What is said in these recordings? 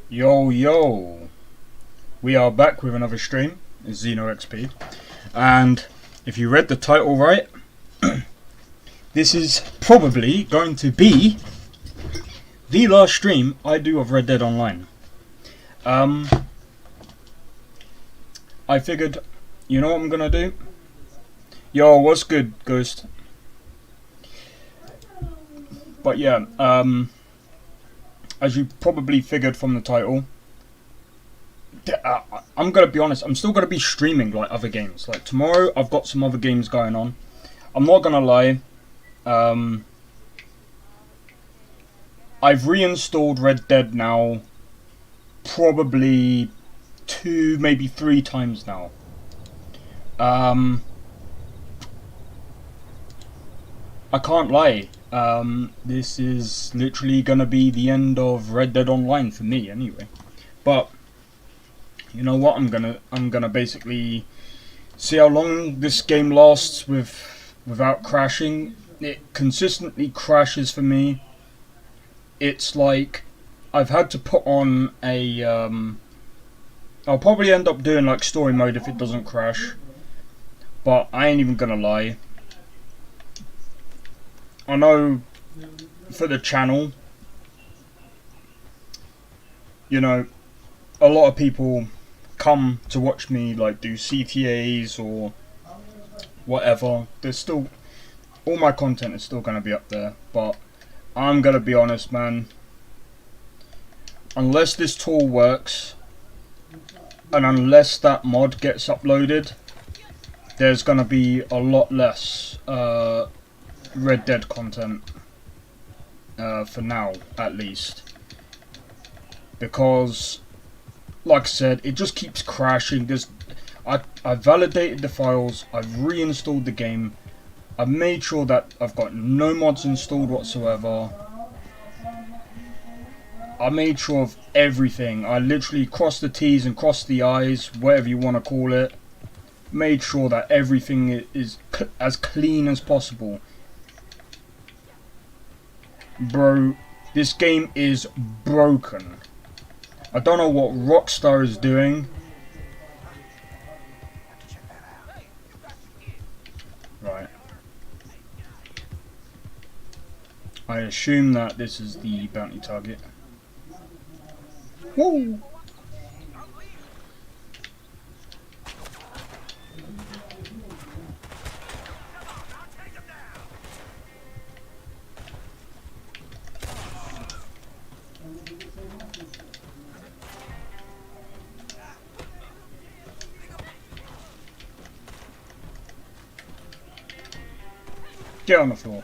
Yo yo, we are back with another stream, Xeno XP, and if you read the title right, this is probably going to be the last stream I do of Red Dead Online. I figured, you know what I'm gonna do? Yo, what's good, Ghost? But yeah, as you probably figured from the title, I'm gonna be honest, I'm still gonna be streaming like other games. Like tomorrow I've got some other games going on. I'm not gonna lie, I've reinstalled Red Dead now probably 2, maybe 3 times now. I can't lie, this is literally gonna be the end of Red Dead Online for me anyway. But you know what, I'm gonna basically see how long this game lasts without crashing. It consistently crashes for me. It's like I've had to put on a I'll probably end up doing like story mode if it doesn't crash, but I ain't even gonna lie, I know for the channel, you know, a lot of people come to watch me like do CTAs or whatever. There's still, all my content is still going to be up there, but I'm going to be honest, man, unless this tool works and unless that mod gets uploaded, there's going to be a lot less Red Dead content for now, at least, because like I said, it just keeps crashing. I validated the files, I've reinstalled the game, I've made sure that I've got no mods installed whatsoever. I made sure of everything. I literally crossed the T's and crossed the I's, whatever you want to call it. Made sure that everything is as clean as possible. Bro, this game is broken. I don't know what Rockstar is doing. Right. I assume that this is the bounty target. Woo! Get on the floor.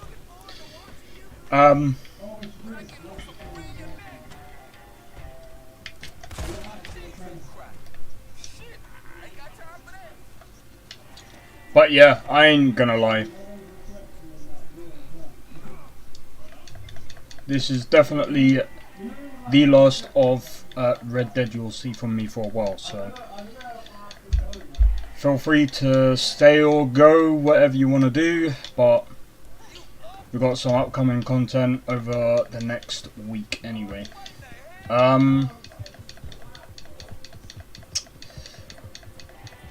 But yeah, I ain't gonna lie. This is definitely the last of Red Dead you'll see from me for a while, so feel free to stay or go, whatever you want to do, but we've got some upcoming content over the next week anyway.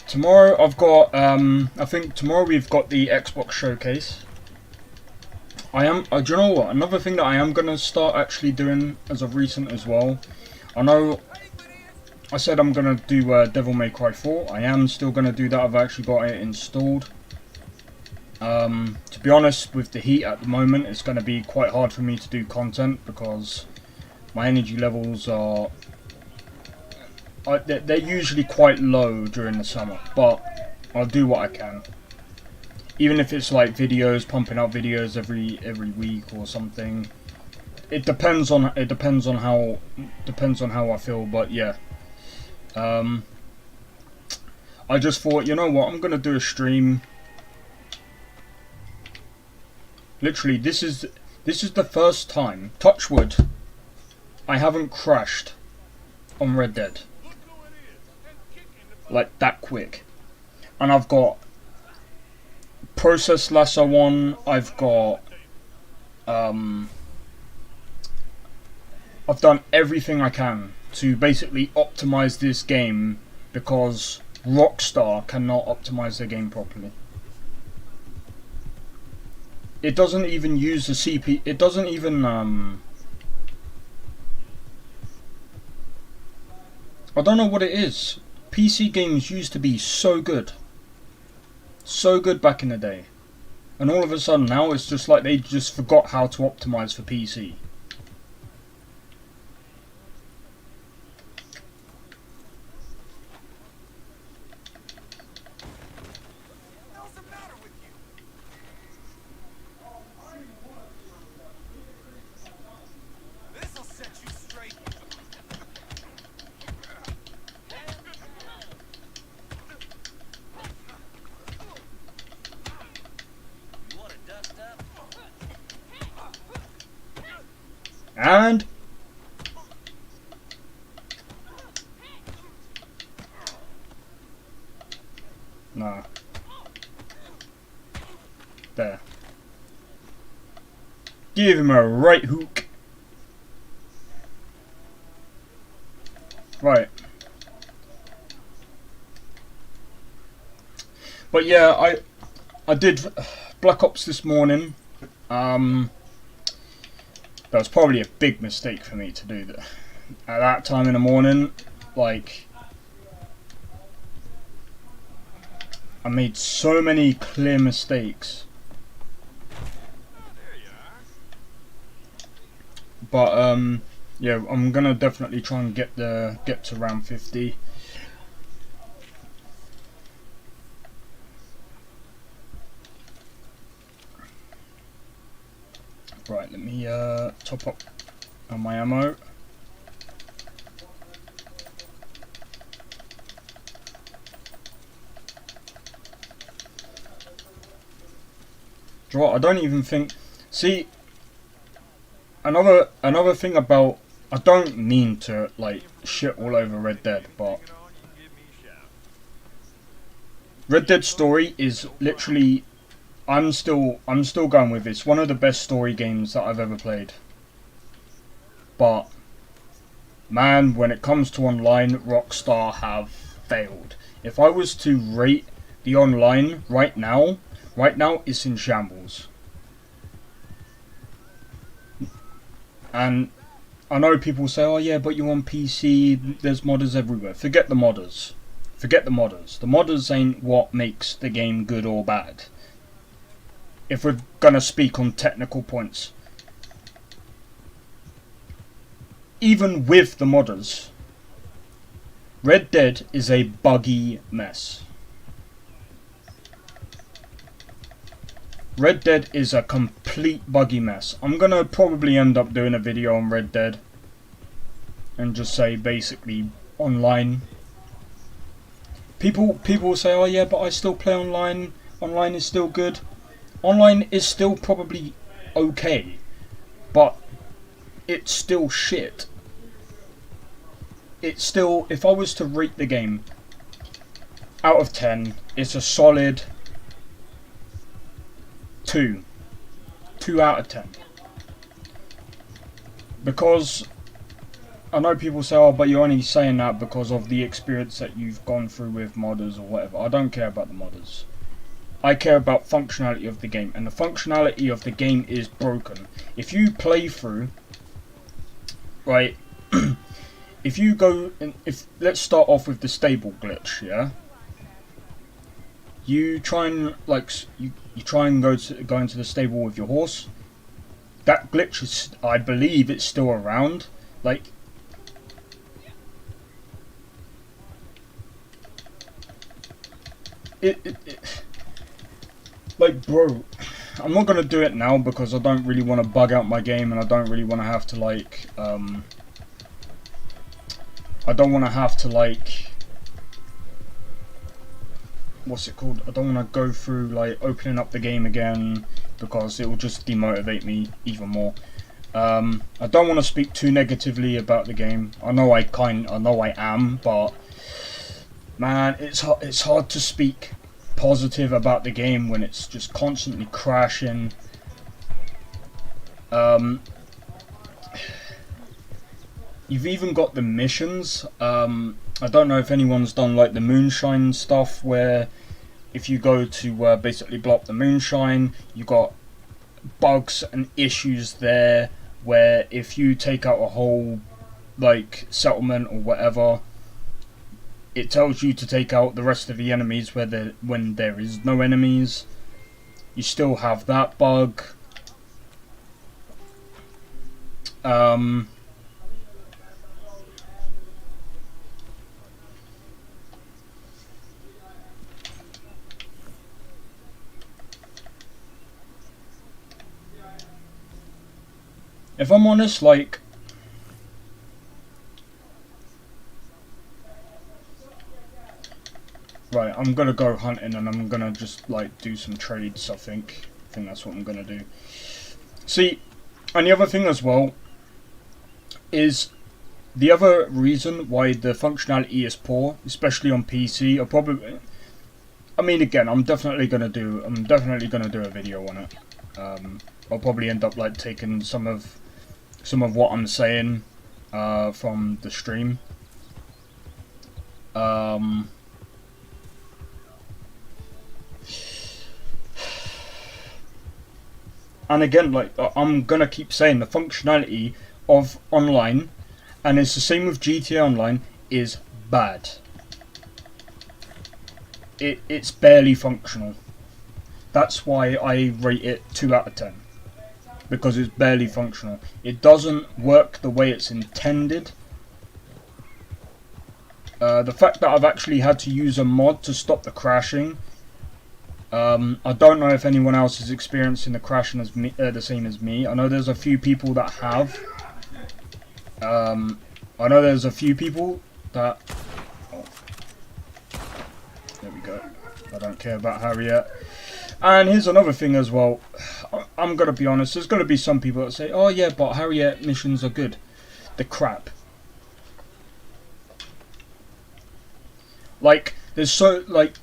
Tomorrow I've got, I think tomorrow we've got the Xbox showcase. Do you know what, another thing that I am going to start actually doing as of recent as well. I know I said I'm going to do Devil May Cry 4. I am still going to do that. I've actually got it installed. To be honest, with the heat at the moment, it's going to be quite hard for me to do content because my energy levels are, they're usually quite low during the summer, but I'll do what I can. Even if it's like videos, pumping out videos every week or something. It depends on how I feel, but yeah. I just thought, you know what, I'm gonna do a stream. Literally, this is the first time, touch wood, I haven't crashed on Red Dead like that quick. And I've got Process Lasso on, I've got I've done everything I can to basically optimize this game because Rockstar cannot optimize their game properly. It doesn't even use the CPU. It doesn't even I don't know what it is. PC games used to be so good back in the day, and all of a sudden now it's just like they just forgot how to optimize for PC. And nah. There. Give him a right hook. Right. But yeah, I did Black Ops this morning. That was probably a big mistake for me to do that at that time in the morning. Like, I made so many clear mistakes. But yeah, I'm gonna definitely try and get to round 50. Right, let me top up on my ammo. I don't even think. See, another thing about, I don't mean to like shit all over Red Dead, but Red Dead story is literally, I'm still going with it. It's one of the best story games that I've ever played. But man, when it comes to online, Rockstar have failed. If I was to rate the online right now it's in shambles. And I know people say, oh yeah, but you're on PC, there's modders everywhere. Forget the modders. Forget the modders. The modders ain't what makes the game good or bad. If we're gonna speak on technical points. Even with the modders, Red Dead is a buggy mess. Red Dead is a complete buggy mess. I'm gonna probably end up doing a video on Red Dead and just say basically online. People will say, oh yeah, but I still play online. Online is still good. Online is still probably okay, but it's still shit. It's still, if I was to rate the game out of 10, it's a solid 2 out of 10. Because I know people say, oh, but you're only saying that because of the experience that you've gone through with modders or whatever. I don't care about the modders. I care about functionality of the game, and the functionality of the game is broken. If you play through, right, if you go, let's start off with the stable glitch, yeah? You try and, like, you try and go into the stable with your horse. That glitch is, I believe it's still around. Like, like, bro, I'm not gonna do it now because I don't really want to bug out my game, and I don't really want to have to, like, I don't want to have to, like, what's it called? I don't want to go through, like, opening up the game again because it will just demotivate me even more. I don't want to speak too negatively about the game. I know I am, but man, it's hard to speak positive about the game when it's just constantly crashing. You've even got the missions. I don't know if anyone's done like the moonshine stuff, where if you go to basically blow up the moonshine, you got bugs and issues there where if you take out a whole like settlement or whatever, it tells you to take out the rest of the enemies when there is no enemies. You still have that bug. If I'm honest, like, right, I'm gonna go hunting and I'm gonna just like do some trades. I think that's what I'm gonna do. See, and the other thing as well is the other reason why the functionality is poor, especially on PC. I mean, again, I'm definitely gonna do a video on it. I'll probably end up like taking some of what I'm saying from the stream. And again, like, I'm gonna keep saying the functionality of online, and it's the same with GTA Online, is bad. It's barely functional. That's why I rate it 2 out of 10. Because it's barely functional. It doesn't work the way it's intended. The fact that I've actually had to use a mod to stop the crashing. I don't know if anyone else is experiencing the crashing as the same as me. I know there's a few people that have. I know there's a few people that... Oh. There we go. I don't care about Harriet. And here's another thing as well. I'm going to be honest. There's going to be some people that say, oh yeah, but Harriet missions are good. The crap. Like, there's so... Like,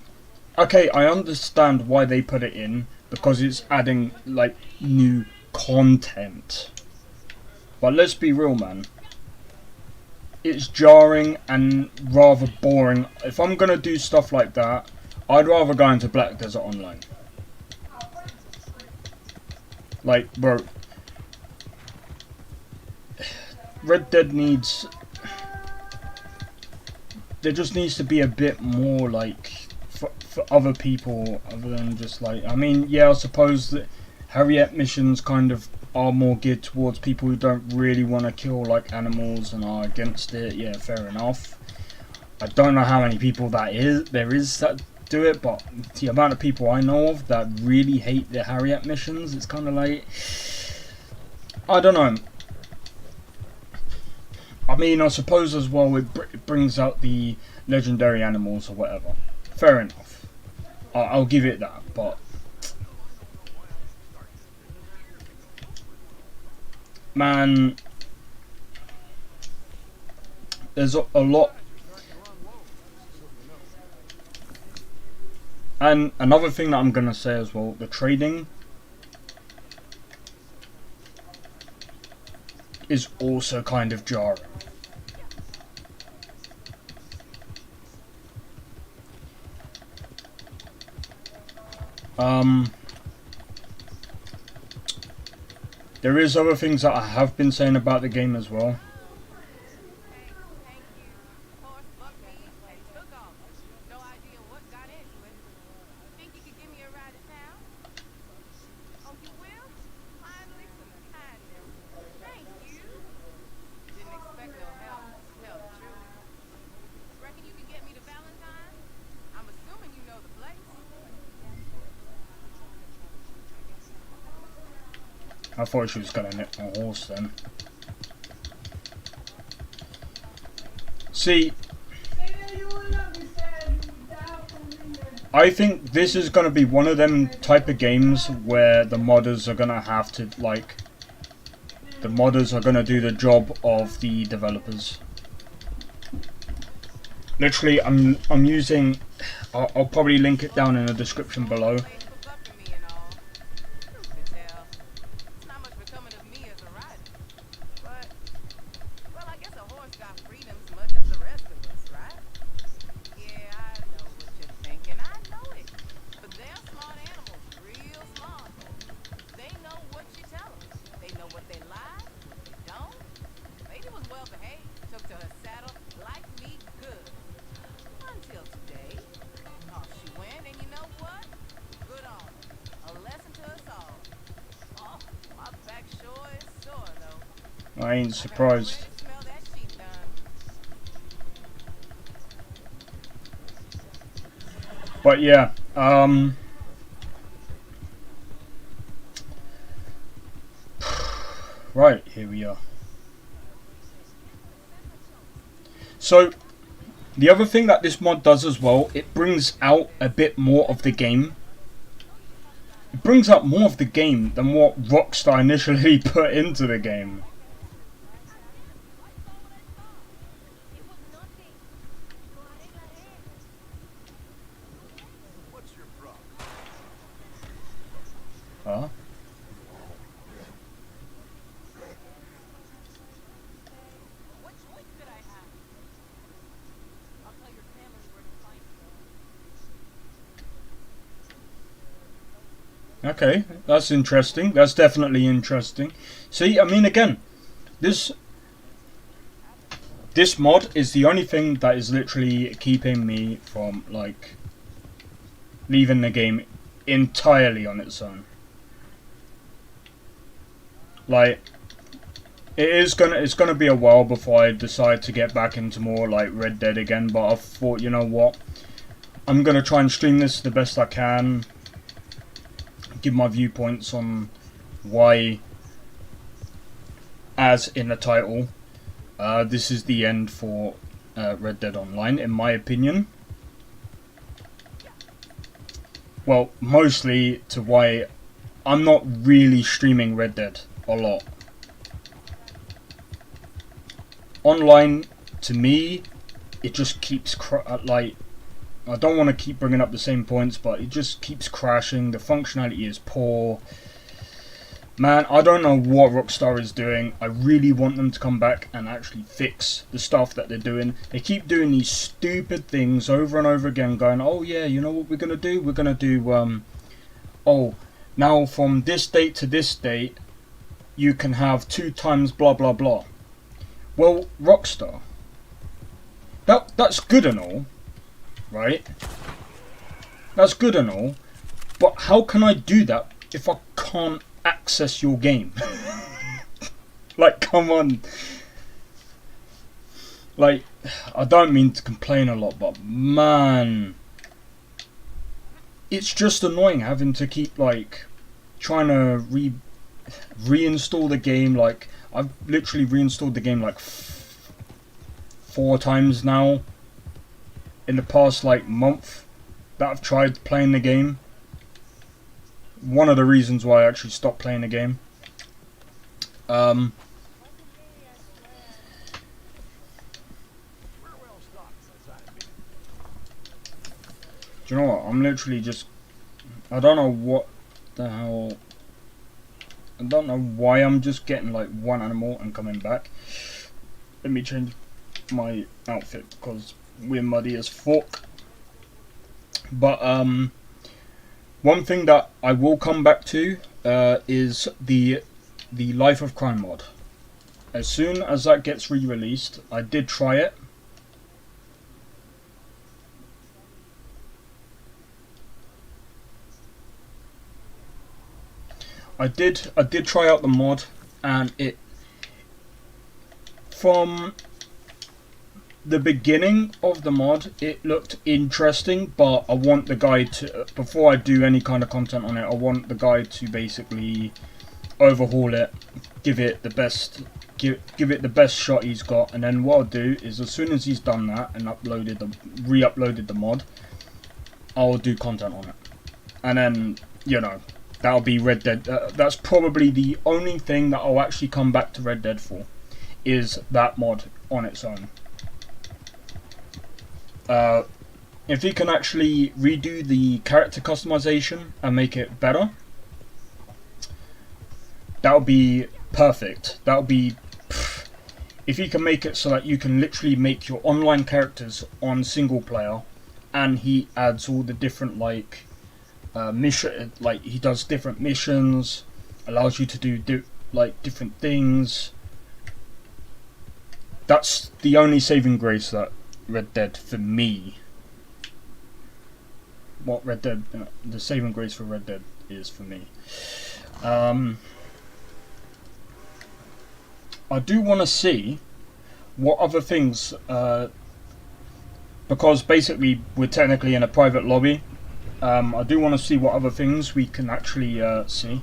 okay, I understand why they put it in. Because it's adding, like, new content. But let's be real, man. It's jarring and rather boring. If I'm going to do stuff like that, I'd rather go into Black Desert Online. Like, bro, Red Dead needs... There just needs to be a bit more, like, for other people, other than just, like... I mean, yeah, I suppose that Harriet missions kind of are more geared towards people who don't really want to kill, like, animals and are against it. Yeah, fair enough. I don't know how many people there is that do it, but the amount of people I know of that really hate the Harriet missions, it's kind of like... I don't know. I mean, I suppose as well it brings out the legendary animals or whatever. Fair enough. I'll give it that, but... Man... There's a lot... And another thing that I'm going to say as well, the trading is also kind of jarring. There is other things that I have been saying about the game as well. I thought she was gonna nick my horse then. See, I think this is gonna be one of them type of games where the modders are gonna have to, like, the modders are gonna do the job of the developers. Literally, I'm using, I'll probably link it down in the description below. I ain't surprised. But yeah, right, here we are. So, the other thing that this mod does as well, it brings out a bit more of the game. It brings out more of the game than what Rockstar initially put into the game. Huh? Okay, that's interesting. That's definitely interesting. See, I mean, again, this mod is the only thing that is literally keeping me from like leaving the game entirely on its own. Like, it's gonna be a while before I decide to get back into more like Red Dead again. But I thought, you know what, I'm gonna try and stream this the best I can. Give my viewpoints on why, as in the title, this is the end for Red Dead Online, in my opinion. Well, mostly to why I'm not really streaming Red Dead a lot. Online, to me, it just keeps like, I don't want to keep bringing up the same points, but it just keeps crashing. The functionality is poor. Man, I don't know what Rockstar is doing. I really want them to come back and actually fix the stuff that they're doing. They keep doing these stupid things over and over again, going, oh yeah, you know what we're going to do? We're going to do, oh, now from this date to this date, you can have 2 times blah blah blah. Well, Rockstar, that's good and all, right? That's good and all, but how can I do that if I can't access your game? Like, come on. Like, I don't mean to complain a lot, but man, it's just annoying having to keep like trying to reinstall the game. Like, I've literally reinstalled the game like 4 times now in the past like month that I've tried playing the game. One of the reasons why I actually stopped playing the game. Do you know what? I'm literally just, I don't know what the hell. I don't know why I'm just getting like one animal and coming back. Let me change my outfit because we're muddy as fuck. But one thing that I will come back to is the Life of Crime mod. As soon as that gets re-released, I did try it. I did try out the mod, and it, from the beginning of the mod, it looked interesting, but I want the guy to, before I do any kind of content on it, I want the guy to basically overhaul it, give it the best shot he's got, and then what I'll do is, as soon as he's done that and re-uploaded the mod, I'll do content on it, and then, you know, that'll be Red Dead. That's probably the only thing that I'll actually come back to Red Dead for, is that mod on its own. If he can actually redo the character customization and make it better, that would be perfect. That would be, if he can make it so that you can literally make your online characters on single player, and he adds all the different like mission, like he does different missions, allows you to do like different things. That's the only saving grace that Red Dead, for me, what Red Dead, the saving grace for Red Dead is for me. I do want to see what other things, because basically we're technically in a private lobby. I do want to see what other things we can actually see.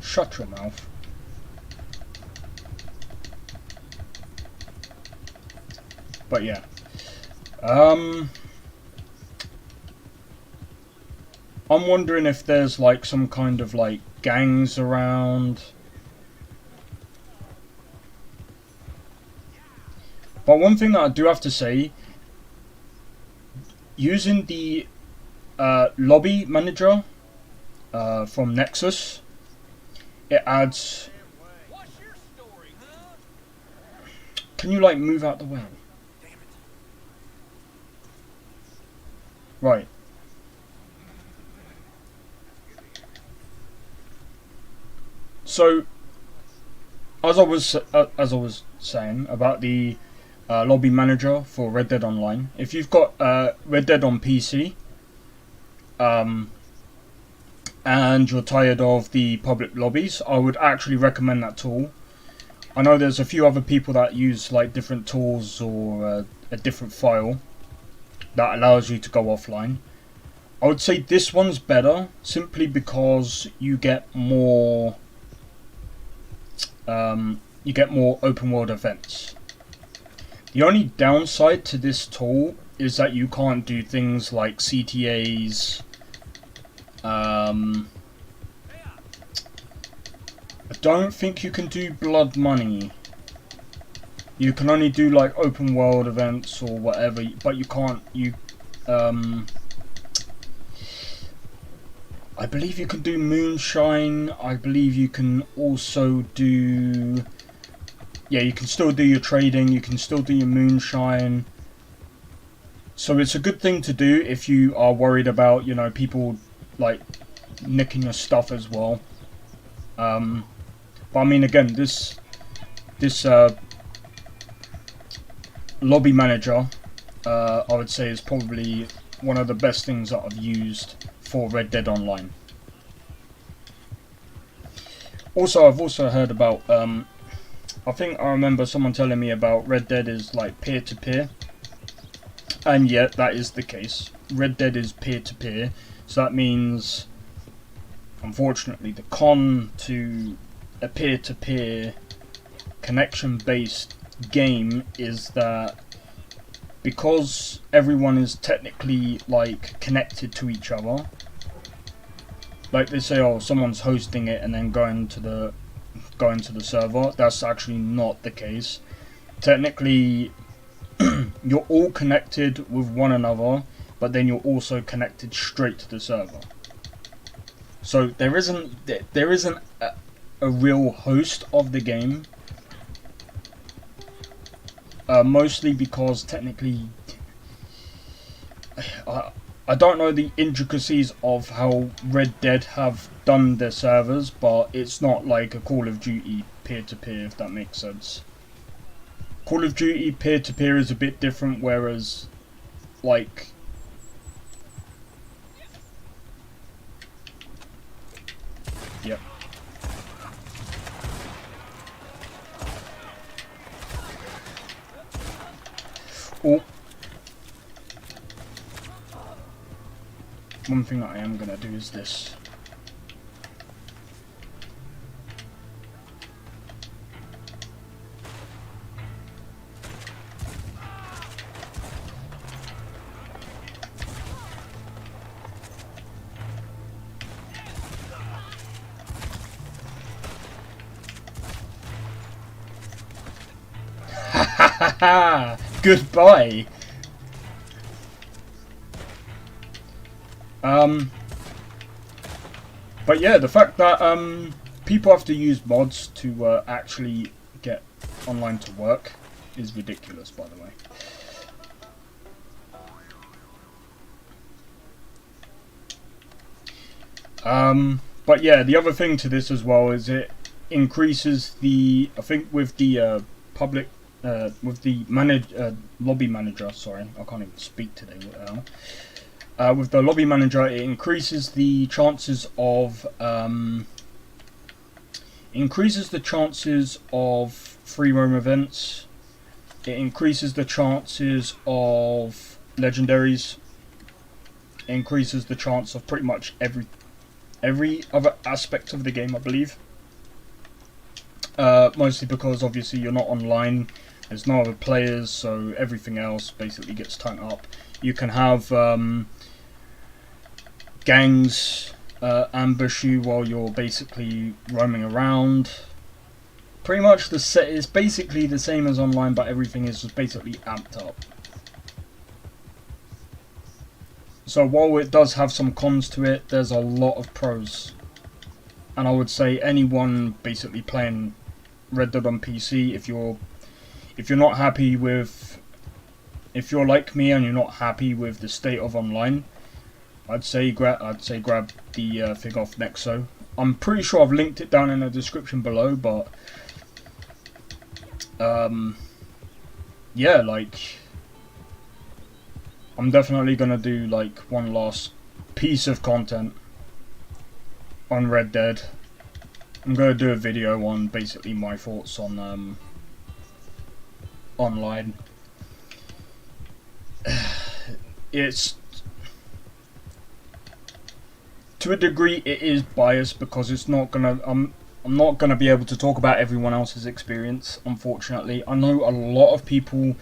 Shut your mouth. But yeah. I'm wondering if there's like some kind of like gangs around. But one thing that I do have to say, using the lobby manager from Nexus, it adds... Can you like move out the way? Right. So, as I was saying about the lobby manager for Red Dead Online, if you've got Red Dead on PC, and you're tired of the public lobbies, I would actually recommend that tool. I know there's a few other people that use like different tools or a different file that allows you to go offline. I would say this one's better simply because you get more open world events. The only downside to this tool is that you can't do things like CTAs. I don't think you can do blood money. You can only do like open world events or whatever, but you can't. I believe you can do moonshine. I believe you can also do... Yeah, you can still do your trading. You can still do your moonshine. So it's a good thing to do if you are worried about, you know, people like nicking your stuff as well. But I mean, again, this lobby manager, I would say, is probably one of the best things that I've used for Red Dead Online. Also, I've also heard about, I think I remember someone telling me about Red Dead is like peer-to-peer. And yet, that is the case. Red Dead is peer-to-peer. So that means, unfortunately, the con to a peer-to-peer connection-based game is that because everyone is technically like connected to each other, like they say, oh, someone's hosting it and then going to the server. That's actually not the case. Technically, you're all connected with one another, but then you're also connected straight to the server. So there isn't a real host of the game. Mostly because technically, I don't know the intricacies of how Red Dead have done their servers, but it's not like a Call of Duty peer-to-peer, if that makes sense. Call of Duty peer-to-peer is a bit different, whereas, like... Yep. Oh. One thing that I am going to do is this. Ha! Goodbye! But yeah, the fact that people have to use mods to actually get online to work is ridiculous, by the way. But yeah, the other thing to this as well is it increases the, I think with the public, with the lobby manager, sorry, I can't even speak today, what the hell. With the lobby manager, it increases the chances of increases the chances of free roam events. It increases the chances of legendaries. It increases the chance of pretty much every other aspect of the game, I believe. Mostly because obviously you're not online, there's no other players, so everything else basically gets turned up. You can have gangs ambush you while you're basically roaming around. Pretty much the set is basically the same as online, but everything is just basically amped up. So while it does have some cons to it, there's a lot of pros. And I would say anyone basically playing Red Dead on PC, if you're not happy with, if you're like me and you're not happy with the state of online, I'd say grab the thing off Nexo. I'm pretty sure I've linked it down in the description below, but yeah, like, I'm definitely gonna do like one last piece of content on Red Dead. I'm gonna do a video on basically my thoughts on online. It's, to a degree, it is biased because it's not gonna. I'm not gonna be able to talk about everyone else's experience. Unfortunately, I know a lot of people.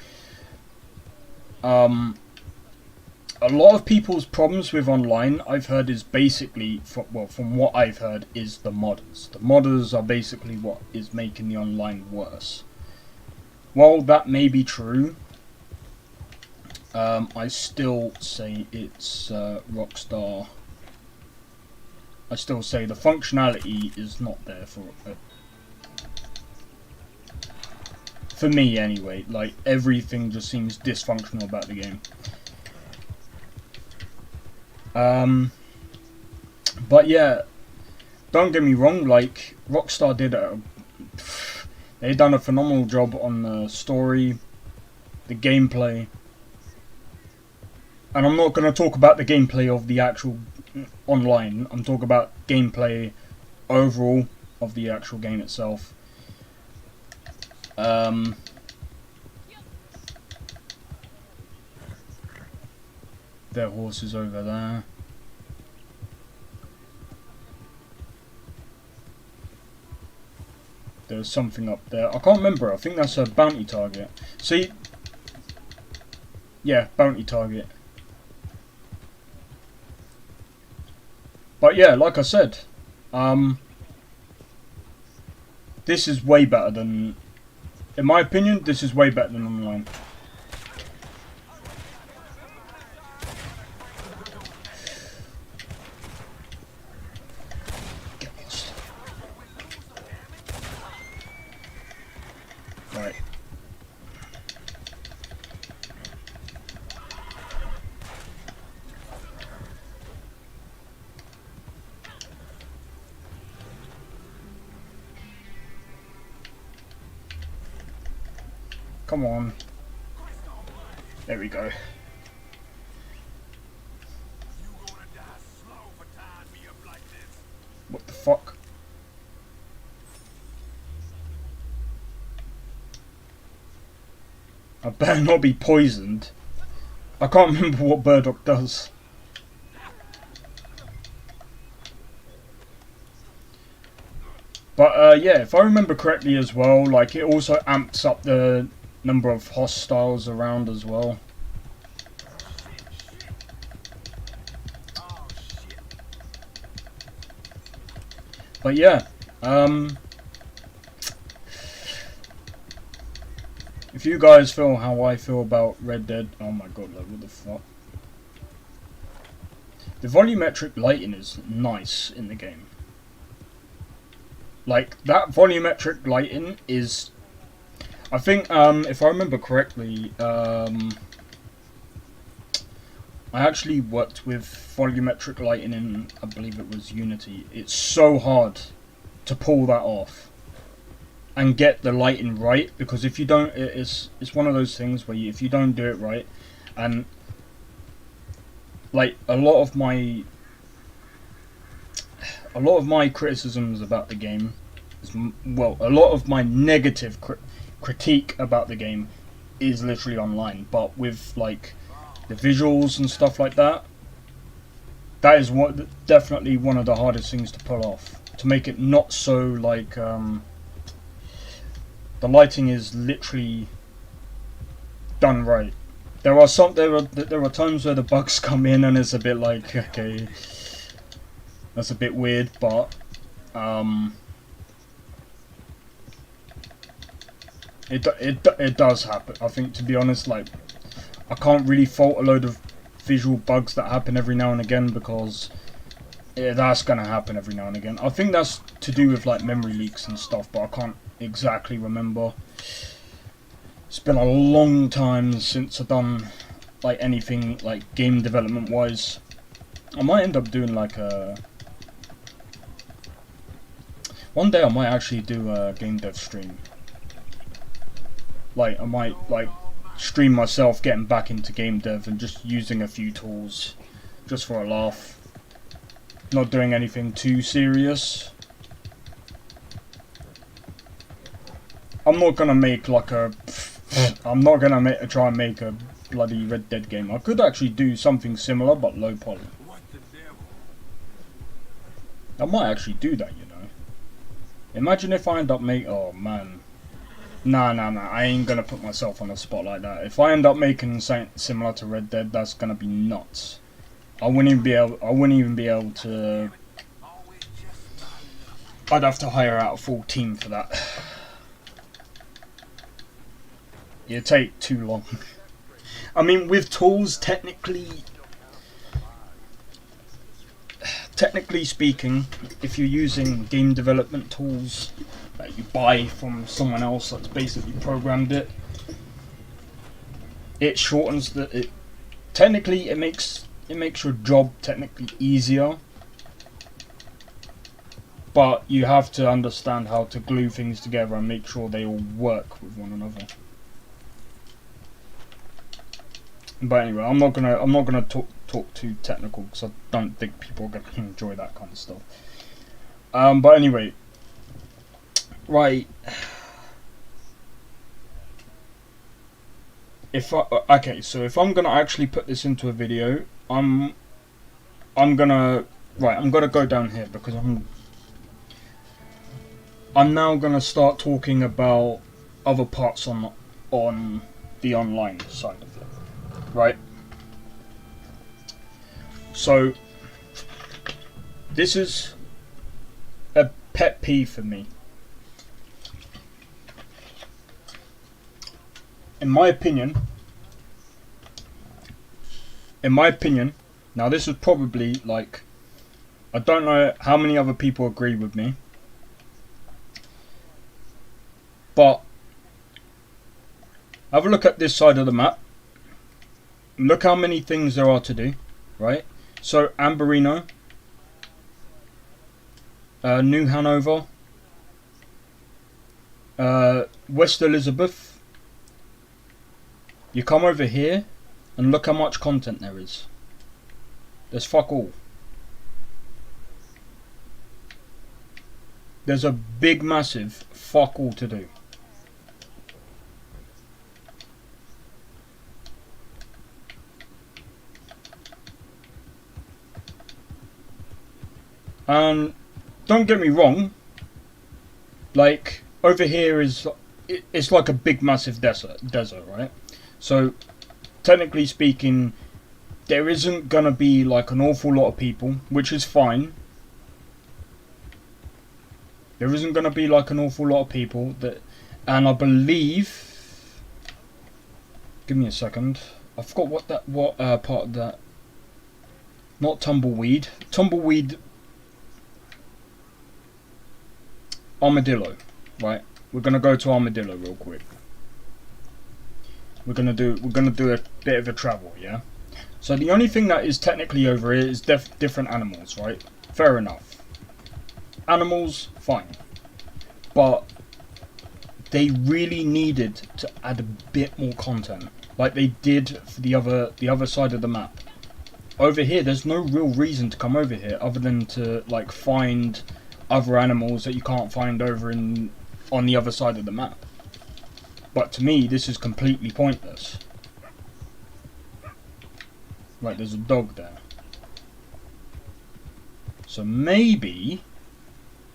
A lot of people's problems with online, I've heard, is basically, from what I've heard, is the modders. The modders are basically what is making the online worse. While that may be true, I still say it's Rockstar. I still say the functionality is not there for it. For me, anyway. Like, everything just seems dysfunctional about the game. But yeah, don't get me wrong, like, Rockstar they've done a phenomenal job on the story, the gameplay, and I'm not going to talk about the gameplay of the actual online, I'm talking about gameplay overall of the actual game itself. Their horses over there. There's something up there. I can't remember. I think that's a bounty target. See? Yeah, bounty target. But yeah, like I said, this is way better than, in my opinion, this is way better than online. Right. Come on. There we go. What the fuck? I better not be poisoned. I can't remember what Burdock does. But yeah, if I remember correctly as well, like, it also amps up the number of hostiles around as well. But yeah, if you guys feel how I feel about Red Dead, oh my god, like, what the fuck? The volumetric lighting is nice in the game. Like, that volumetric lighting is, I think, if I remember correctly, I actually worked with volumetric lighting in, I believe it was Unity. It's so hard to pull that off and get the lighting right, because if you don't, it's one of those things where if you don't do it right, and like a lot of my criticisms about the game well, a lot of my negative critique about the game is literally online, but with like the visuals and stuff like that, that is definitely one of the hardest things to pull off, to make it not so like the lighting is literally done right. There are times where the bugs come in and it's a bit like, okay, that's a bit weird, but it does happen. I think, to be honest, like, I can't really fault a load of visual bugs that happen every now and again, because that's gonna happen every now and again. I think that's to do with like memory leaks and stuff, but I can't exactly remember. It's been a long time since I've done like anything like game development wise. I might end up doing like one day I might actually do a game dev stream. Like, I might like stream myself getting back into game dev and just using a few tools just for a laugh. Not doing anything too serious. I'm not gonna make like a I'm not gonna try and make a bloody Red Dead game. I could actually do something similar but low poly. I might actually do that, you know. Imagine if I end up making... Oh man. Nah, I ain't gonna put myself on a spot like that. If I end up making something similar to Red Dead, that's gonna be nuts. I wouldn't even be able to... I'd have to hire out a full team for that. It'd take too long. I mean, with tools, technically speaking, if you're using game development tools that you buy from someone else that's basically programmed it, it shortens the... Technically, it makes your job technically easier, but you have to understand how to glue things together and make sure they all work with one another. But anyway, I'm not gonna talk too technical, because I don't think people are gonna enjoy that kind of stuff. But anyway, right. Okay, so if I'm gonna actually put this into a video, I'm gonna go down here, because I'm now gonna start talking about other parts on the online side of it, right? So this is a pet peeve for me. In my opinion, now this is probably like, I don't know how many other people agree with me, but have a look at this side of the map. Look how many things there are to do, right? So Amberino, New Hanover, West Elizabeth. You come over here and look how much content there is. There's fuck all. There's a big massive fuck all to do. And don't get me wrong, like over here it's like a big massive desert, right? So technically speaking, there isn't gonna be like an awful lot of people, which is fine. There isn't gonna be like an awful lot of people and I believe, give me a second, I forgot what part of that. Not Tumbleweed. Armadillo, right? We're gonna go to Armadillo real quick. We're gonna do a bit of a travel, yeah. So the only thing that is technically over here is different animals, right? Fair enough. Animals, fine, but they really needed to add a bit more content, like they did for the other side of the map. Over here, there's no real reason to come over here other than to like find other animals that you can't find over on the other side of the map. But to me, this is completely pointless. Right, there's a dog there. So maybe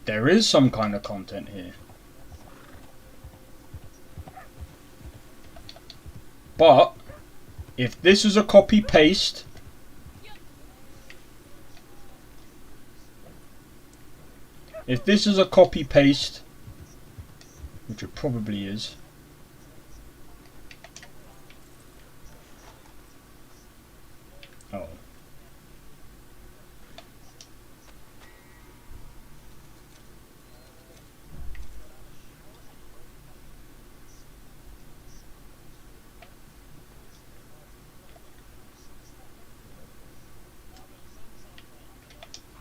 there is some kind of content here. But if this is a copy-paste, which it probably is, oh,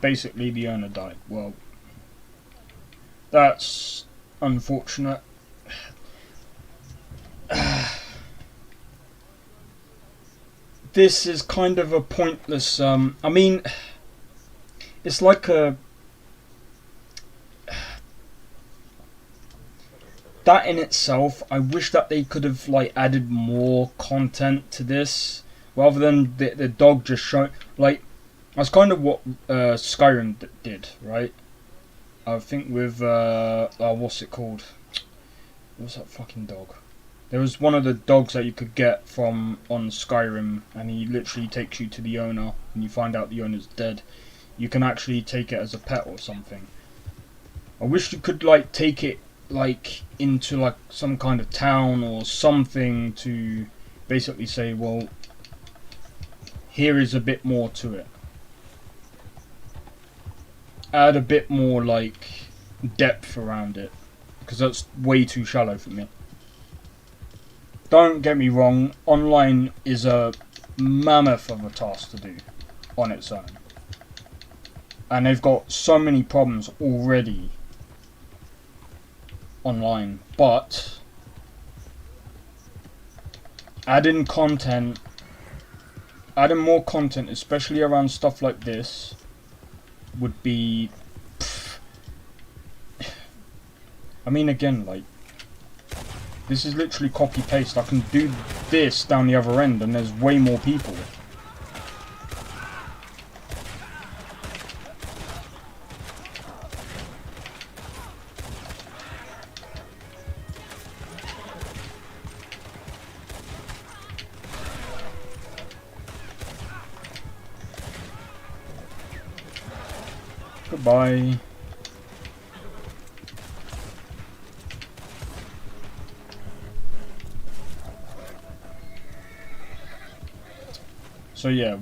basically the owner died. Well, that's unfortunate. This is kind of a pointless, I mean, it's like a... That in itself, I wish that they could have, like, added more content to this, rather than the dog just showing, like, that's kind of what Skyrim did, right? I think with, what's it called? What's that fucking dog? There was one of the dogs that you could get from on Skyrim, and he literally takes you to the owner, and you find out the owner's dead. You can actually take it as a pet or something. I wish you could like take it like into like some kind of town or something to basically say, well, here is a bit more to it. Add a bit more like depth around it, because that's way too shallow for me. Don't get me wrong, online is a mammoth of a task to do on its own. And they've got so many problems already online. But adding more content, especially around stuff like this, would be... I mean, again, like, this is literally copy-paste. I can do this down the other end and there's way more people. Goodbye. So yeah,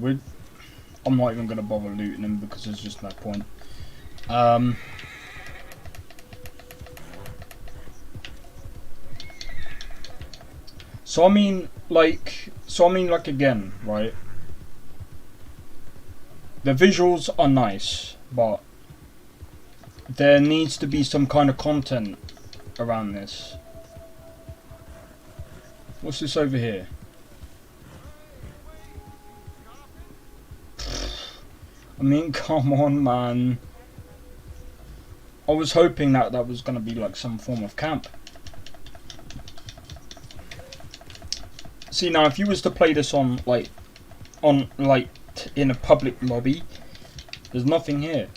I'm not even going to bother looting them because there's just no point. So I mean like again, right? The visuals are nice, but there needs to be some kind of content around this. What's this over here? I mean, come on, man. I was hoping that that was going to be like some form of camp. See, now if you was to play this on in a public lobby, there's nothing here.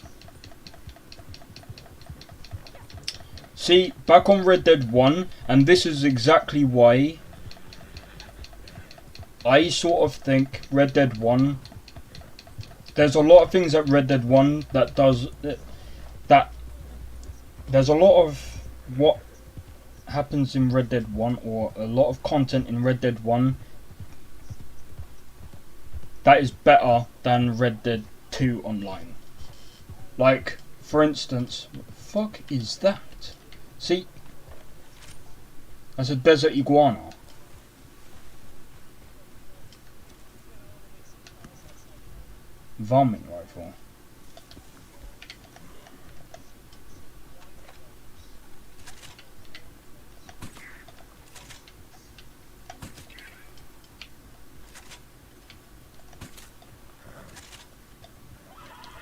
See, back on Red Dead 1, and this is exactly why I sort of think Red Dead 1, there's a lot of things that Red Dead 1 that there's a lot of what happens in Red Dead 1, or a lot of content in Red Dead 1 that is better than Red Dead 2 online. Like, for instance, what the fuck is that? See? That's a desert iguana. Varmint rifle.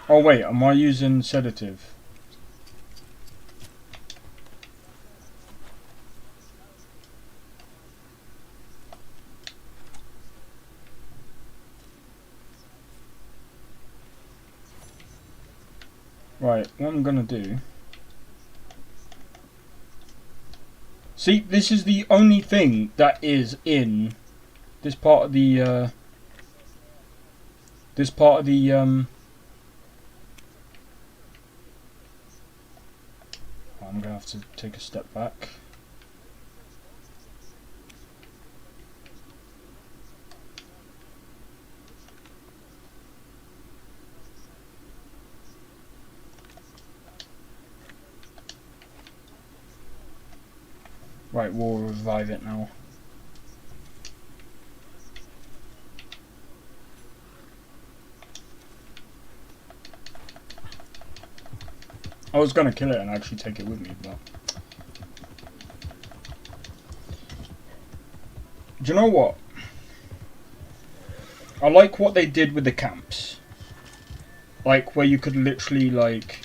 Oh wait, am I using sedative? Right, what I'm gonna do... See, this is the only thing that is in this part of the, I'm gonna have to take a step back. Right, we'll revive it now. I was gonna kill it and actually take it with me, but... Do you know what? I like what they did with the camps. Like, where you could literally, like...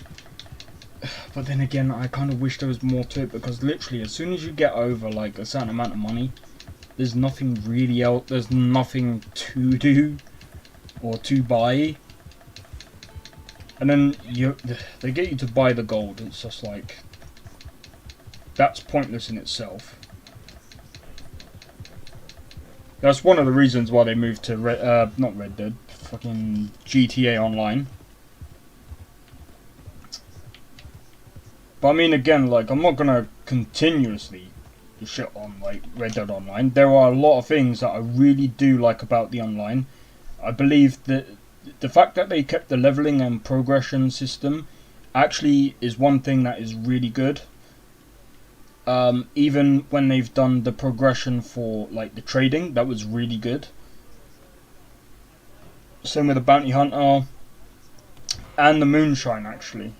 But then again, I kind of wish there was more to it, because literally, as soon as you get over, like, a certain amount of money, there's nothing really else, there's nothing to do, or to buy. And then, they get you to buy the gold, it's just like... That's pointless in itself. That's one of the reasons why they moved to, not Red Dead, fucking GTA Online. But I mean, again, like, I'm not gonna continuously shit on, like, Red Dead Online. There are a lot of things that I really do like about the online. I believe that the fact that they kept the leveling and progression system actually is one thing that is really good. Even when they've done the progression for, like, the trading, that was really good. Same with the Bounty Hunter and the Moonshine, actually.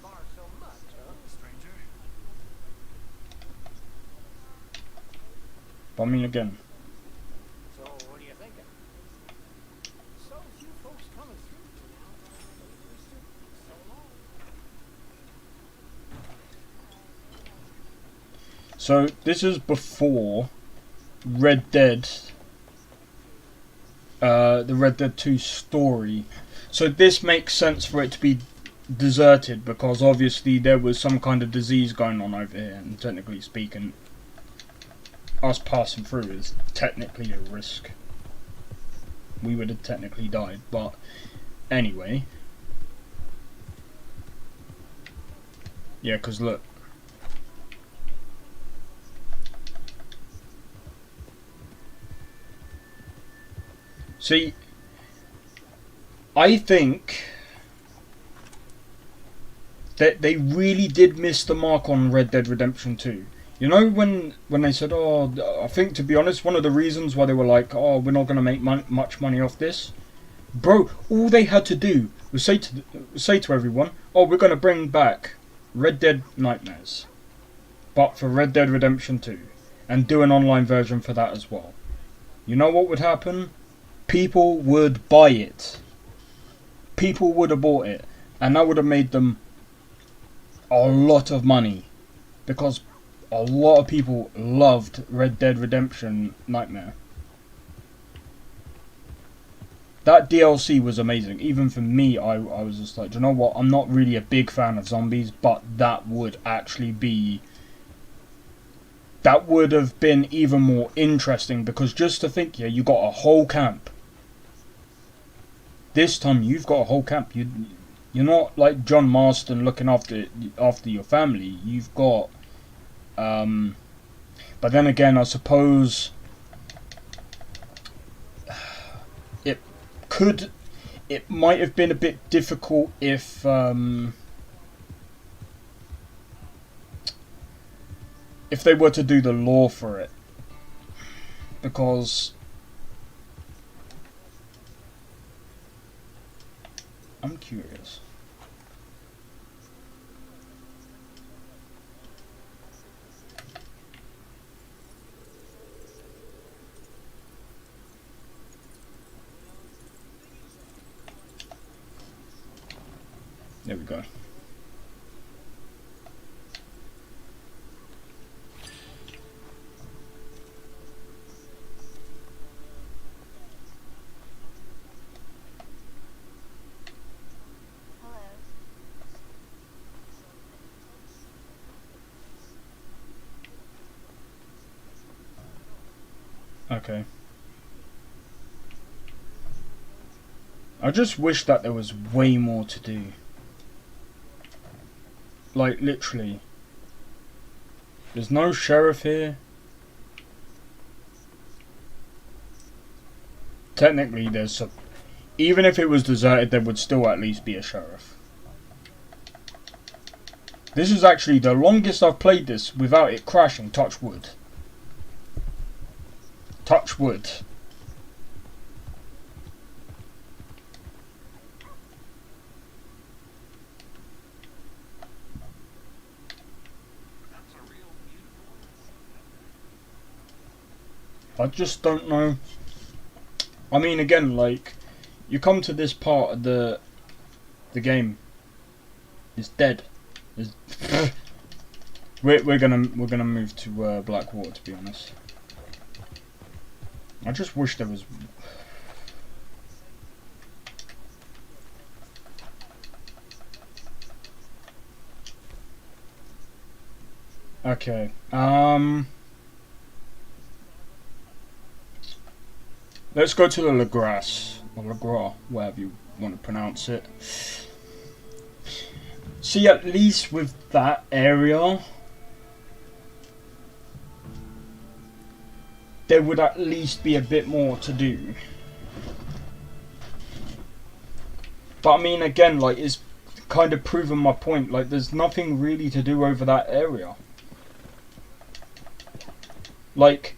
But I mean, again. So what are you thinking? So few folks coming through so long. So this is before Red Dead, the Red Dead 2 story. So this makes sense for it to be deserted, because obviously there was some kind of disease going on over here, and technically speaking, us passing through is technically a risk. We would have technically died, but anyway. Yeah, because look. See, I think that they really did miss the mark on Red Dead Redemption 2. You know, when they said, oh, I think, to be honest, one of the reasons why they were like, oh, we're not going to make much money off this. Bro, all they had to do was say to everyone, oh, we're going to bring back Red Dead Nightmares, but for Red Dead Redemption 2, and do an online version for that as well. You know what would happen? People would buy it. People would have bought it, and that would have made them a lot of money, because a lot of people loved Red Dead Redemption Nightmare. That DLC was amazing. Even for me, I was just like, do you know what? I'm not really a big fan of zombies, but that would actually be... That would have been even more interesting, because just to think, yeah, you got a whole camp. This time you've got a whole camp. You're not like John Marston looking after your family. You've got... but then again, I suppose... It might have been a bit difficult if they were to do the lore for it, because I'm curious. There we go. Okay. I just wish that there was way more to do. Like, literally. There's no sheriff here. Technically, there's a... Even if it was deserted, there would still at least be a sheriff. This is actually the longest I've played this without it crashing. Touch wood. Touch wood. I just don't know. I mean, again, like, you come to this part of the game, it's dead. It's we're gonna move to Blackwater, to be honest. I just wish there was. Okay. Let's go to the Lagras, or Lagras, whatever you want to pronounce it. See, at least with that area, there would at least be a bit more to do. But I mean, again, like, it's kind of proven my point. Like, there's nothing really to do over that area. Like,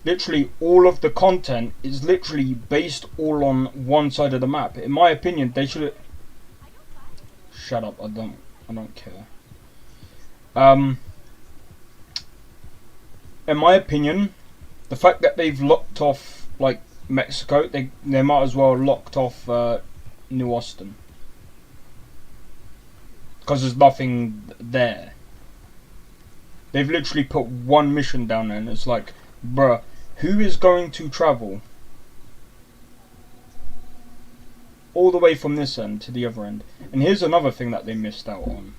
literally all of the content is literally based all on one side of the map. In my opinion, they should. Shut up! I don't care. In my opinion, the fact that they've locked off like Mexico, they might as well have locked off New Austin, because there's nothing there. They've literally put one mission down there, and it's like, bruh, who is going to travel all the way from this end to the other end? And here's another thing that they missed out on.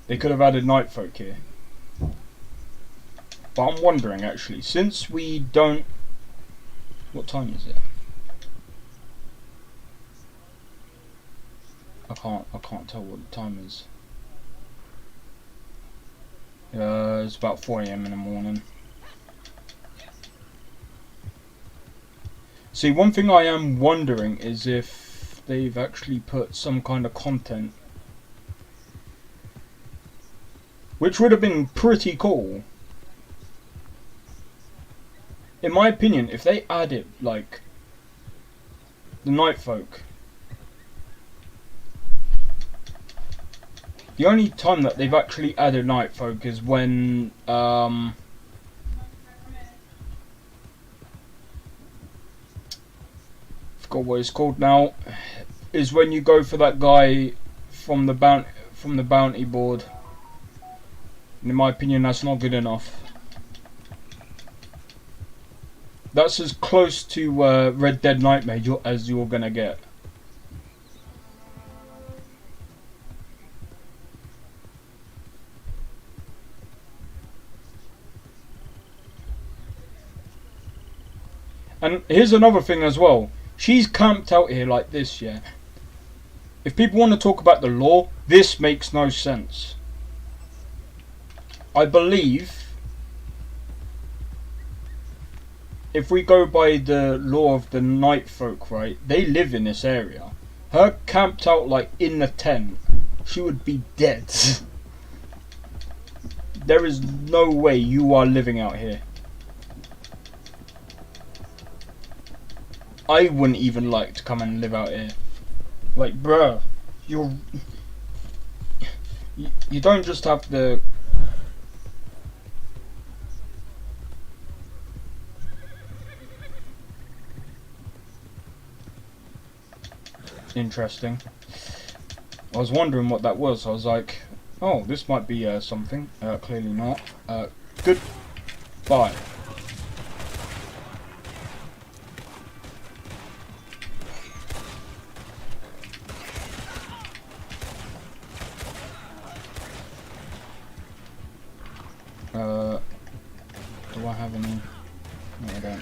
They could have added night folk here. But I'm wondering, actually, since we don't... What time is it? I can't tell what the time is. It's about 4 AM in the morning. See, one thing I am wondering is if they've actually put some kind of content, which would have been pretty cool. In my opinion, if they added, like, the night folk. The only time that they've actually added night folk is when, forgot what it's called now, is when you go for that guy from the bounty board. And in my opinion, that's not good enough. That's as close to Red Dead Nightmare as you're gonna get. And here's another thing as well. She's camped out here like this, yeah. If people want to talk about the law, this makes no sense. I believe, if we go by the law of the night folk, right, they live in this area. Her camped out like in the tent, she would be dead. There is no way you are living out here. I wouldn't even like to come and live out here. Like, bruh, you don't just have the... Interesting. I was wondering what that was. I was like, oh, this might be something. Clearly not. Goodbye. Do I have any? No, I don't.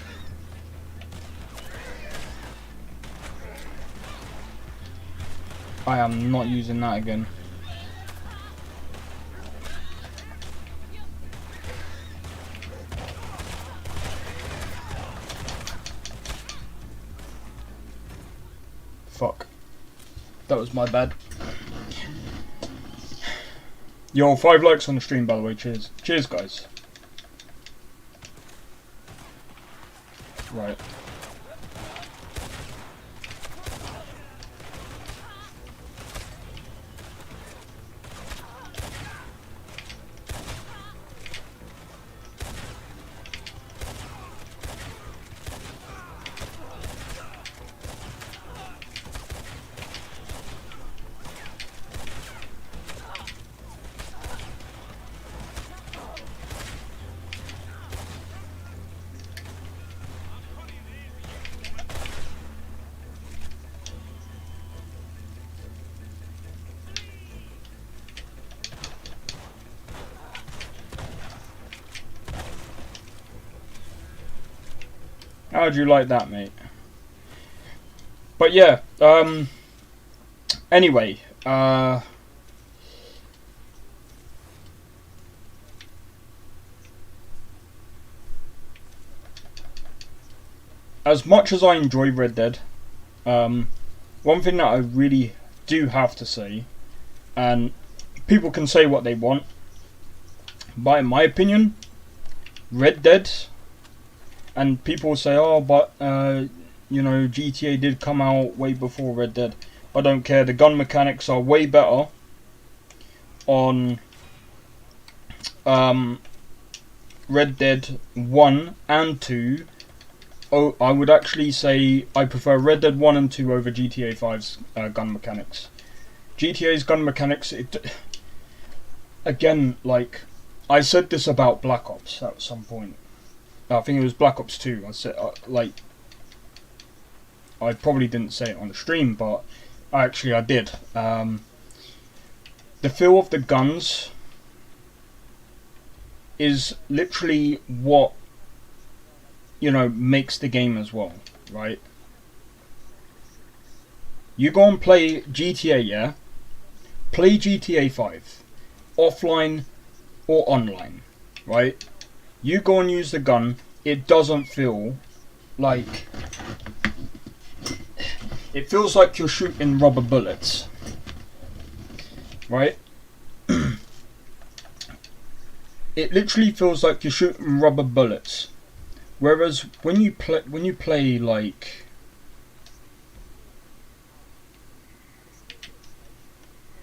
I am not using that again. Fuck. That was my bad. Yo, 5 likes on the stream, by the way. Cheers. Cheers, guys. Right. How'd you like that, mate? But yeah, anyway, as much as I enjoy Red Dead, one thing that I really do have to say, and people can say what they want, but in my opinion, Red Dead, and people say, oh, but, you know, GTA did come out way before Red Dead. I don't care, the gun mechanics are way better on Red Dead 1 and 2. Oh, I would actually say I prefer Red Dead 1 and 2 over GTA 5's gun mechanics. GTA's gun mechanics, again, like, I said this about Black Ops at some point. I think it was Black Ops 2. I said, like, I probably didn't say it on the stream, but actually I did. The feel of the guns is literally what, you know, makes the game as well, right? You go and play GTA, yeah? Play GTA 5, offline or online, right? You go and use the gun, it doesn't feel like... It feels like you're shooting rubber bullets, right? It literally feels like you're shooting rubber bullets. Whereas when you play like...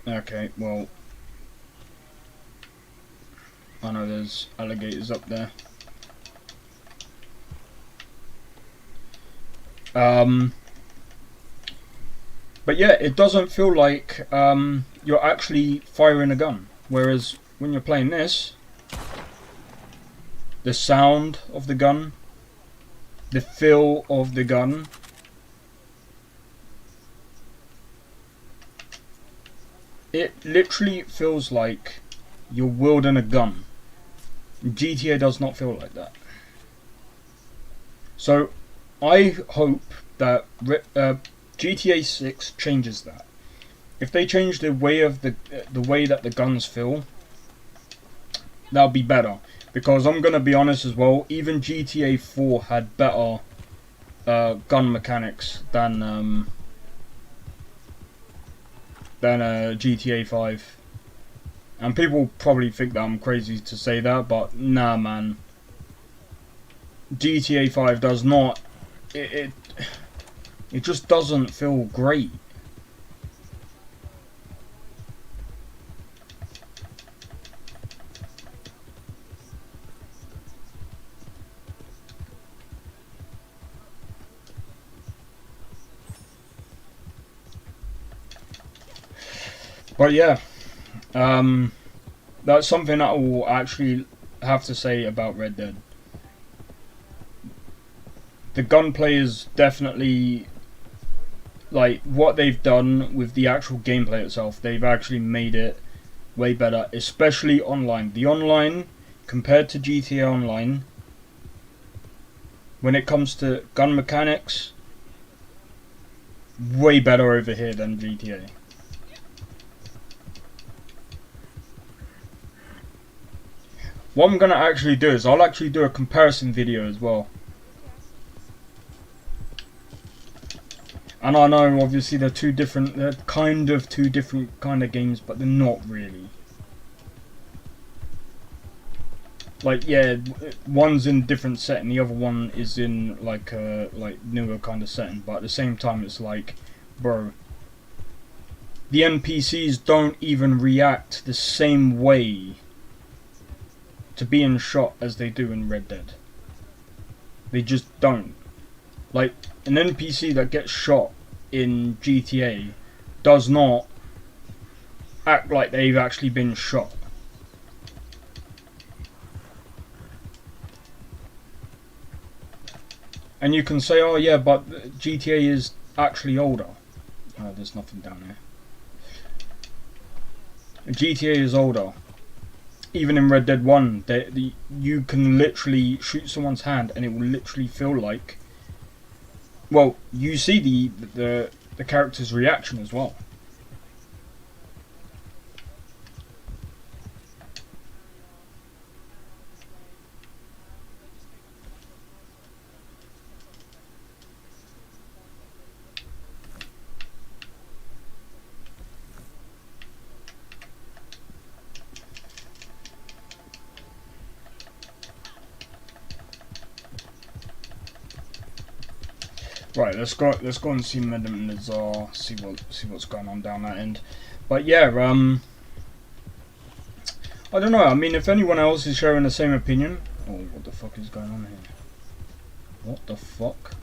Okay, well... I know there's alligators up there. But yeah, it doesn't feel like you're actually firing a gun. Whereas when you're playing this, the sound of the gun, the feel of the gun, it literally feels like you're wielding a gun. GTA does not feel like that. So I hope that GTA 6 changes that. If they change the way of the way that the guns feel, that'll be better. Because I'm gonna be honest as well, even GTA 4 had better gun mechanics than GTA 5. And people probably think that I'm crazy to say that, but nah, man. GTA 5 does not. It just doesn't feel great. But yeah, that's something that I will actually have to say about Red Dead. The gunplay is definitely, like, what they've done with the actual gameplay itself. They've actually made it way better, especially online. The online, compared to GTA Online, when it comes to gun mechanics, way better over here than GTA. What I'm gonna actually do is I'll actually do a comparison video as well. And I know obviously they're kind of two different kind of games, but they're not really. Like, yeah, one's in a different setting, the other one is in like a newer kind of setting, but at the same time it's like, bro, the NPCs don't even react the same way to being shot as they do in Red Dead. They just don't. Like, an NPC that gets shot in GTA does not act like they've actually been shot. And you can say, oh yeah, but GTA is actually older. Oh, there's nothing down there. GTA is older. Even in Red Dead 1, you can literally shoot someone's hand and it will literally feel like... Well, you see the character's reaction as well. Right, let's go and see Medem Nazar, see what's going on down that end. But yeah, I don't know. I mean, if anyone else is sharing the same opinion, oh, what the fuck is going on here? What the fuck?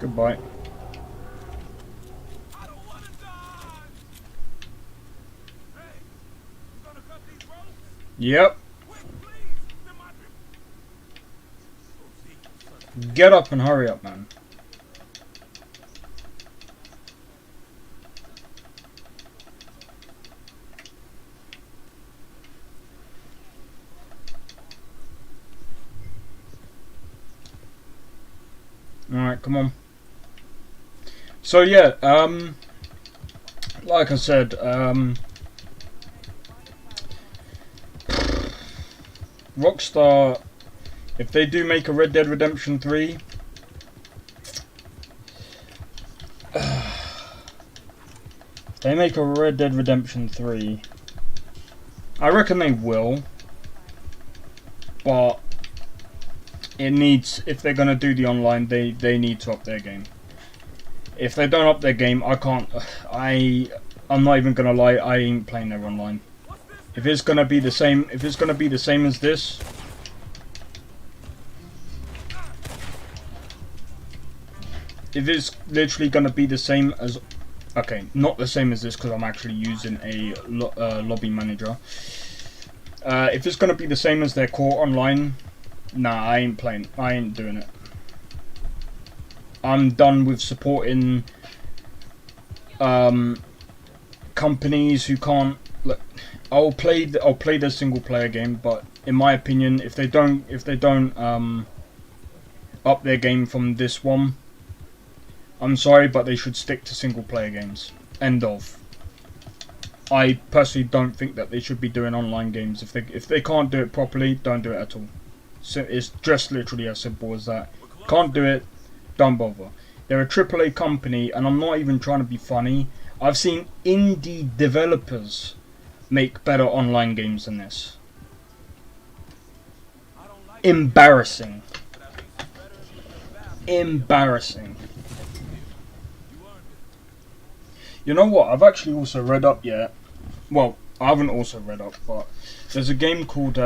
Goodbye. I don't want to die. Hey, you gonna cut these ropes? Yep. Quick, please. They're my Get up and hurry up, man. Alright, come on. So yeah, like I said, Rockstar, if they do make a Red Dead Redemption 3, if they make a Red Dead Redemption 3, I reckon they will, but it needs, if they're gonna do the online, they need to up their game. If they don't up their game, I can't. I'm not even gonna lie. I ain't playing their online. If it's gonna be the same, as this, if it's literally gonna be the same as, okay, not the same as this because I'm actually using a lobby manager. If it's gonna be the same as their core online, nah, I ain't playing. I ain't doing it. I'm done with supporting companies who can't. Look, I'll play the single player game, but in my opinion, if they don't up their game from this one, I'm sorry, but they should stick to single player games. End of. I personally don't think that they should be doing online games. If they can't do it properly, don't do it at all. So it's just literally as simple as that. Can't do it, don't bother. They're a AAA company, and I'm not even trying to be funny. I've seen indie developers make better online games than this. Embarrassing. Embarrassing. You know what? I've actually also read up yet. Well, I haven't also read up, but there's a game called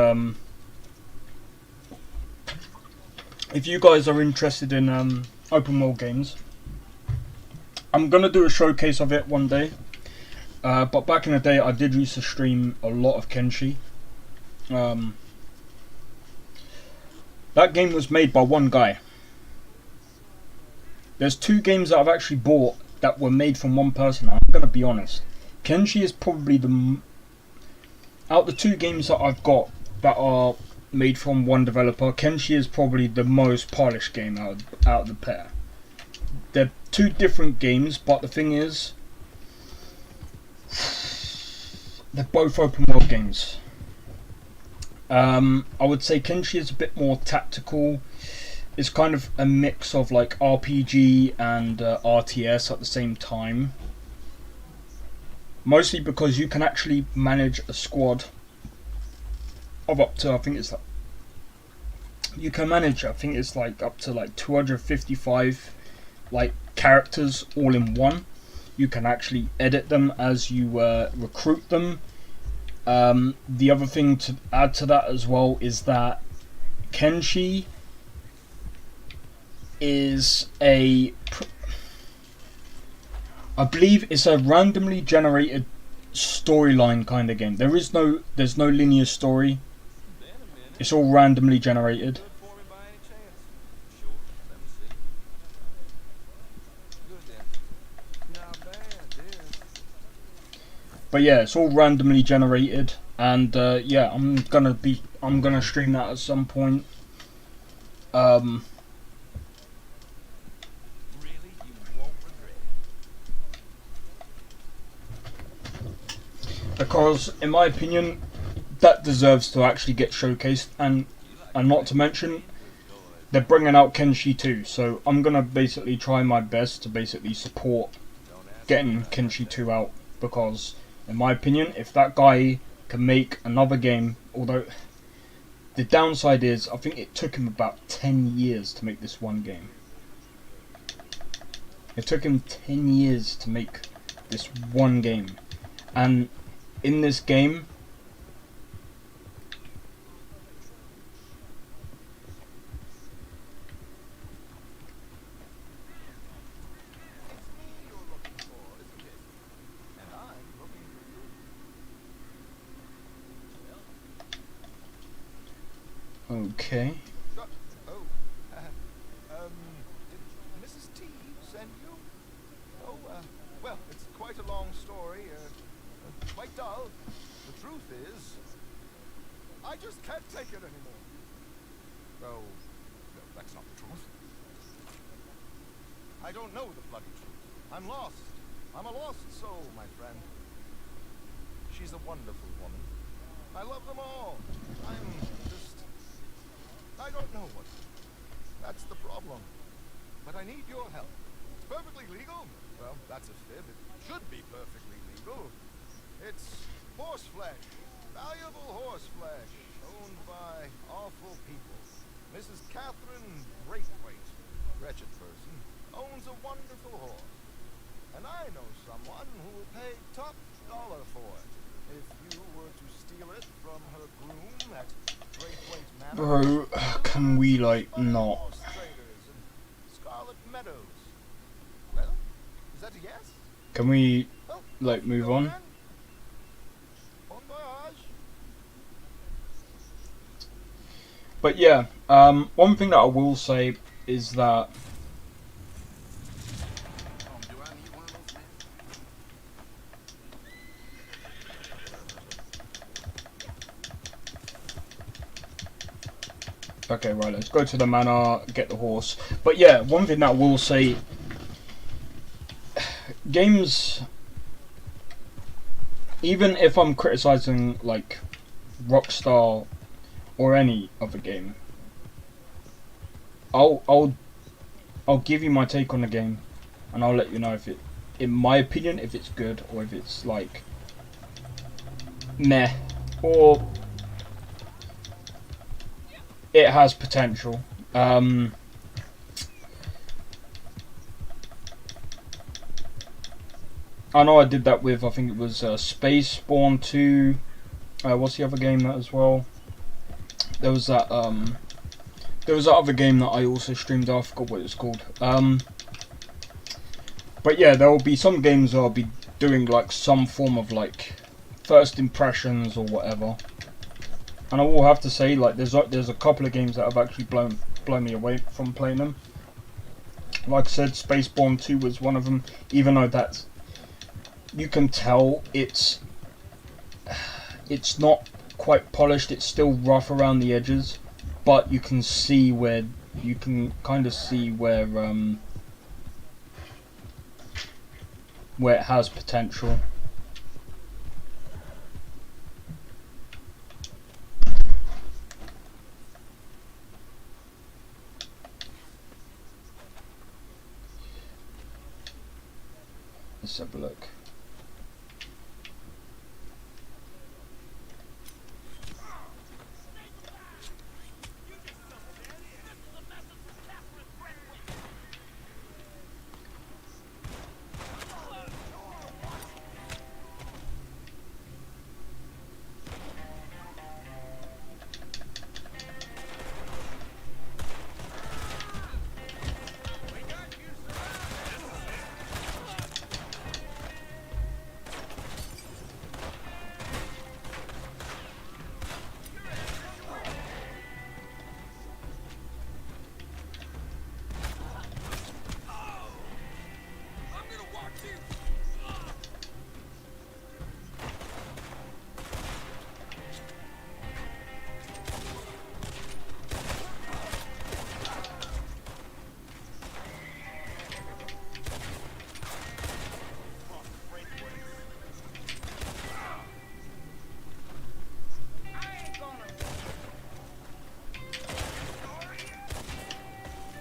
if you guys are interested in open world games, I'm gonna do a showcase of it one day. But back in the day, I did used to stream a lot of Kenshi. That game was made by one guy. There's 2 games that I've actually bought that were made from one person. I'm gonna be honest. Kenshi is probably out the 2 games that I've got that are made from one developer, Kenshi is probably the most polished game out of the pair. They're 2 different games, but the thing is, they're both open world games. I would say Kenshi is a bit more tactical. It's kind of a mix of like RPG and RTS at the same time. Mostly because you can actually manage a squad of up to, I think it's like up to like 255 like characters all in one. You can actually edit them as you recruit them. The other thing to add to that as well is that Kenshi is I believe it's a randomly generated storyline kind of game. There's no linear story. It's all randomly generated. But yeah, it's all randomly generated, and yeah, I'm gonna stream that at some point. Because in my opinion, that deserves to actually get showcased, and not to mention, they're bringing out Kenshi 2, so I'm gonna basically try my best to basically support getting Kenshi 2 out, because in my opinion, if that guy can make another game, although the downside is I think it took him about 10 years to make this one game. It took him 10 years to make this one game, and in this game, okay. Did Mrs. T send you? Oh, well, it's quite a long story, quite dull. The truth is, I just can't take it anymore. Oh, no, that's not the truth. I don't know the bloody truth. I'm lost. I'm a lost soul, my friend. She's a wonderful woman. I love them all. I don't know what to do. That's the problem. But I need your help. It's perfectly legal. Well, that's a fib. It should be perfectly legal. It's horse flesh. Valuable horse flesh. Owned by awful people. Mrs. Catherine Braithwaite, wretched person, owns a wonderful horse. And I know someone who will pay top dollar for it. If you were to steal it from her groom at Braithwaite Manor. Bro, can we like not? Horse traders in Scarlet Meadows. Well, is that a yes? Can we Well, like off you move go on? then. Bon voyage. But yeah, one thing that I will say is that Okay, right, let's go to the manor, get the horse. But yeah, one thing that I will say, games, even if I'm criticizing like Rockstar or any other game, I'll give you my take on the game, and I'll let you know if it, in my opinion, if it's good or if it's like meh, or it has potential. I know I did that with, I think it was Space Spawn 2. What's the other game that as well? There was that other game that I also streamed. I forgot what it was called. But yeah, there will be some games where I'll be doing like some form of like first impressions or whatever. And I will have to say, like, there's a couple of games that have actually blown me away from playing them. Like I said, Spaceborne 2 was one of them. Even though that's, you can tell it's not quite polished. It's still rough around the edges, but you can see where you can kind of see where it has potential. Let's have a look.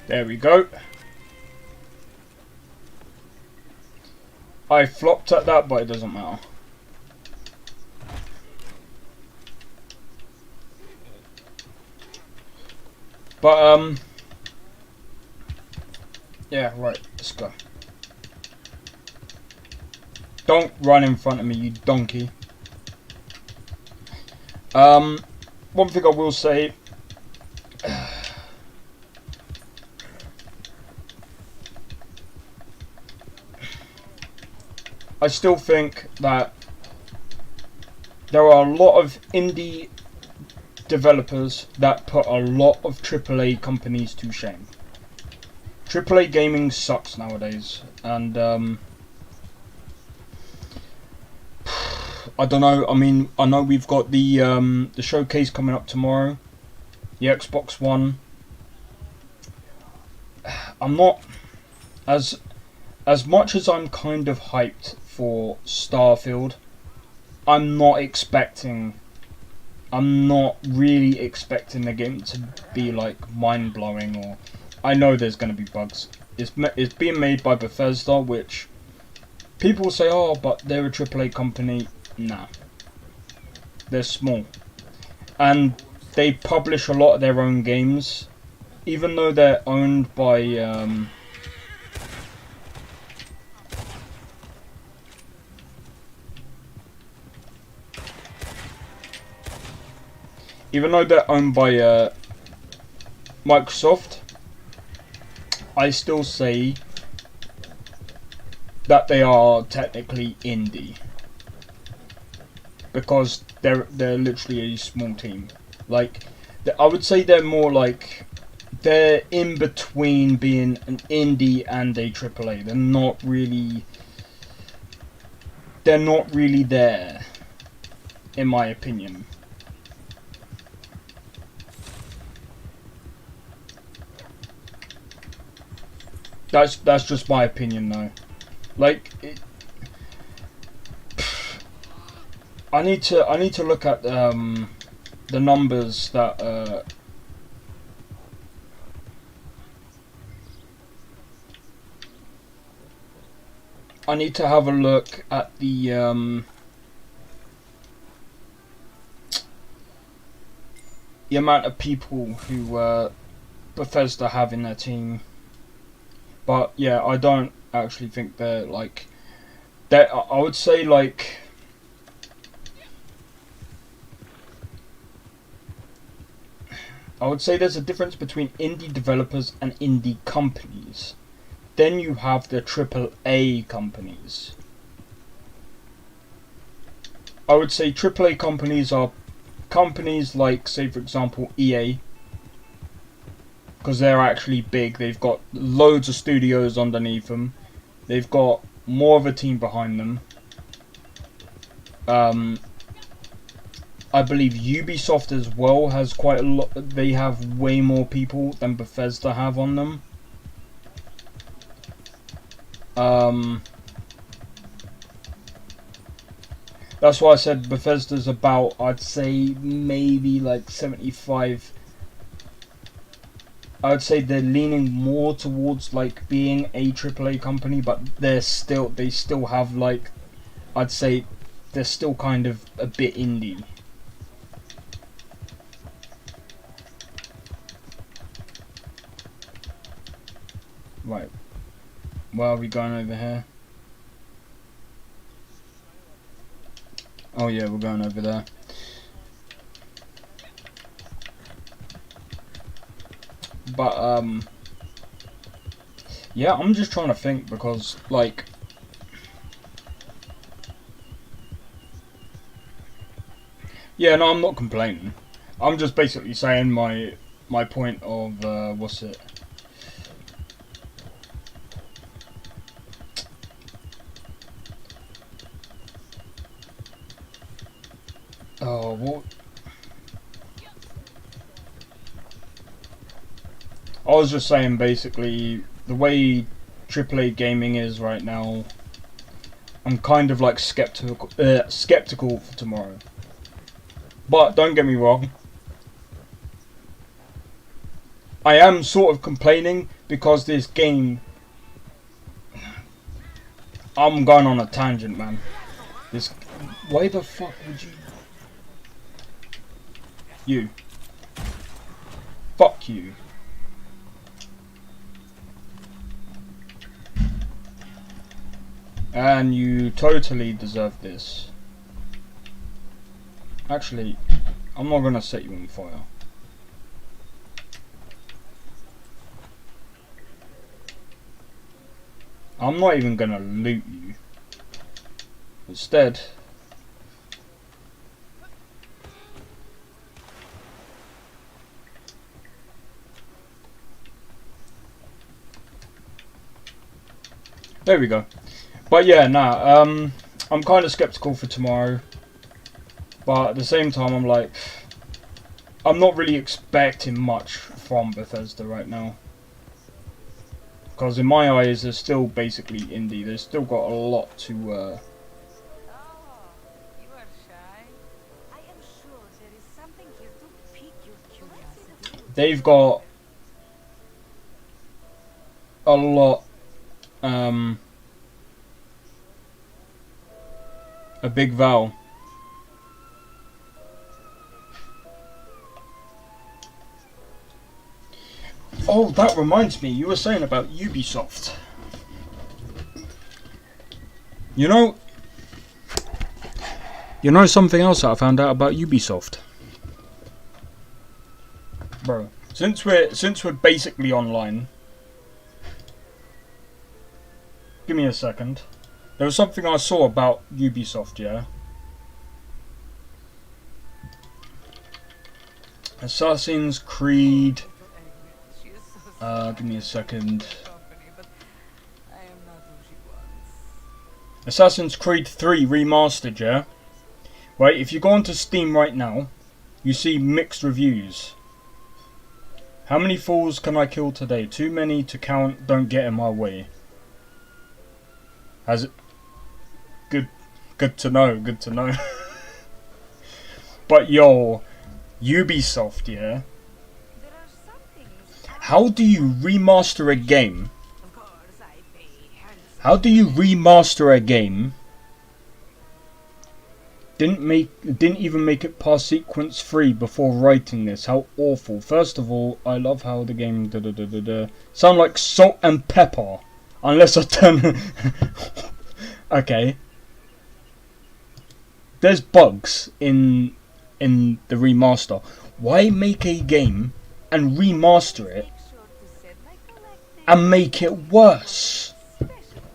There we go. I flopped at that, but it doesn't matter. But yeah, right, let's go. Don't run in front of me, you donkey. One thing I will say, I still think that there are a lot of indie developers that put a lot of AAA companies to shame. AAA gaming sucks nowadays, and I don't know. I mean, I know we've got the showcase coming up tomorrow, the Xbox One. I'm not as much as I'm kind of hyped for Starfield. I'm not really expecting the game to be like mind blowing, or I know there's going to be bugs. It's being made by Bethesda, which people say, oh, but they're a AAA company. Nah, they're small, and they publish a lot of their own games, even though they're owned by Microsoft. I still say that they are technically indie, because they're literally a small team. Like, I would say they're more like, they're in between being an indie and a AAA. They're not really there, in my opinion. That's just my opinion, though. Like, I need to look at the numbers that I need to have a look at the amount of people who Bethesda have in their team. But yeah, I don't actually think they're like that. I would say like there's a difference between indie developers and indie companies. Then you have the AAA companies. I would say AAA companies are companies like, say for example, EA. Because they're actually big. They've got loads of studios underneath them. They've got more of a team behind them. I believe Ubisoft as well has quite a lot. They have way more people than Bethesda have on them. That's why I said Bethesda's about, I'd say maybe like 75. I'd say they're leaning more towards like being a AAA company, but they still have like, I'd say they're still kind of a bit indie. Right, where are we going over here? Oh yeah, we're going over there. But yeah, I'm just trying to think because like yeah, no, I'm not complaining. I'm just basically saying my point of what's it? Oh, what? I was just saying basically the way AAA gaming is right now, I'm kind of like skeptical for tomorrow. But don't get me wrong, I am sort of complaining because this game, I'm going on a tangent, man. This, why the fuck would you? You. Fuck you. And you totally deserve this. Actually, I'm not gonna set you on fire. I'm not even gonna loot you. Instead, there we go. But yeah, nah, I'm kind of skeptical for tomorrow. But at the same time, I'm like, I'm not really expecting much from Bethesda right now. Because in my eyes, they're still basically indie. They've still got a lot to... Oh, you are shy? I am sure there is something here to pique your curiosity. They've got a lot... a big vowel. Oh, that reminds me, you were saying about Ubisoft. You know something else that I found out about Ubisoft? Bro, since we're basically online, give me a second. There was something I saw about Ubisoft, yeah? Assassin's Creed... give me a second. Assassin's Creed 3 Remastered, yeah? Right, if you go onto Steam right now, you see mixed reviews. How many fools can I kill today? Too many to count, don't get in my way. Has it? Good to know, good to know. But yo, Ubisoft, yeah? There are some things. How do you remaster a game? Of course, I pay handsome. How do you remaster a game? Didn't even make it past sequence 3 before writing this. How awful. First of all, I love how the game sound like salt and pepper. Unless I turn okay. There's bugs in the remaster. Why make a game and remaster it Make sure to set my collective and make it worse? special people.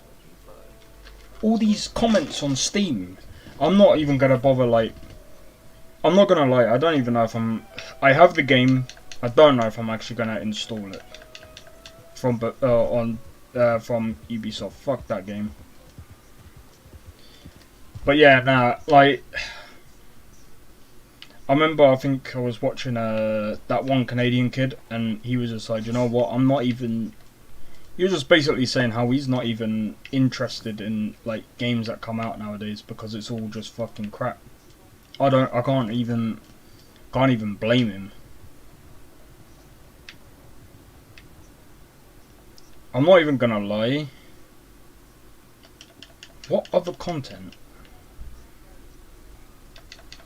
All these comments on Steam. I'm not even gonna bother, like, I'm not gonna lie, I don't even know if I have the game, I don't know if I'm actually gonna install it from Ubisoft. Fuck that game. But yeah, nah, like, I remember, I think I was watching that one Canadian kid, and he was just like, you know what, I'm not even, he was just basically saying how he's not even interested in, like, games that come out nowadays because it's all just fucking crap. I can't even blame him. I'm not even gonna lie. What other content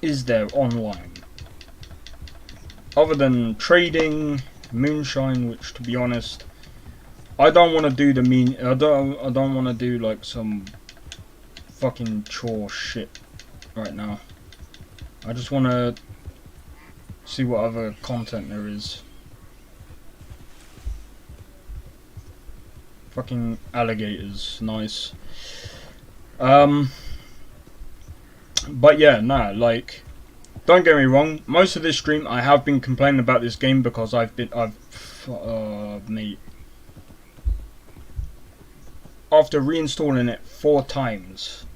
is there online other than trading, moonshine, which, to be honest, I don't want to do I don't want to do like some fucking chore shit right now. I just want to see what other content there is. Fucking alligators, nice. But yeah, nah, like, don't get me wrong, most of this stream I have been complaining about this game because mate, after reinstalling it 4 times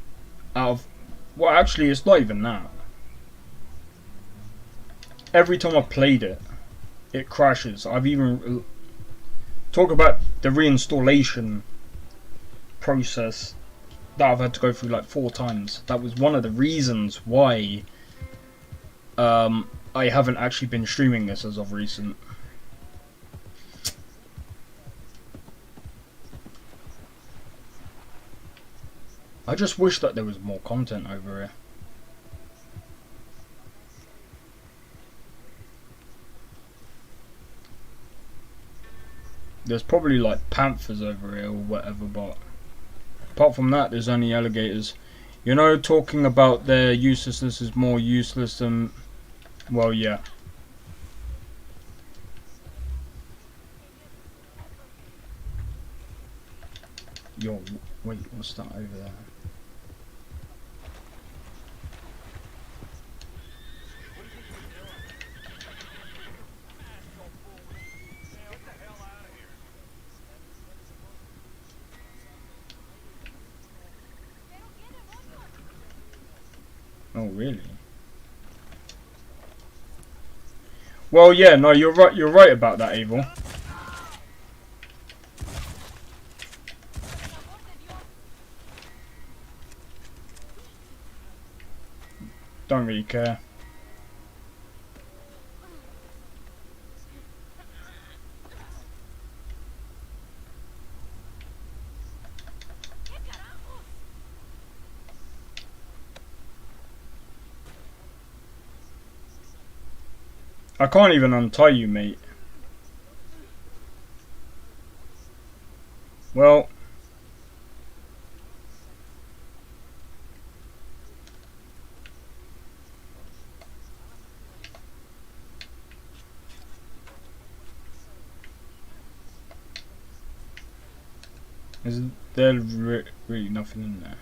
out of, well, actually it's not even that. Every time I played it, it crashes. I've even talk about the reinstallation process that I've had to go through like 4 times. That was one of the reasons why I haven't actually been streaming this as of recent. I just wish that there was more content over here. There's probably like panthers over here or whatever, but apart from that, there's only alligators. You know, talking about their uselessness is more useless than, well, yeah. Yo, wait, what's that over there? Oh, really? Well, yeah, no, you're right about that, Evil. Don't really care. I can't even untie you, mate. Well, is there really nothing in there?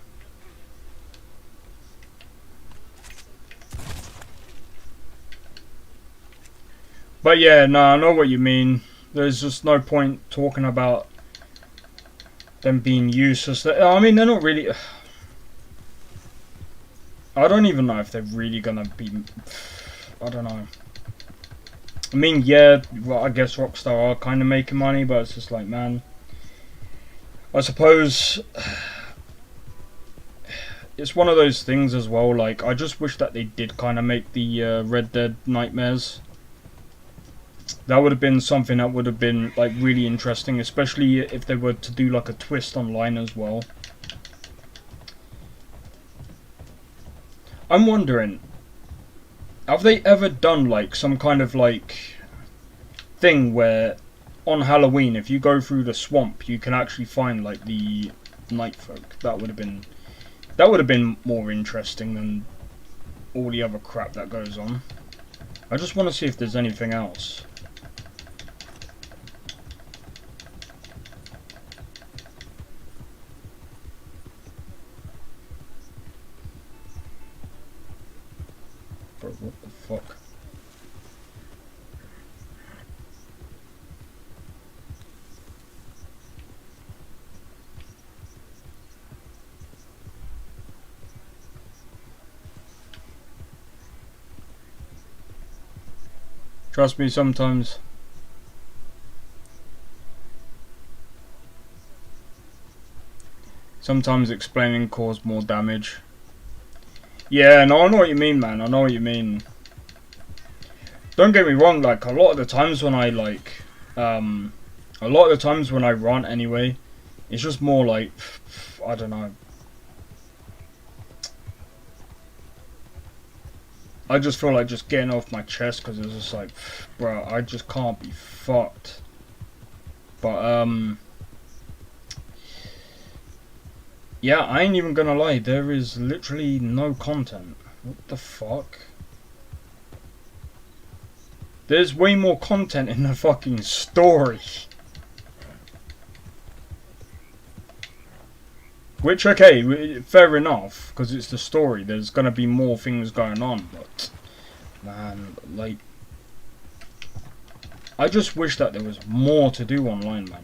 But yeah, no, I know what you mean. There's just no point talking about them being useless. I mean, they're not really. I don't even know if they're really gonna be. I don't know. I mean, yeah, well, I guess Rockstar are kind of making money, but it's just like, man, I suppose it's one of those things as well. Like, I just wish that they did kind of make the Red Dead Nightmares. That would have been something that would have been like really interesting, especially if they were to do like a twist online as well. I'm wondering, have they ever done like some kind of like thing where on Halloween, if you go through the swamp, you can actually find like the night folk? That would have been more interesting than all the other crap that goes on. I just want to see if there's anything else. Bro, what the fuck? Trust me, sometimes explaining causes more damage. Yeah, no, I know what you mean, man. I know what you mean. Don't get me wrong, like, a lot of the times when I, like, a lot of the times when I rant anyway, it's just more like, I don't know. I just feel like just getting off my chest, because it's just like, bro, I just can't be fucked. But, yeah, I ain't even gonna lie, there is literally no content. What the fuck? There's way more content in the fucking story. Which, okay, fair enough, because it's the story. There's gonna be more things going on, but, man, like, I just wish that there was more to do online, man.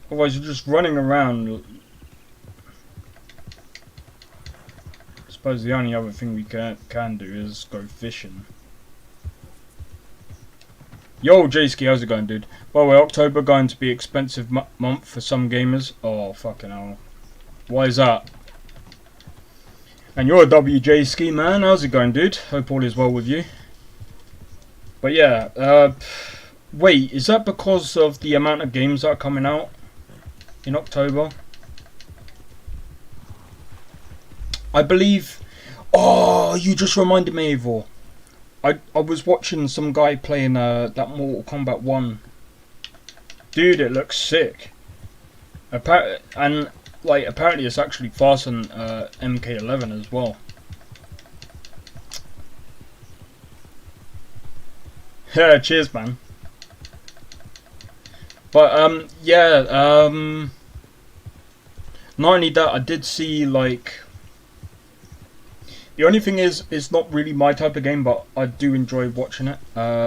Otherwise, you're just running around. I suppose the only other thing we can do is go fishing. Yo, J-Ski, how's it going, dude? By the way, October going to be expensive month for some gamers. Oh, fucking hell. Why is that? And you're a WJ Ski, man. How's it going, dude? Hope all is well with you. But yeah, wait, is that because of the amount of games that are coming out in October? I believe... Oh, you just reminded me, Eivor. I was watching some guy playing that Mortal Kombat 1. Dude, it looks sick. And like apparently it's actually faster than MK11 as well. Yeah, cheers, man. But yeah, not only that, I did see like. The only thing is, it's not really my type of game, but I do enjoy watching it.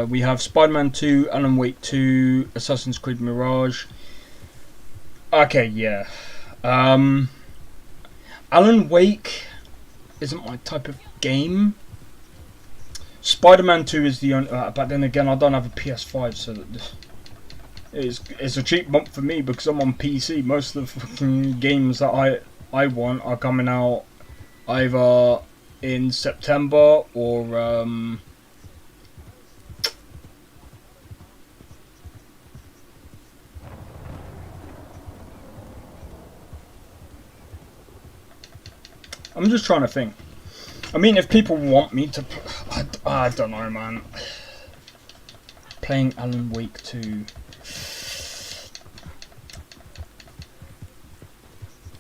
We have Spider-Man 2, Alan Wake 2, Assassin's Creed Mirage. Okay, yeah. Alan Wake isn't my type of game. Spider-Man 2 is the only... but then again, I don't have a PS5, so that it's a cheap month for me because I'm on PC. Most of the fucking games that I want are coming out either in September or I'm just trying to think. I mean, if people want me to, I don't know, man. Playing Alan Wake 2.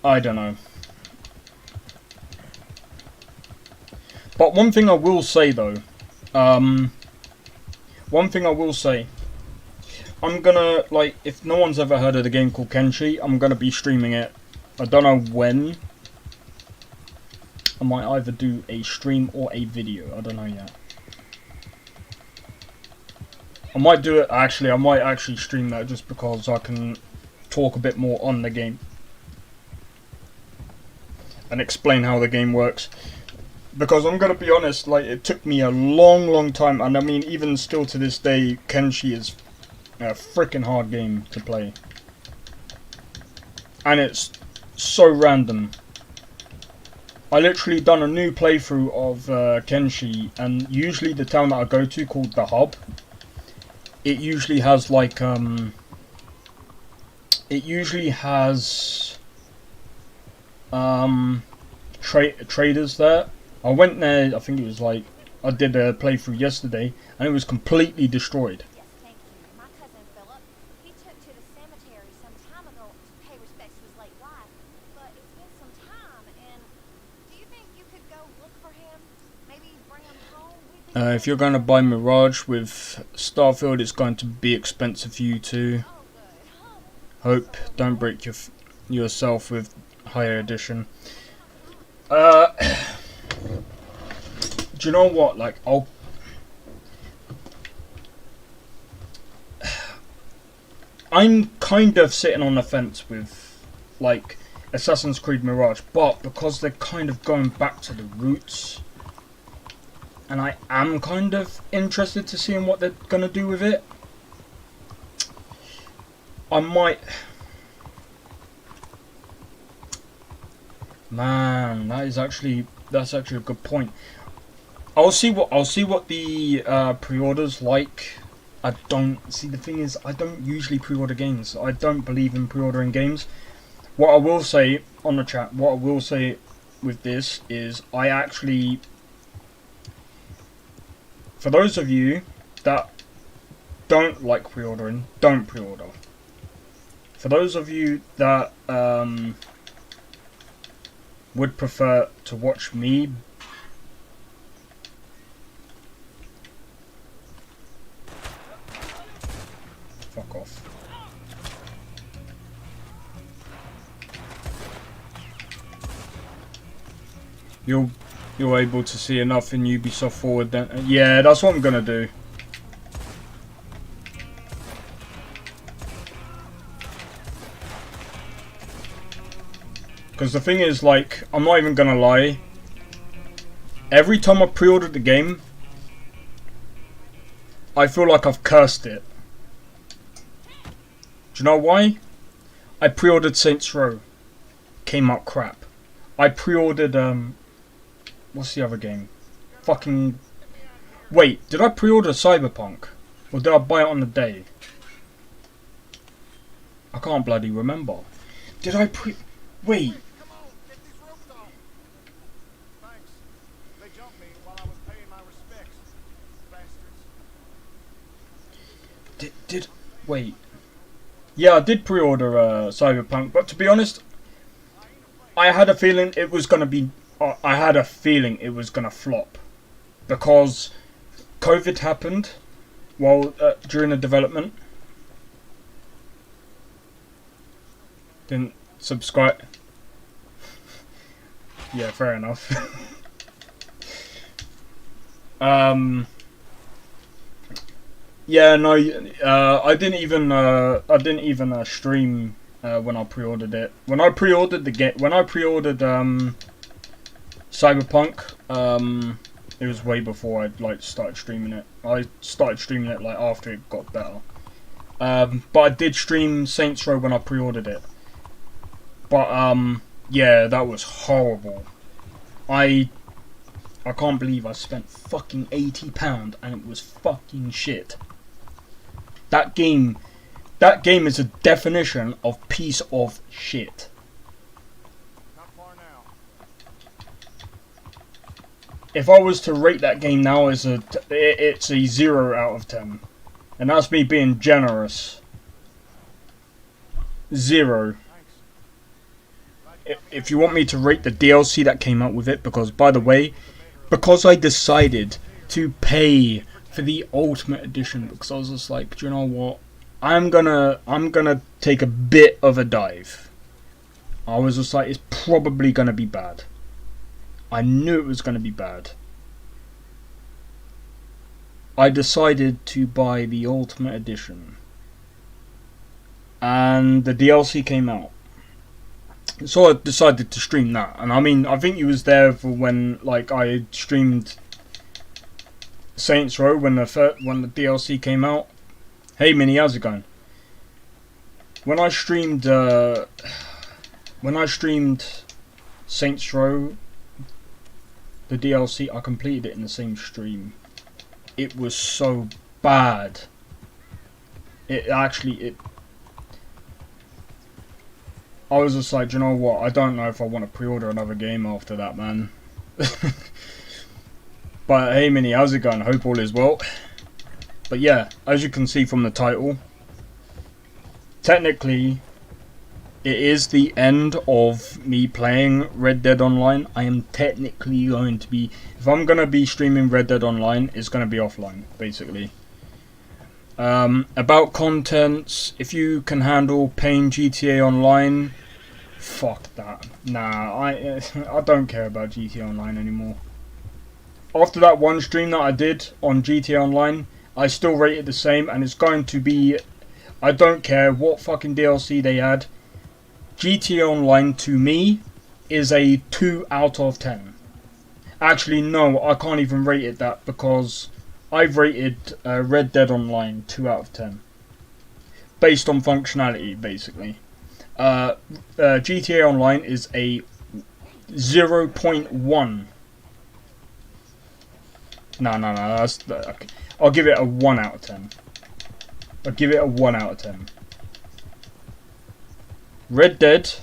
I don't know. But one thing I will say though, I'm gonna, like, if no one's ever heard of the game called Kenshi, I'm gonna be streaming it. I don't know when. I might either do a stream or a video, I don't know yet. I might do it, actually, I might actually stream that just because I can talk a bit more on the game. And explain how the game works. Because I'm gonna be honest, like, it took me a long time, and I mean, even still to this day, Kenshi is a freaking hard game to play. And it's so random. I literally done a new playthrough of Kenshi, and usually the town that I go to, called the Hub, it usually has like traders there. I went there, I think it was like, I did a playthrough yesterday, and it was completely destroyed. Yes, thank you. My cousin Philip, he took to the cemetery some time ago to pay respects to his late wife, but it's been some time, and do you think you could go look for him? Maybe bring him home? If you're going to buy Mirage with Starfield, it's going to be expensive for you too. Oh, good. Hope don't break yourself with higher edition. Do you know what? Like, I'm kind of sitting on the fence with like Assassin's Creed Mirage, but because they're kind of going back to the roots, and I am kind of interested to seeing what they're gonna do with it, I might. Man, that's actually a good point. I'll see what the pre-orders like. I don't see, the thing is, I don't usually pre-order games. I don't believe in pre-ordering games. What I will say on the chat, what I will say with this is, I actually, for those of you that don't like pre-ordering, don't pre-order. For those of you that would prefer to watch me fuck off. You're able to see enough in Ubisoft Forward then. Yeah, that's what I'm gonna do. Because the thing is, like, I'm not even gonna lie. Every time I pre-ordered the game, I feel like I've cursed it. Do you know why? I pre-ordered Saints Row. Came out crap. I pre-ordered, what's the other game? Fucking... Wait, did I pre-order Cyberpunk? Or did I buy it on the day? I can't bloody remember. Did I Wait. Come on, get these ropes off. Thanks. They jumped me while I was paying my respects. Bastards. Wait. Yeah, I did pre-order Cyberpunk, but to be honest, I had a feeling it was gonna be. I had a feeling it was gonna flop because COVID happened while during the development. Didn't subscribe. Yeah, fair enough. Yeah, no, I didn't even stream when I pre-ordered it. When I pre-ordered the game, when I pre-ordered Cyberpunk, it was way before I'd like started streaming it. I started streaming it like after it got better. But I did stream Saints Row when I pre-ordered it. But yeah, that was horrible. I can't believe I spent fucking £80 and it was fucking shit. That game is a definition of piece of shit. Not far now. If I was to rate that game now, it's a 0 out of 10, and that's me being generous. 0. If you want me to rate the DLC that came out with it, because by the way, because I decided to pay for the Ultimate Edition, because I was just like, do you know what? I'm gonna take a bit of a dive. I was just like, it's probably gonna be bad. I knew it was gonna be bad. I decided to buy the Ultimate Edition, and the DLC came out. So I decided to stream that, and I mean, I think you was there for when like I streamed Saints Row when the DLC came out. Hey Minnie, how's it going? When I streamed Saints Row, the DLC, I completed it in the same stream. It was so bad. I was just like, do you know what? I don't know if I want to pre-order another game after that, man. But hey, Minnie, how's it going? Hope all is well. But yeah, as you can see from the title, technically, it is the end of me playing Red Dead Online. I am technically going to be, if I'm going to be streaming Red Dead Online, it's going to be offline, basically. About contents, if you can handle paying GTA Online, fuck that. Nah, I don't care about GTA Online anymore. After that one stream that I did on GTA Online, I still rate it the same, and it's going to be, I don't care what fucking DLC they add. GTA Online to me is a 2 out of 10. Actually, no, I can't even rate it that, because I've rated Red Dead Online 2 out of 10. Based on functionality, basically. GTA Online is a 0.1. No, that's okay. I'll give it a 1 out of 10. I'll give it a 1 out of 10. Red Dead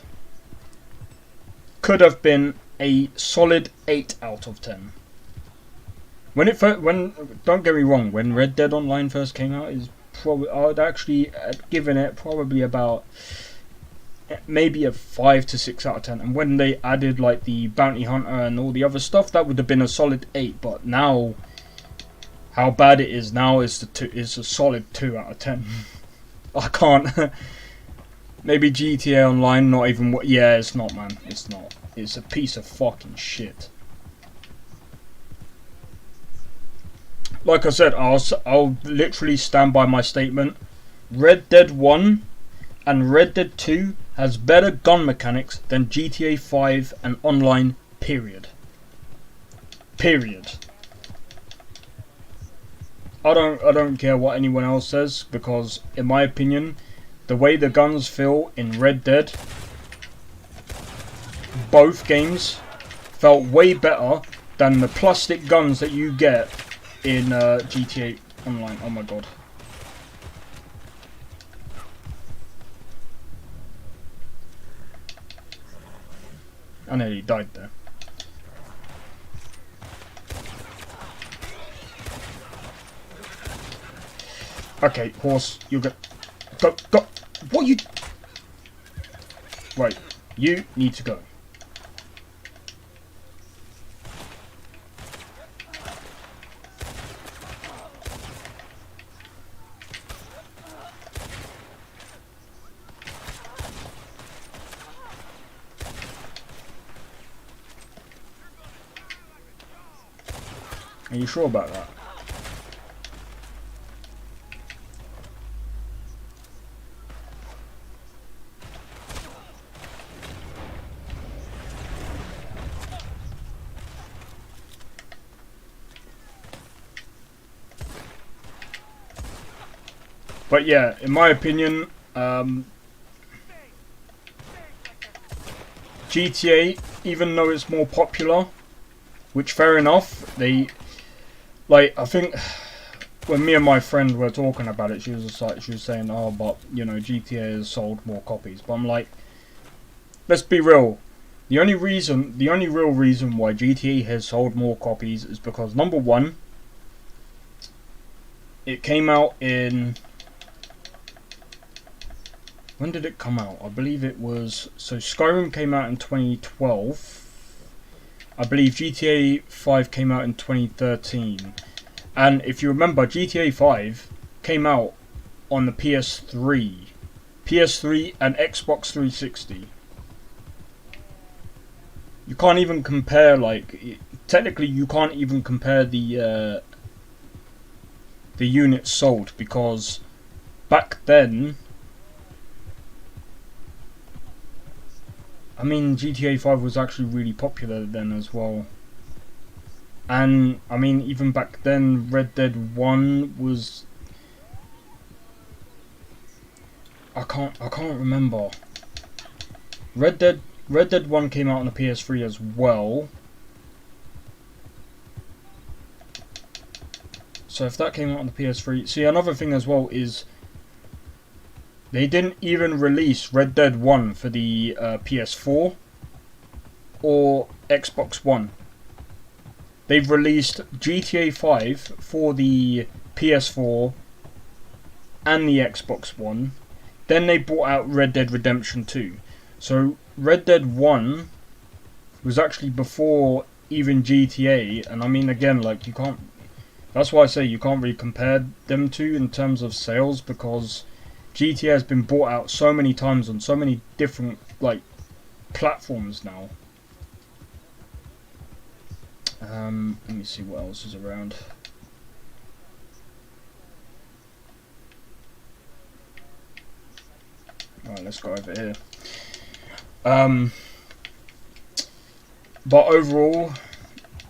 could have been a solid 8 out of 10. Don't get me wrong, when Red Dead Online first came out, I'd actually given it probably about maybe a 5 to 6 out of 10. And when they added like the Bounty Hunter and all the other stuff, that would have been a solid 8. But now, how bad it is now is a solid 2 out of 10. I can't. Maybe GTA Online, not even what? Yeah, it's not, man. It's not. It's a piece of fucking shit. Like I said, I'll literally stand by my statement. Red Dead 1 and Red Dead 2 has better gun mechanics than GTA 5 and online, period. Period. I don't care what anyone else says, because in my opinion, the way the guns feel in Red Dead, both games felt way better than the plastic guns that you get in GTA Online. Oh my god. I nearly died there. Okay, horse, you go. Go. What you... Right, you need to go. Are you sure about that? But yeah, in my opinion, GTA, even though it's more popular, which fair enough, I think when me and my friend were talking about it, she was saying, oh, but you know, GTA has sold more copies. But I'm like, let's be real. The only real reason why GTA has sold more copies is because, number one, it came out in... When did it come out? I believe it was... So Skyrim came out in 2012. I believe GTA 5 came out in 2013. And if you remember, GTA 5 came out on the PS3. PS3 and Xbox 360. You can't even compare, like... Technically, you can't even compare the units sold, because back then... I mean, GTA 5 was actually really popular then as well. And I mean, even back then, Red Dead 1 was. I can't remember. Red Dead 1 came out on the PS3 as well. So if that came out on the PS3, see, another thing as well is they didn't even release Red Dead 1 for the PS4 or Xbox One. They've released GTA 5 for the PS4 and the Xbox One. Then they brought out Red Dead Redemption 2. So Red Dead 1 was actually before even GTA, and I mean, again, like, you can't. That's why I say you can't really compare them two in terms of sales, because GTA has been brought out so many times on so many different, like, platforms now. Let me see what else is around. Alright, let's go over here. But overall,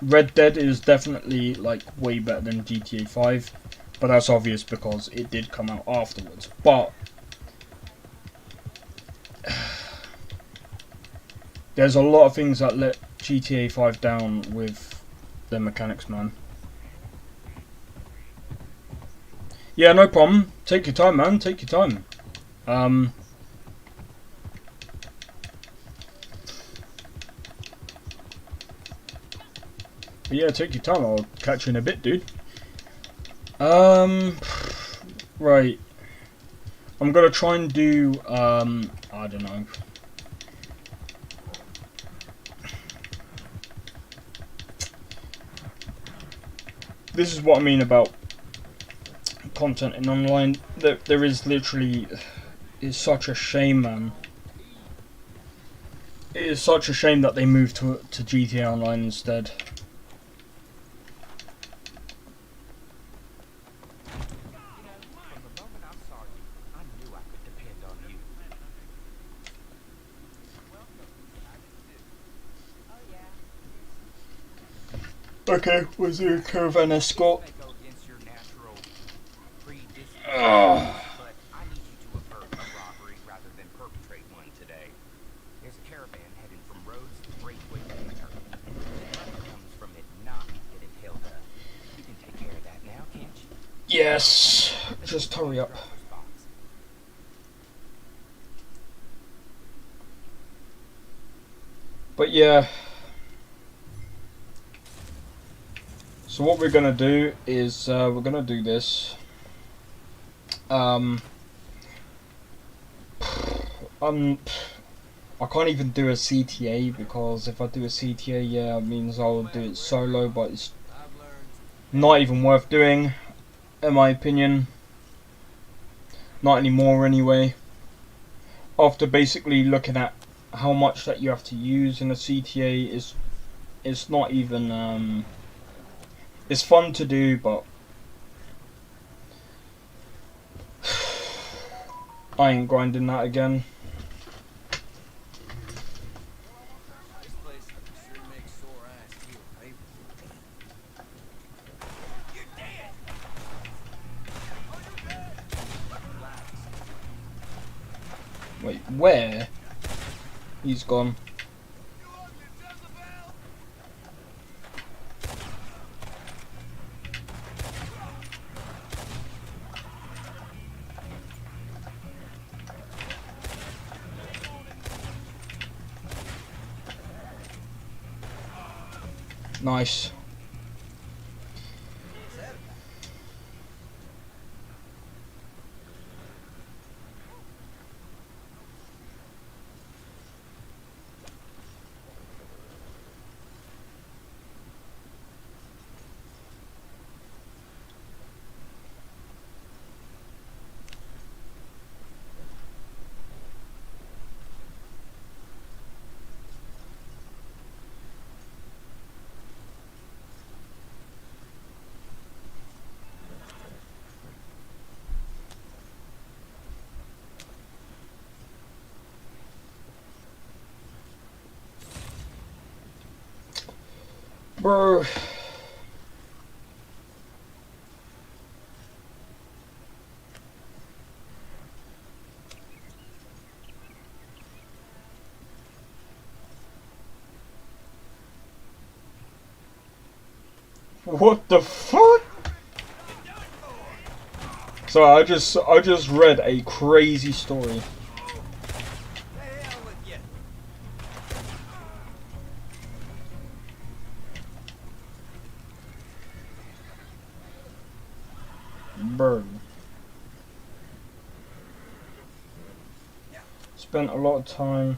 Red Dead is definitely, like, way better than GTA 5, but that's obvious because it did come out afterwards. But there's a lot of things that let GTA 5 down with the mechanics, man. Yeah, no problem. Take your time, man. Take your time. But yeah, take your time. I'll catch you in a bit, dude. Right. I'm gonna try and do, I don't know. This is what I mean about content in online. There is literally, it's such a shame, man. It is such a shame that they moved to GTA Online instead. Okay, was there a caravan escort? Yes, just hurry up. But yeah. So what we're gonna do is we're gonna do this. I can't even do a CTA, because if I do a CTA, yeah, it means I'll do it solo, but it's not even worth doing, in my opinion. Not anymore, anyway. After basically looking at how much that you have to use in a CTA, it's not even it's fun to do, but I ain't grinding that again. This place sure makes sore eyes feel paper. You're dead! Wait, where? He's gone. Nice. Bro. What the fuck? So I just read a crazy story. Bro. Spent a lot of time.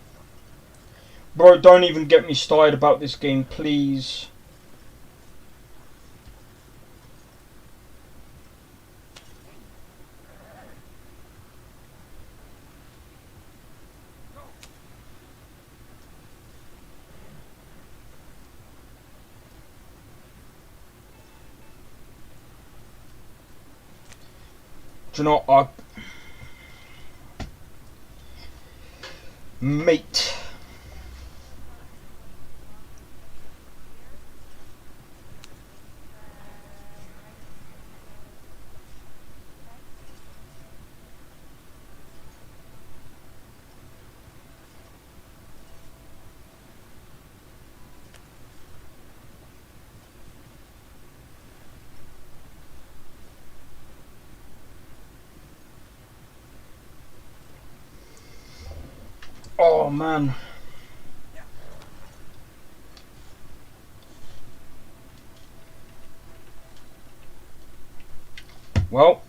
Bro, don't even get me started about this game, please. Do you know what? Mate. Oh man. Well.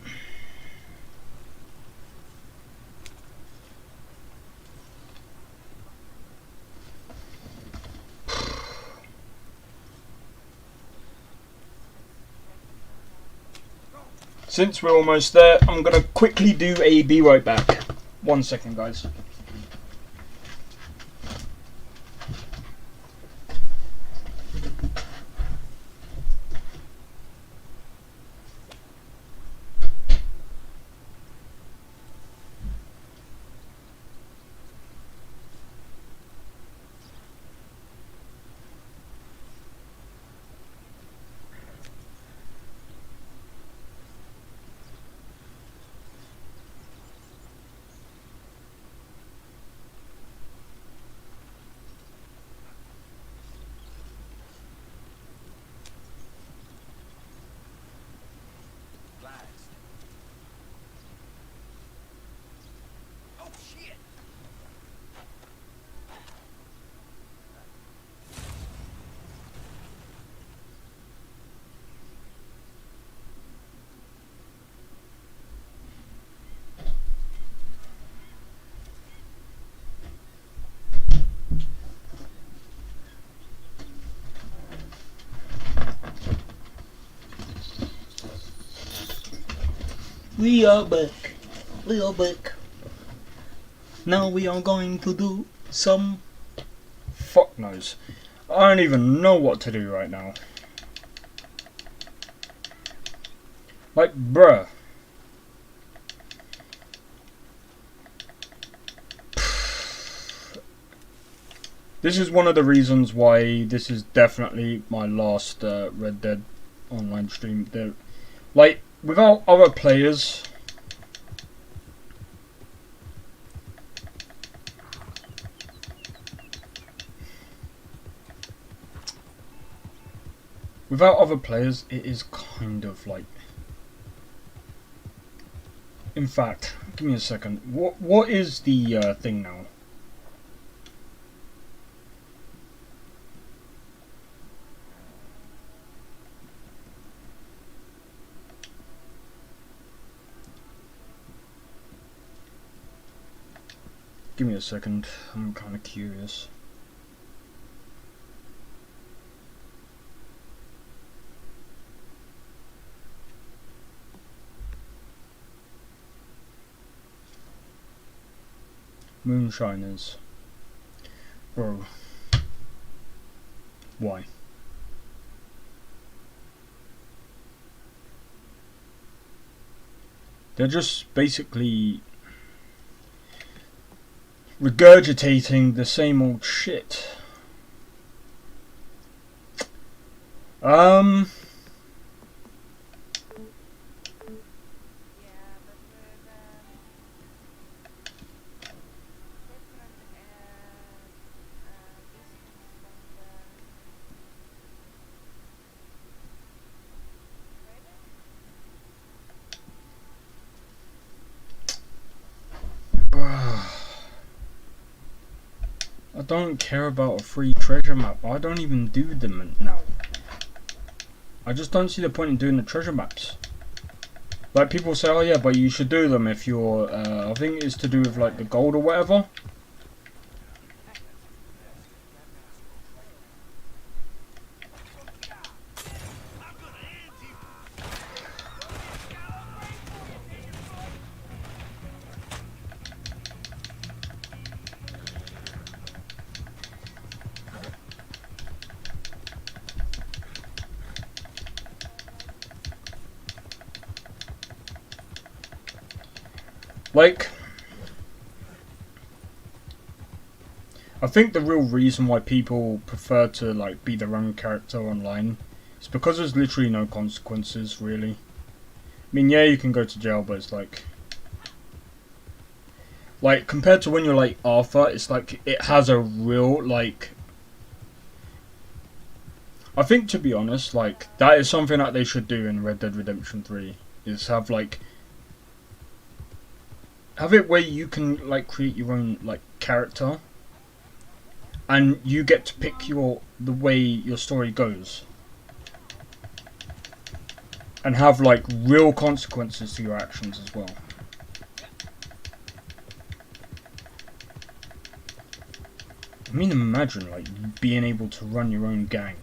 Since we're almost there, I'm gonna quickly do a be right back. 1 second, guys. We are back. We are back. Now we are going to do some... Fuck knows. I don't even know what to do right now. Like, bruh. This is one of the reasons why this is definitely my last Red Dead Online stream. Like, without other players... Without other players, it is kind of like... In fact, give me a second. What is the thing now? Give me a second. I'm kind of curious. Moonshiners. Bro. Why? They're just basically regurgitating the same old shit. Um, Yeah, but with different distance from the I don't care about a free treasure map. I don't even do them now. I just don't see the point in doing the treasure maps. Like, people say, oh yeah, but you should do them if you're, I think it's to do with like the gold or whatever. Like, I think the real reason why people prefer to like be their own character online is because there's literally no consequences, really. I mean, yeah, you can go to jail, but it's like compared to when you're like Arthur, it's like it has a real like. I think, to be honest, like that is something that they should do in Red Dead Redemption 3 is have it where you can like create your own like character and you get to pick the way your story goes and have like real consequences to your actions as well. I mean, imagine like being able to run your own gang.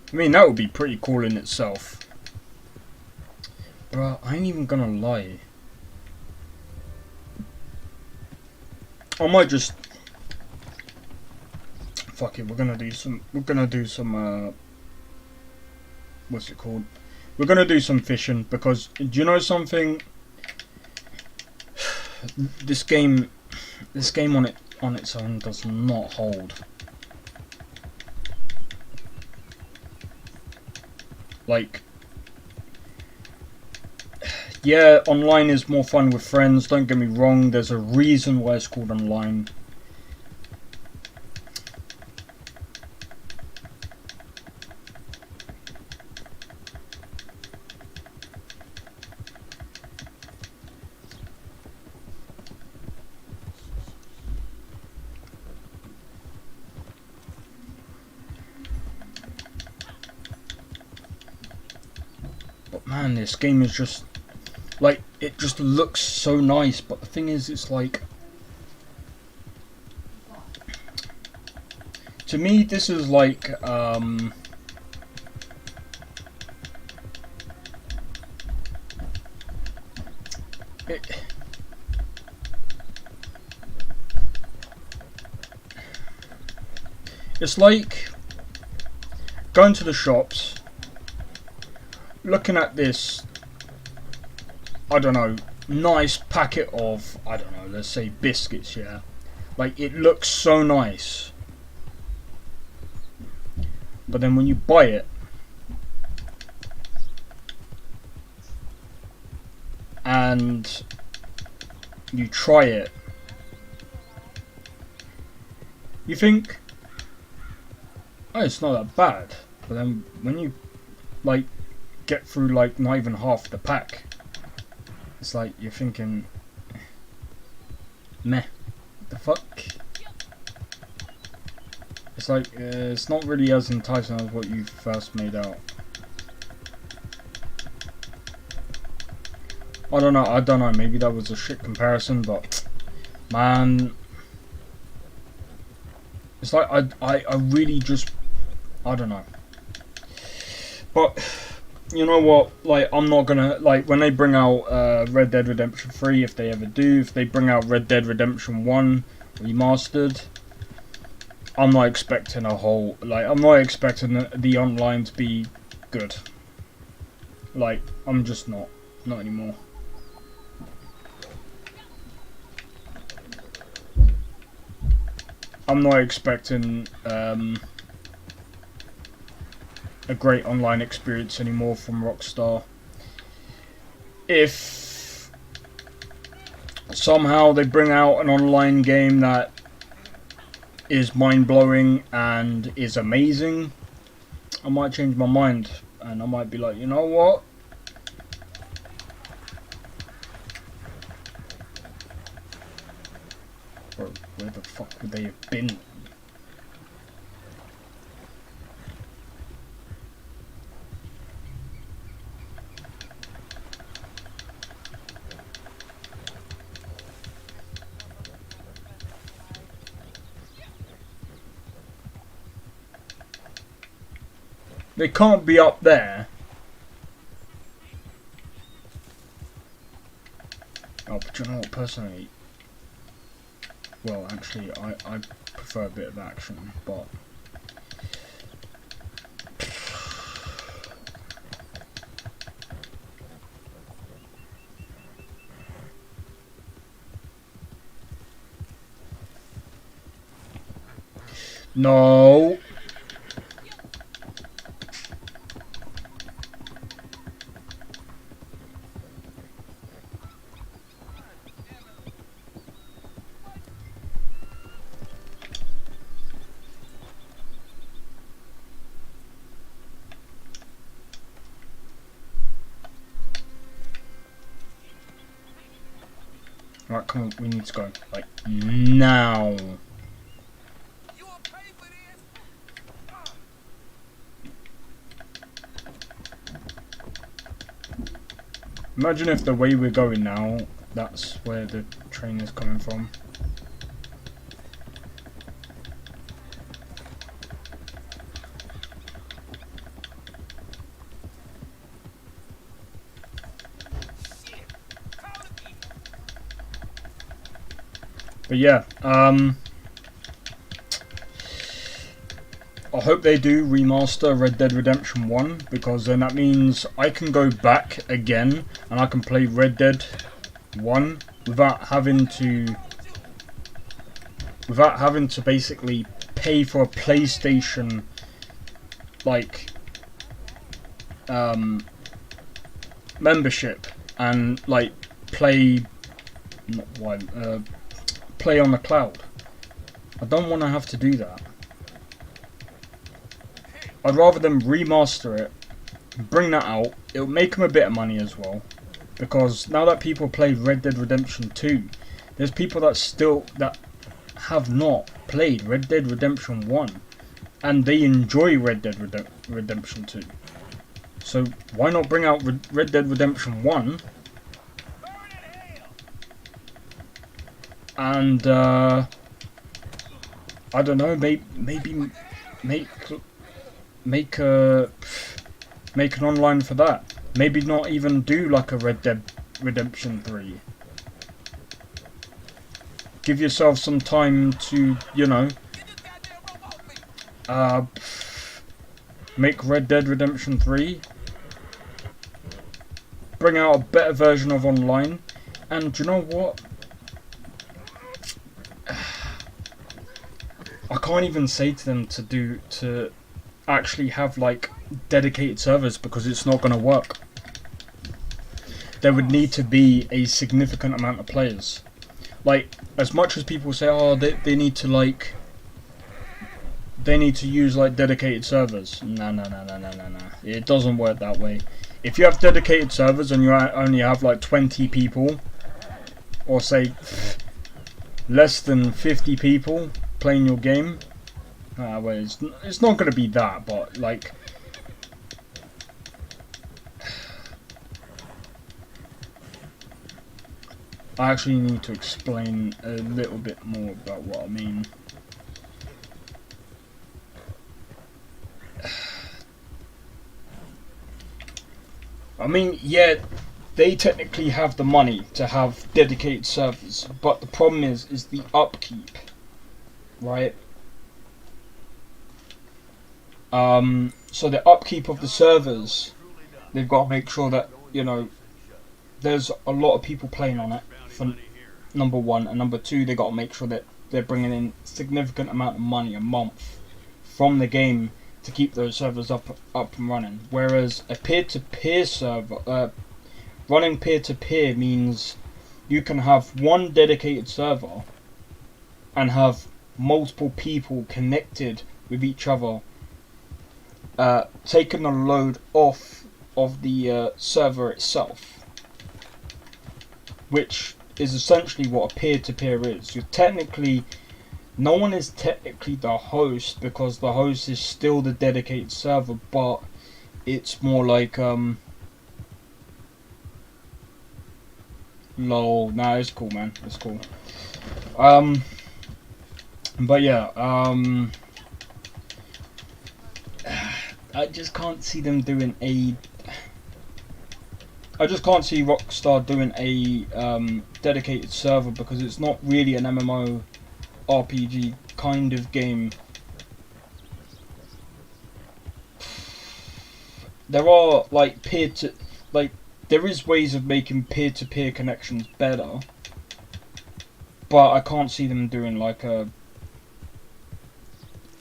I mean, that would be pretty cool in itself. Bro, I ain't even gonna lie. I might just... Fuck it, we're gonna do some... what's it called? We're gonna do some fishing, because, do you know something? This game on its own does not hold. Like, yeah, online is more fun with friends, don't get me wrong, there's a reason why it's called online. But man, this game is just... like, it just looks so nice, but the thing is, it's like... to me, this is like, it's like going to the shops, looking at this, I don't know, nice packet of, I don't know, let's say biscuits, yeah. Like, it looks so nice. But then when you buy it, and you try it, you think, oh, it's not that bad. But then when you, like, get through, like, not even half the pack, it's like, you're thinking, meh, what the fuck? It's like, it's not really as enticing as what you first made out. I don't know, maybe that was a shit comparison, but, man, it's like, I really just, I don't know. But, you know what, like, I'm not gonna, like, when they bring out Red Dead Redemption 3, if they ever do, if they bring out Red Dead Redemption 1 remastered, I'm not expecting a whole, like, I'm not expecting the online to be good. Like, I'm just not anymore. I'm not expecting a great online experience anymore from Rockstar. If somehow they bring out an online game that is mind-blowing and is amazing, I might change my mind and I might be like, you know what? Bro, where the fuck would they have been? They can't be up there. Oh, but you know what, personally, well, actually, I prefer a bit of action, but no. Right, come on, we need to go, like, now. You will pay for this? Imagine if the way we're going now, that's where the train is coming from. But yeah, I hope they do remaster Red Dead Redemption 1, because then that means I can go back again and I can play Red Dead 1 without having to basically pay for a PlayStation like membership and like play play on the cloud. I don't want to have to do that. I'd rather them remaster it, bring that out. It'll make them a bit of money as well, because now that people play Red Dead Redemption 2, there's people that have not played Red Dead Redemption 1, and they enjoy Red Dead Redemption 2. So why not bring out Red Dead Redemption 1? And I don't know, maybe make an online for that. Maybe not even do like a Red Dead Redemption 3. Give yourself some time to, you know, make Red Dead Redemption 3. Bring out a better version of online. And do you know what? I can't even say to them to actually have like dedicated servers, because it's not going to work. There would need to be a significant amount of players. Like, as much as people say, oh, they need to use like dedicated servers. No. It doesn't work that way. If you have dedicated servers and you only have like 20 people, or say less than 50 people playing your game, well, it's not going to be that, but like, I actually need to explain a little bit more about what I mean. I mean, yeah, they technically have the money to have dedicated servers, but the problem is the upkeep, right? So the upkeep of the servers, they've got to make sure that, you know, there's a lot of people playing on it, for number one, and number two, they got to make sure that they're bringing in significant amount of money a month from the game to keep those servers up and running. Whereas a peer-to-peer server, running peer-to-peer means you can have one dedicated server and have multiple people connected with each other, taking the load off of the server itself, which is essentially what a peer-to-peer is. No one is technically the host, because the host is still the dedicated server, but it's more like lol. Nah, it's cool, man. It's cool. But yeah, I just can't see them doing I just can't see Rockstar doing a dedicated server, because it's not really an MMO RPG kind of game. There are like there is ways of making peer-to-peer connections better, but I can't see them doing like a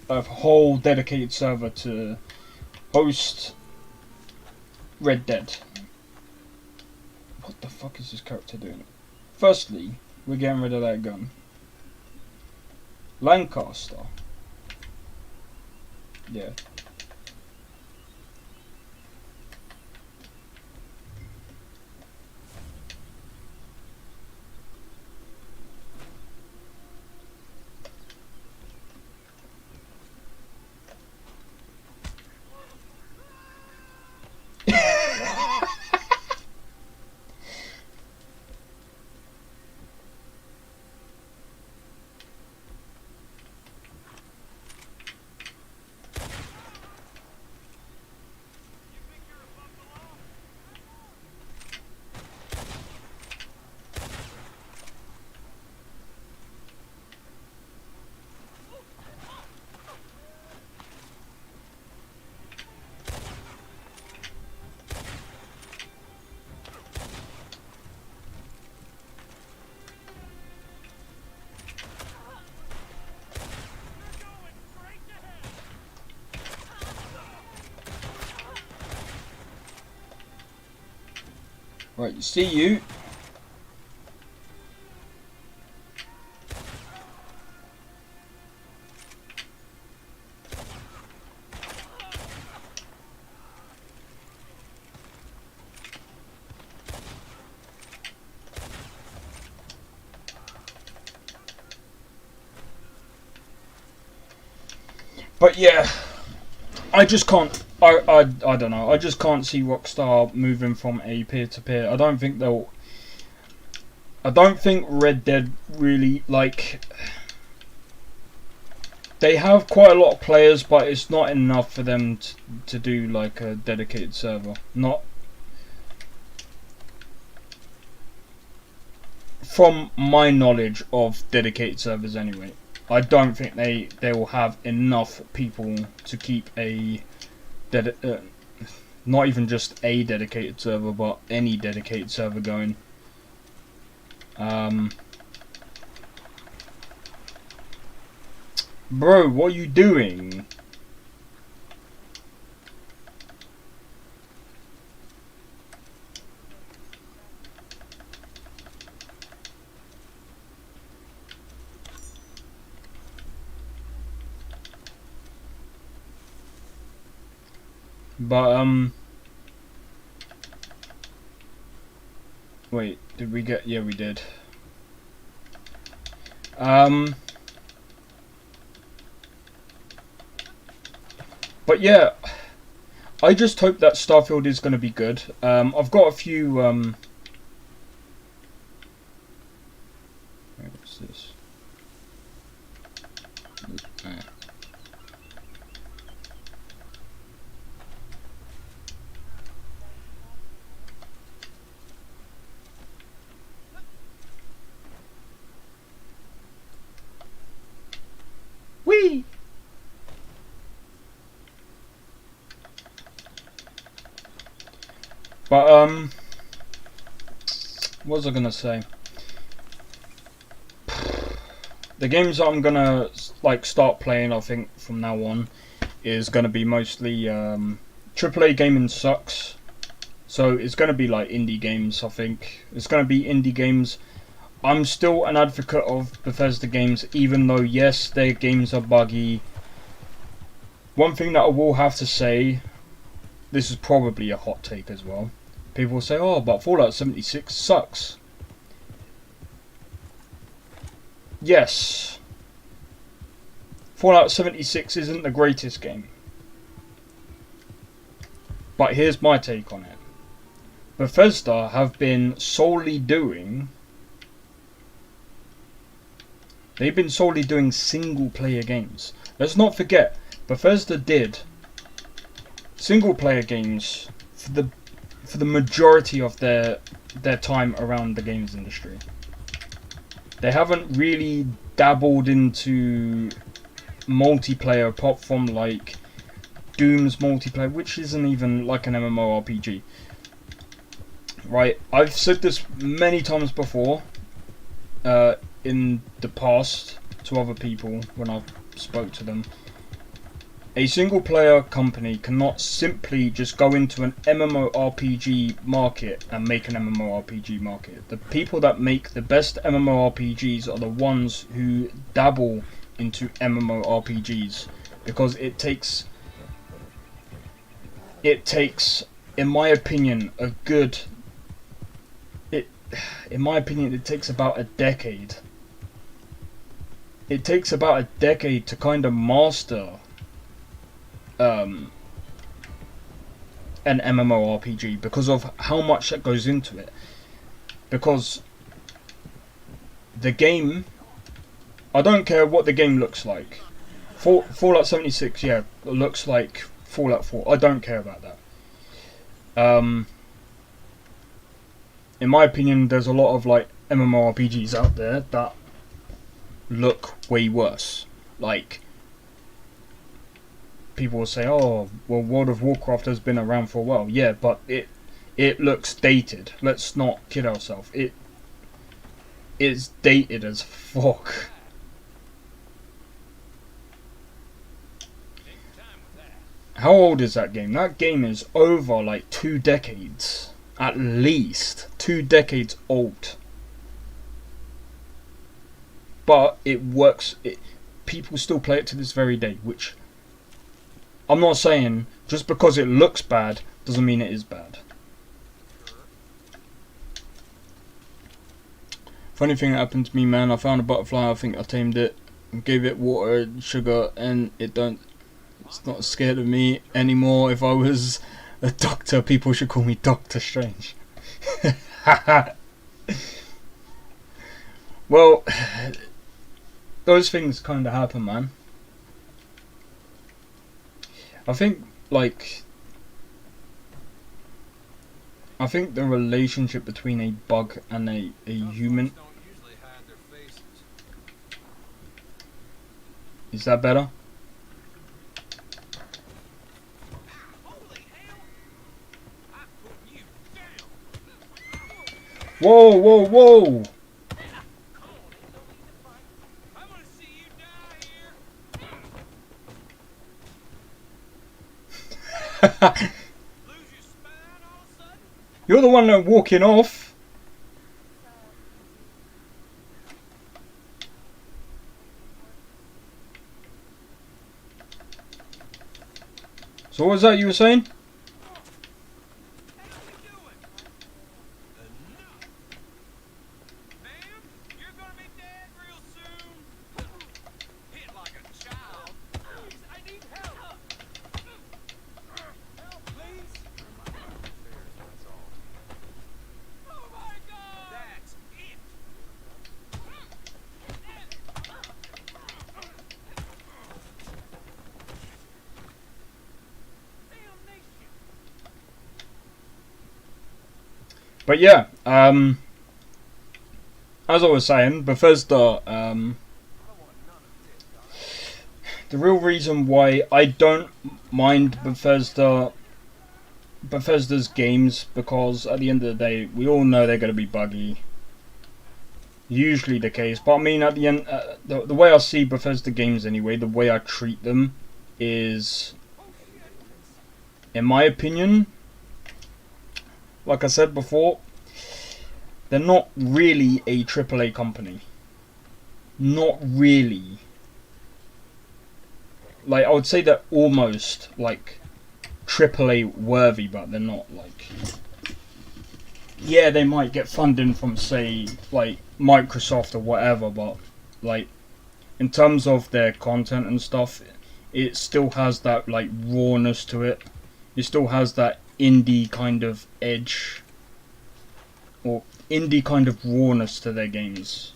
whole dedicated server to host Red Dead. What the fuck is this character doing? Firstly, we're getting rid of that gun. Lancaster. Yeah. Right, you see you. But yeah, I just can't. I don't know. I just can't see Rockstar moving from a peer-to-peer. I don't think Red Dead really, like, they have quite a lot of players, but it's not enough for them to do like a dedicated server. Not from my knowledge of dedicated servers anyway. I don't think they will have enough people to keep a not even just a dedicated server, but any dedicated server going. Bro, what are you doing? But wait, did we get? Yeah, we did. But yeah, I just hope that Starfield is going to be good. I've got a few. What's this? Whee! But what was I gonna say? the games that I'm gonna like start playing, I think from now on, is gonna be mostly AAA gaming sucks. So it's gonna be like indie games. I think it's gonna be indie games. I'm still an advocate of Bethesda games, even though yes, their games are buggy. One thing that I will have to say, this is probably a hot take as well. People will say, "Oh, but Fallout 76 sucks." Yes, Fallout 76 isn't the greatest game. But here's my take on it. Bethesda have been solely doing... They've been solely doing single player games. Let's not forget, Bethesda did single player games for the majority of their time around the games industry. They haven't really dabbled into multiplayer apart from like Doom's multiplayer, which isn't even like an MMORPG. Right, I've said this many times before in the past to other people when I've spoke to them. A single player company cannot simply just go into an MMORPG market and make an MMORPG market. The people that make the best MMORPGs are the ones who dabble into MMORPGs, because it takes, in my opinion, it takes about a decade. It takes about a decade to kind of master an MMORPG because of how much that goes into it. Because the game, I don't care what the game looks like. Fallout 76, yeah, looks like Fallout 4. I don't care about that. In my opinion, there's a lot of like MMORPGs out there that look way worse. Like, people will say, "Oh, well, World of Warcraft has been around for a while." Yeah, but it looks dated. Let's not kid ourselves. It's dated as fuck. How old is that game? That game is over like 2 decades. At least 2 decades old. But it works. People still play it to this very day, which I'm not saying just because it looks bad doesn't mean it is bad. Funny thing that happened to me, man. I found a butterfly. I think I tamed it, gave it water, sugar, and it's not scared of me anymore. If I was a doctor, people should call me Doctor Strange. Well, those things kind of happen, man. I think the relationship between a bug and a human... Is that better? Whoa, whoa, whoa! You're the one that walking off. So what was that you were saying? But yeah, as I was saying, Bethesda, the real reason why I don't mind Bethesda's games, because at the end of the day, we all know they're going to be buggy. Usually the case, but I mean, at the the way I see Bethesda games anyway, the way I treat them is, in my opinion, like I said before, they're not really a AAA company. Not really. Like, I would say they're almost like AAA worthy, but they're not. Like, yeah, they might get funding from, say, like Microsoft or whatever, but like in terms of their content and stuff, it still has that like rawness to it. It still has that indie kind of edge, or indie kind of rawness to their games.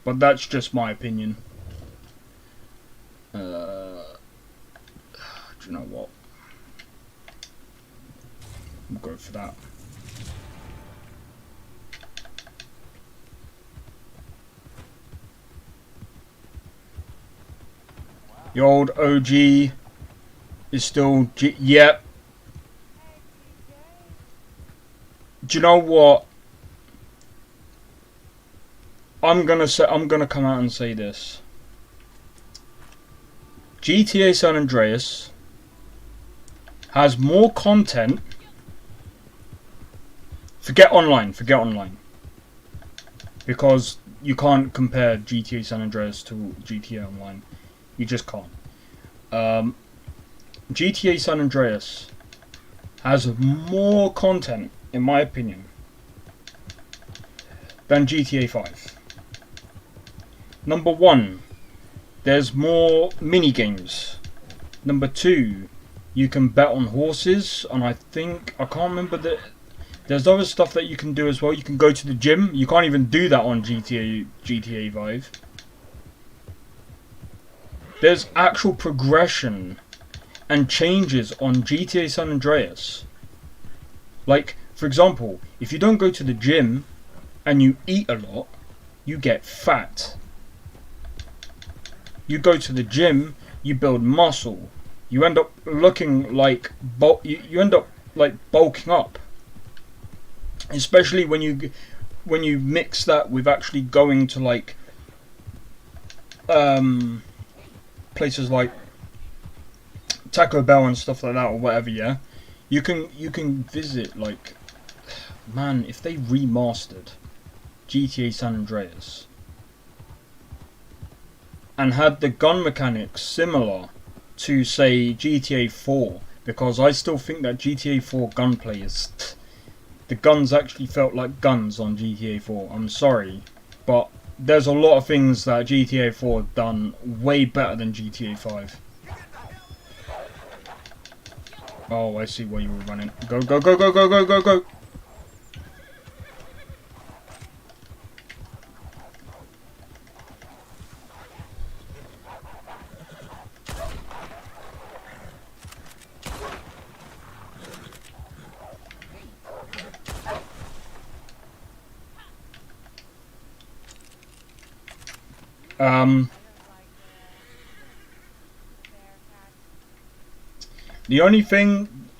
But that's just my opinion. Do you know what? We'll go for that. The old OG is still yep. Do you know what? I'm gonna come out and say this. GTA San Andreas has more content. Forget online. Because you can't compare GTA San Andreas to GTA Online. You just can't. GTA San Andreas has more content, in my opinion, than GTA 5. Number 1, there's more mini games. Number 2, you can bet on horses, and I can't remember that. There's other stuff that you can do as well. You can go to the gym. You can't even do that on GTA 5. There's actual progression and changes on GTA San Andreas. Like, for example, if you don't go to the gym and you eat a lot, you get fat. You go to the gym, you build muscle. You end up looking like you end up like bulking up. Especially when you mix that with actually going to like places like Taco Bell and stuff like that or whatever. Yeah, you can visit, like, man, if they remastered GTA San Andreas and had the gun mechanics similar to, say, GTA 4, because I still think that GTA 4 gunplay is the guns actually felt like guns on GTA 4. I'm sorry, but there's a lot of things that GTA 4 done way better than GTA 5. Oh, I see where you were running. Go, go, go, go, go, go, go, go!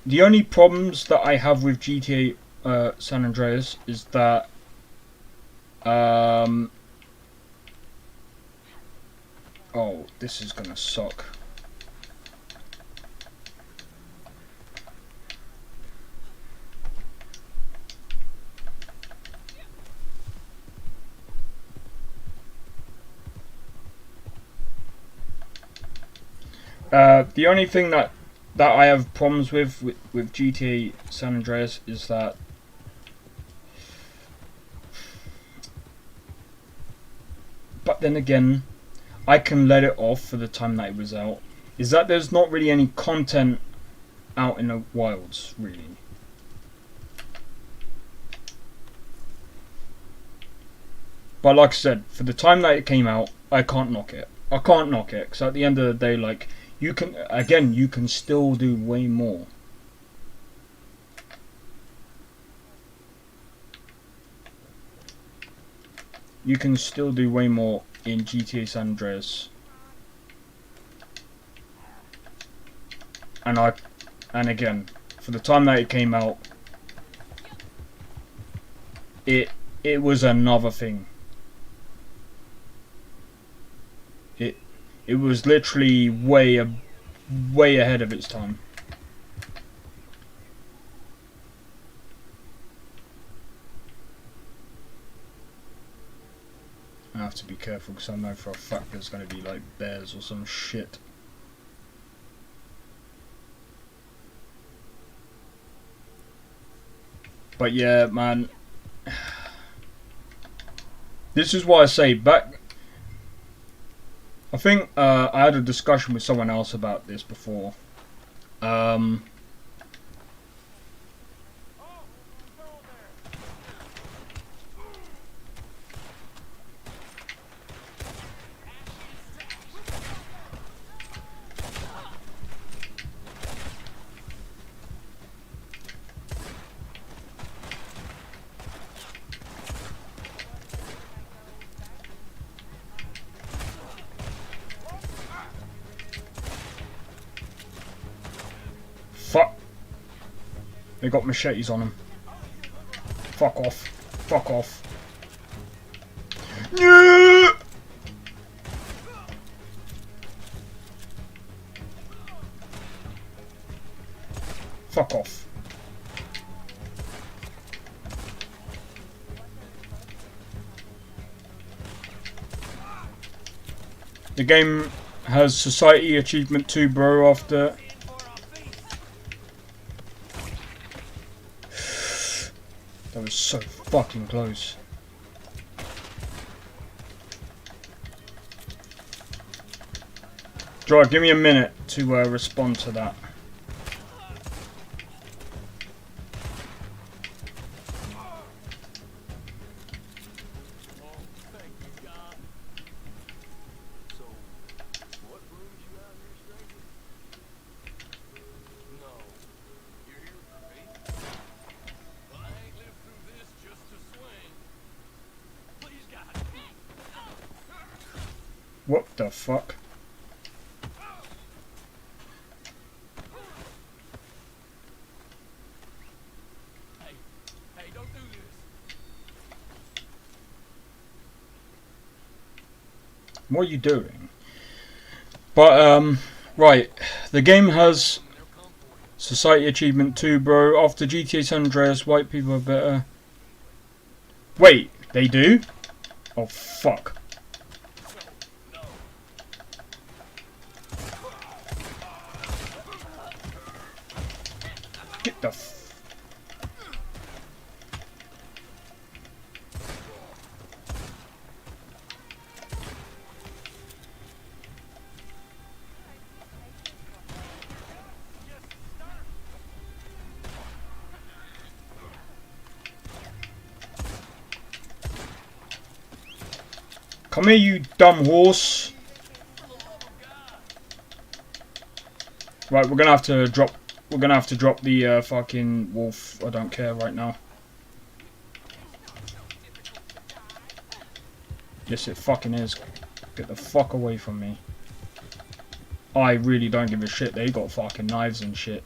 The only problems that I have with GTA San Andreas is that oh, this is gonna suck. The only thing that I have problems with GTA San Andreas is that but then again, I can let it off for the time that it was out, is that there's not really any content out in the wilds, really. But like I said, for the time that it came out, I can't knock it. I can't knock it, because at the end of the day, like, you can still do way more. You can still do way more in GTA San Andreas. And again, for the time that it came out, it was another thing. It was literally way ahead of its time. I have to be careful because I know for a fact there's going to be like bears or some shit. But yeah, man, this is why I say back. I think I had a discussion with someone else about this before. Fuck. They got machetes on them. Fuck off. Fuck off. Yeah! Fuck off. The game has Society Achievement 2, bro, after... That was so fucking close. Drive, give me a minute to respond to that. What the fuck? Hey, don't do this. What are you doing? But, right. The game has Society Achievement 2, bro. After GTA San Andreas, white people are better. Wait, they do? Oh, fuck. Get the f... Come here, you dumb horse. Right, we're gonna have to drop the fucking wolf. I don't care right now. Yes, it fucking is. Get the fuck away from me. I really don't give a shit. They got fucking knives and shit.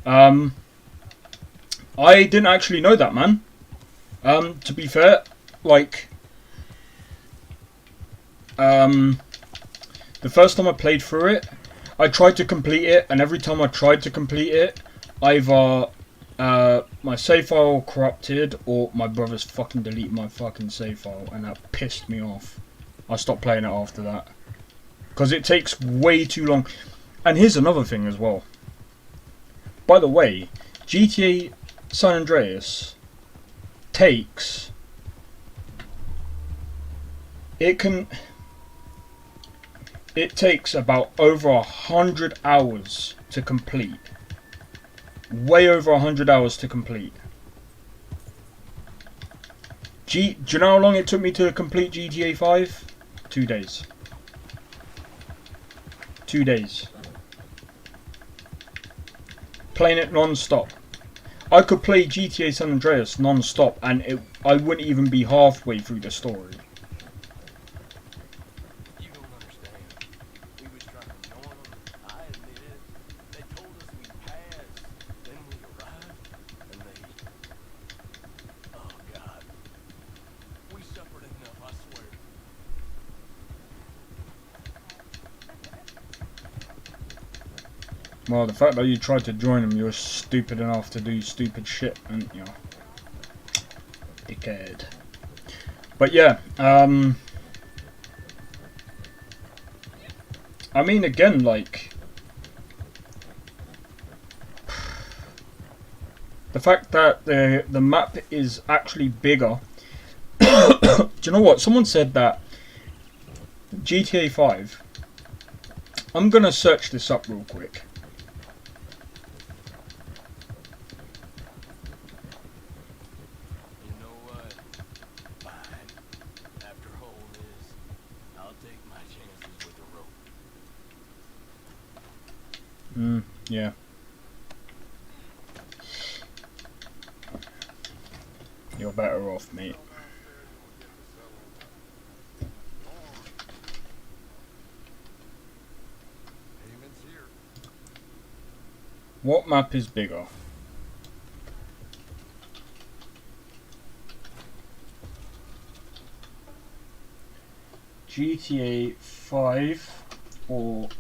I didn't actually know that, man. To be fair, like, the first time I played through it, I tried to complete it, and every time I tried to complete it, either my save file corrupted or my brother's fucking deleted my fucking save file, and that pissed me off. I stopped playing it after that. Because it takes way too long. And here's another thing as well. By the way, GTA San Andreas takes... It takes about over 100 hours to complete. Way over 100 hours to complete. Do you know how long it took me to complete GTA 5? 2 days. 2 days. Playing it non-stop. I could play GTA San Andreas non-stop and I wouldn't even be halfway through the story. Well, the fact that you tried to join them, you're stupid enough to do stupid shit, and you know, dickhead. But yeah, I mean, again, like, the fact that the map is actually bigger. Do you know what? Someone said that GTA 5. I'm gonna search this up real quick. You know what? Fine. After all this, I'll take my chances with the rope. Yeah. You're better off, mate. Payments here. What map is bigger? GTA 5 or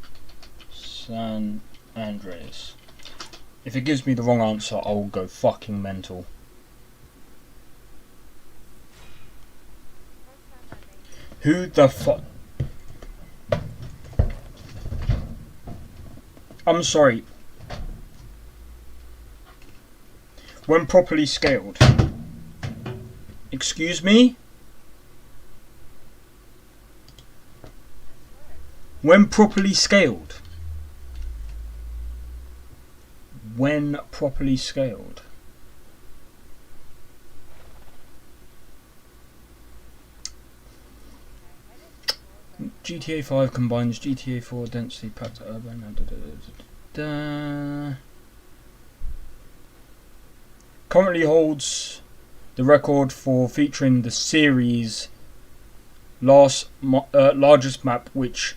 San Andreas? If it gives me the wrong answer, I'll go fucking mental. Who the fuck? I'm sorry. When properly scaled. Excuse me? When properly scaled. When properly scaled. GTA 5 combines GTA 4 densely packed urban. Currently holds the record for featuring the series' largest map, which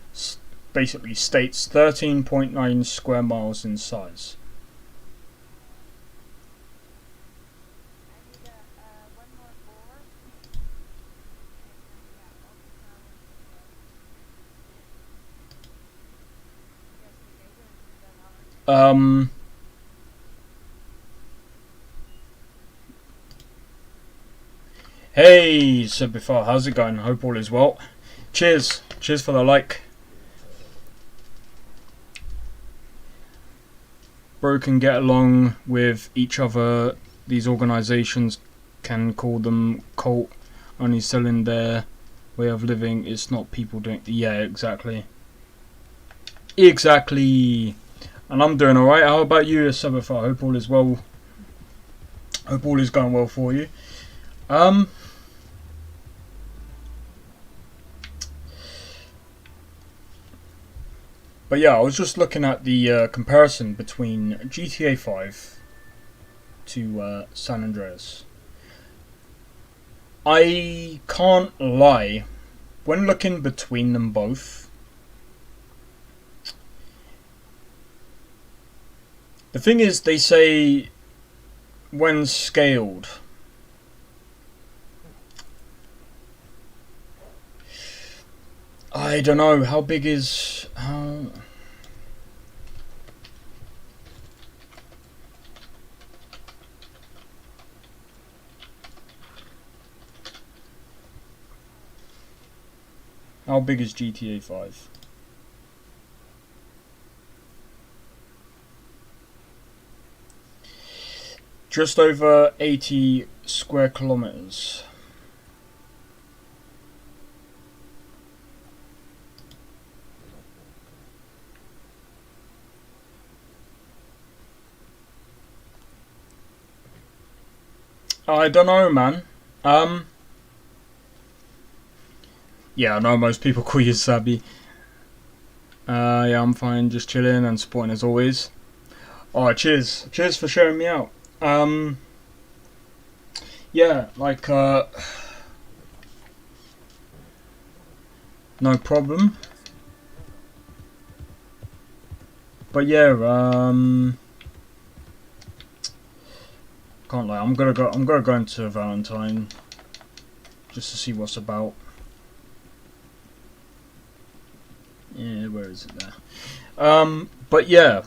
basically states 13.9 square miles in size. Hey, said before, how's it going? Hope all is well. Cheers for the like. Bro can get along with each other. These organisations can call them cult, only selling their way of living. It's not people doing. Yeah, exactly. Exactly. And I'm doing alright. How about you, Sabafar? Hope all is well. Hope all is going well for you. But yeah, I was just looking at the comparison between GTA 5 to San Andreas. I can't lie, when looking between them both, the thing is, they say when scaled. I don't know, how big is... How big is GTA 5? Just over 80 square kilometers. I don't know, man. Yeah, I know most people call you Sabi. Yeah, I'm fine, just chilling and supporting as always. Alright, cheers. Cheers for sharing me out. Yeah, like, no problem. But yeah, can't lie, I'm gonna go into Valentine just to see what's about. Yeah, where is it there? But yeah,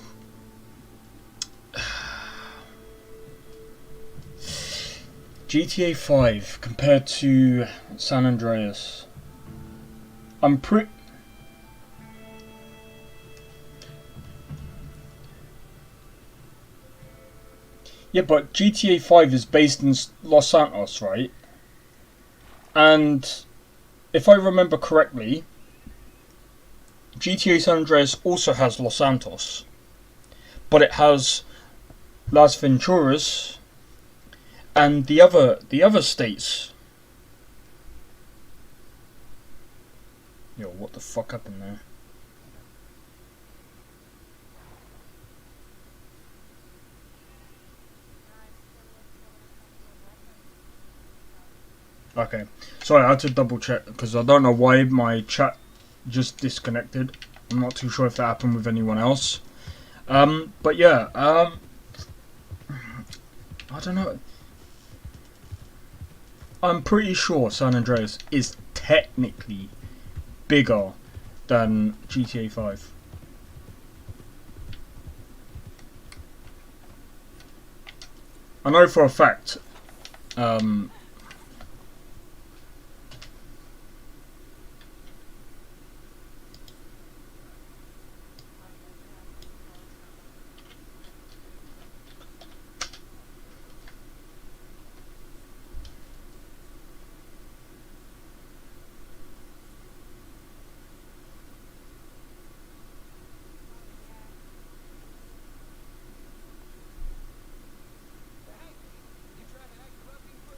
GTA 5 compared to San Andreas. I'm pretty... Yeah, but GTA 5 is based in Los Santos, right? And if I remember correctly, GTA San Andreas also has Los Santos, but it has Las Venturas and the other states. Yo, what the fuck happened there? Okay, sorry, I had to double check because I don't know why my chat just disconnected. I'm not too sure if that happened with anyone else. But yeah, I don't know. I'm pretty sure San Andreas is technically bigger than GTA 5. I know for a fact.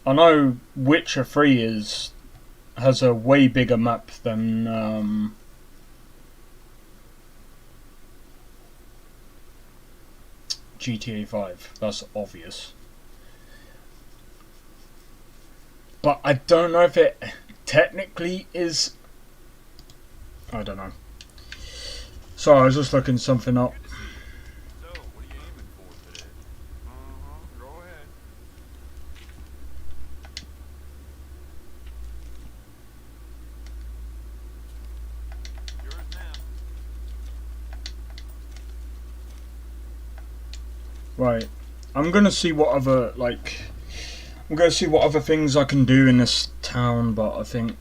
I know Witcher 3 has a way bigger map than GTA 5. That's obvious. But I don't know if it technically is. I don't know. Sorry, I was just looking something up. So, what are you aiming for today? Go ahead. Yours now. Right, I'm gonna see what other I'm gonna see what other things I can do in this town, but I think.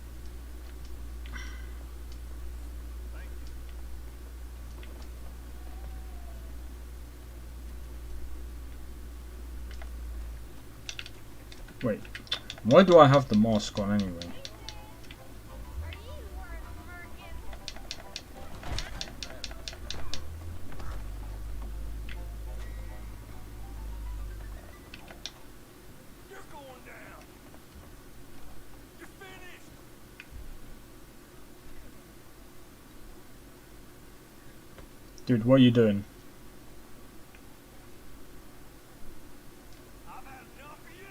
Wait, why do I have the mask on anyway? You're going down. You're finished. Dude, what are you doing? I've had enough of you.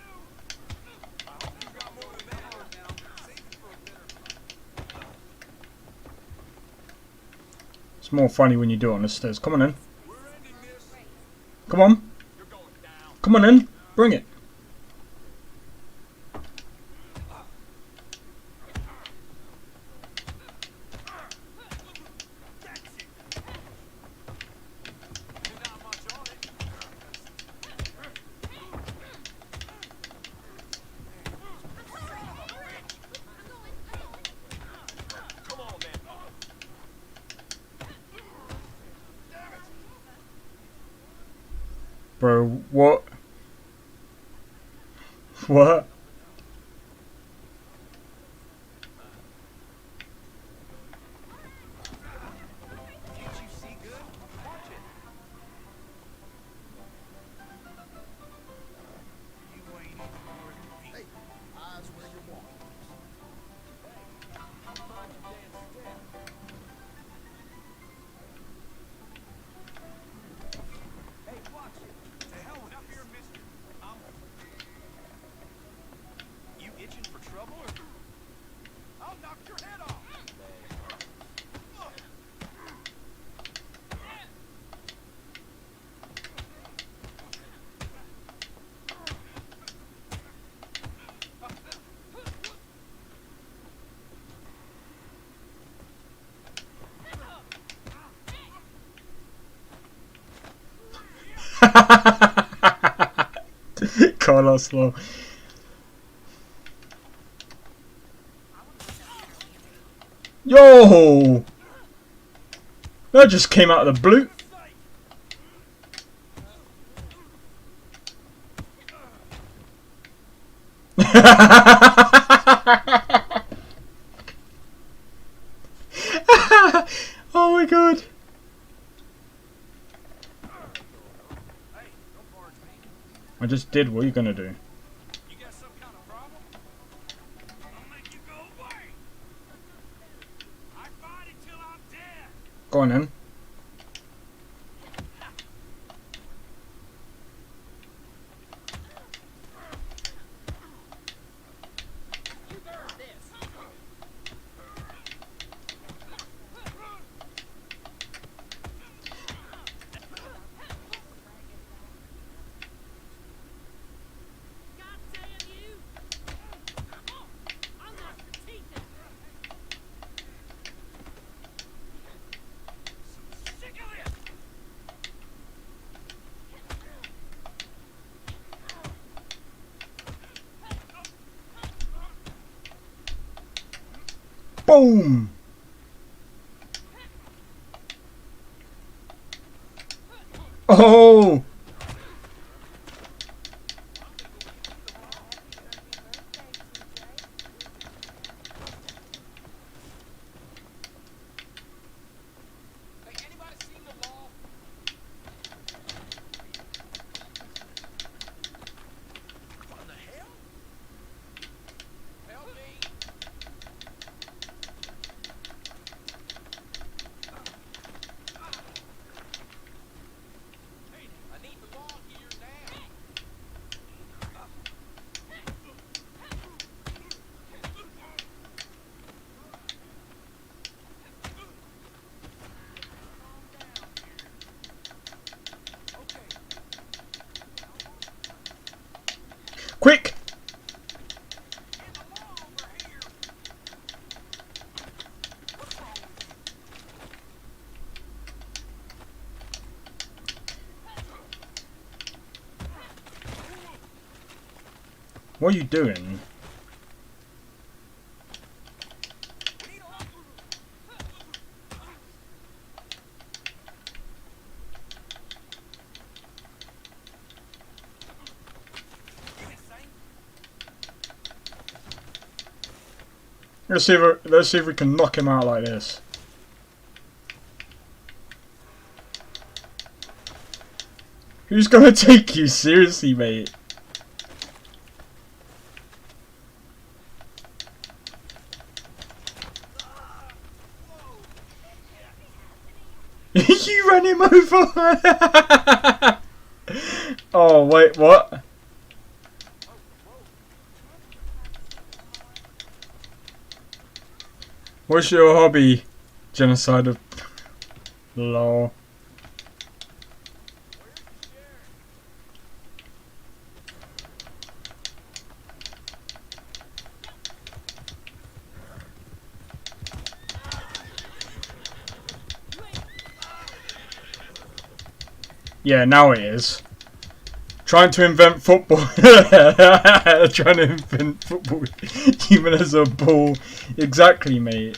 I hope you got more than that now. Save it for a better. It's more funny when you do it on the stairs. Come on in. We're ending this. Come on. You're going down. Come on in. Bring it. That's it. There's not much on it. Come on, man. Damn it. Bro, what? What? Can't you see good? Watch it. You ain't even worth the beat. Hey, eyes where you want. Hey, mind your damn step. Hey, watch it. To hell with up here, mister. You itching for trouble or? I'll knock your head off. Carlos Law. Yo! That just came out of the blue. Oh my god. I just did. What are you gonna do? You got some kind of problem? I'll make you go away. I fight until I'm dead. Go on then. Sick of this. Boom! Oh! Hey, anybody seen the law? What the hell? Help me. Hey, I need the law here now. Okay. Quick! Get the law over here. What's wrong? What are you doing? We need a law. You insane? Let's see if we can knock him out like this. Who's gonna take you seriously, mate? You ran him over! Oh, wait, what? What's your hobby? Genocide of... Lol. Yeah, now it is. Trying to invent football. Trying to invent football even as a ball. Exactly, mate.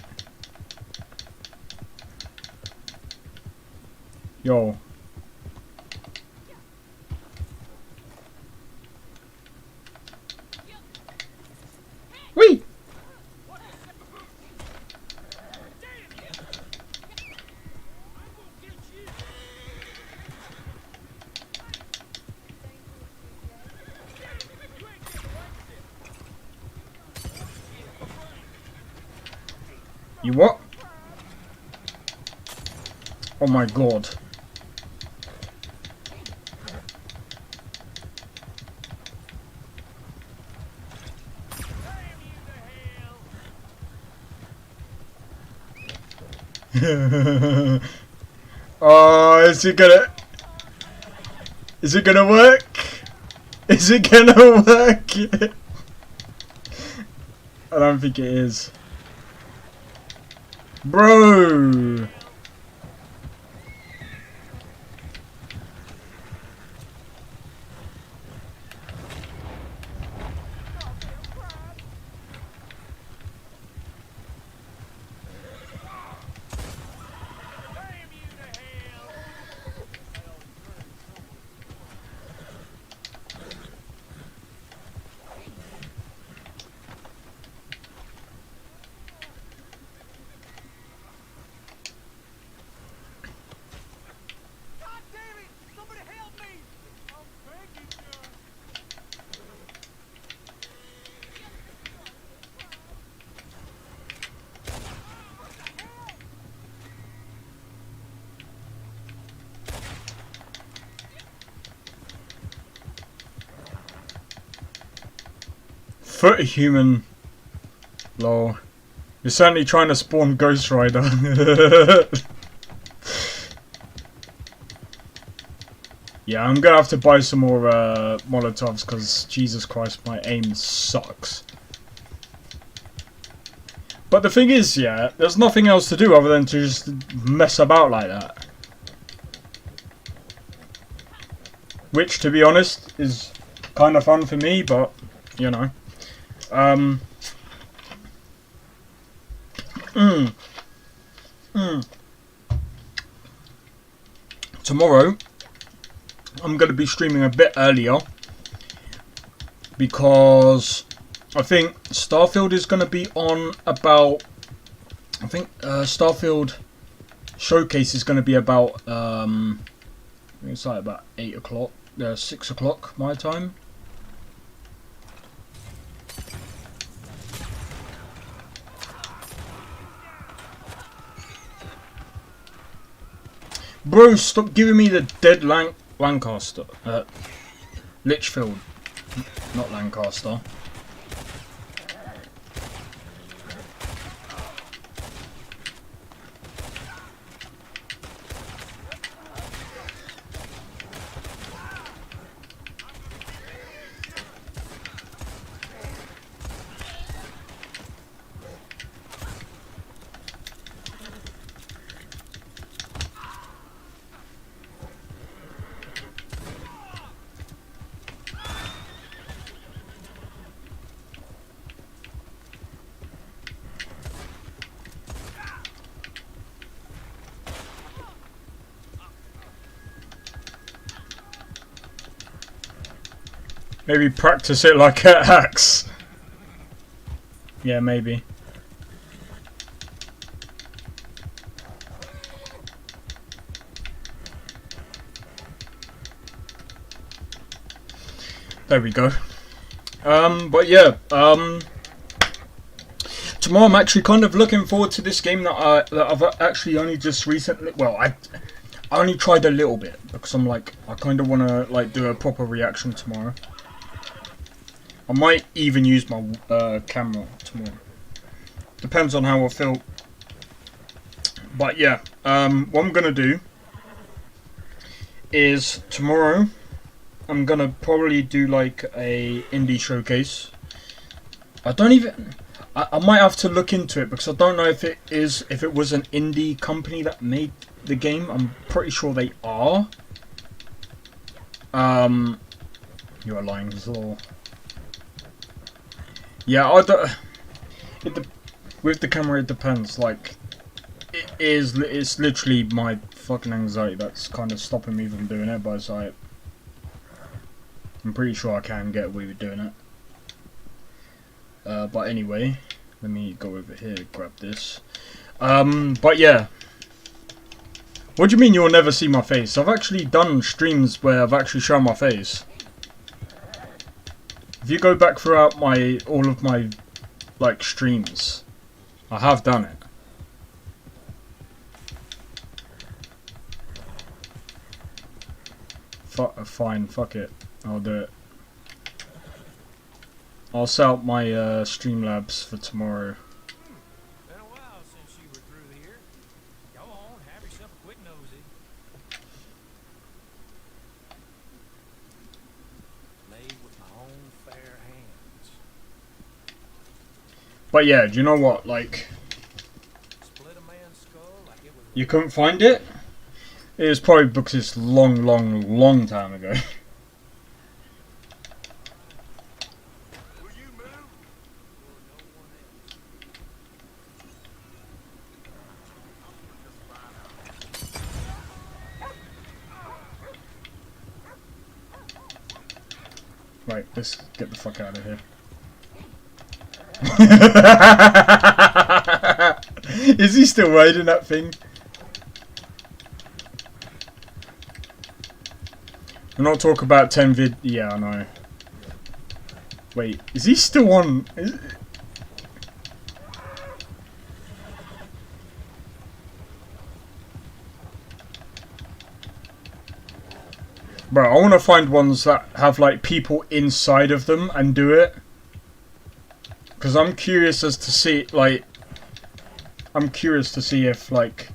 Yo. Wee! You what? Oh my god. Oh, is it gonna... Is it gonna work? Is it gonna work? I don't think it is. Bro! Foot human. Lol. You're certainly trying to spawn Ghost Rider. Yeah, I'm gonna have to buy some more Molotovs because Jesus Christ, my aim sucks. But the thing is, yeah, there's nothing else to do other than to just mess about like that. Which, to be honest, is kind of fun for me, but, you know. Tomorrow, I'm going to be streaming a bit earlier because I think Starfield is going to be on about, I think Starfield Showcase is going to be about, I think it's like about 8 o'clock, 6 o'clock my time. Bro, stop giving me the dead Lancaster. Litchfield. Not Lancaster. Maybe practice it like an axe. Yeah, maybe. There we go. But yeah, tomorrow I'm actually kind of looking forward to this game that I've actually only just recently. Well, I only tried a little bit because I'm like, I kind of want to like do a proper reaction tomorrow. I might even use my camera tomorrow. Depends on how I feel. But yeah, what I'm gonna do is tomorrow I'm gonna probably do like a indie showcase. I might have to look into it because I don't know if it was an indie company that made the game. I'm pretty sure they are. You are lying, Zor. Yeah, with the camera it depends. Like, it's literally my fucking anxiety that's kind of stopping me from doing it. But it's like, I'm pretty sure I can get away with doing it. But anyway, let me go over here, grab this. But yeah. What do you mean you'll never see my face? I've actually done streams where I've actually shown my face. If you go back throughout all of my like streams, I have done it. Fine, fuck it. I'll do it. I'll set up my Streamlabs for tomorrow. Been a while since you were through here. Go on, have yourself a quick nosy. Made with my own fair hands. But yeah, do you know what? Like, Split a man's skull like it was. you couldn't find it? It was probably because it's long time ago. Will you move? Right, let's get the fuck out of here. Is he still riding that thing? We're not talking about 10 vid. Yeah, I know. Wait, is he still on? Bro, I want to find ones that have like people inside of them and do it. Because I'm curious as to see, like, I'm curious to see if, like,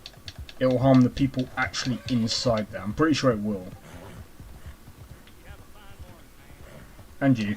it will harm the people actually inside there. I'm pretty sure it will. And you.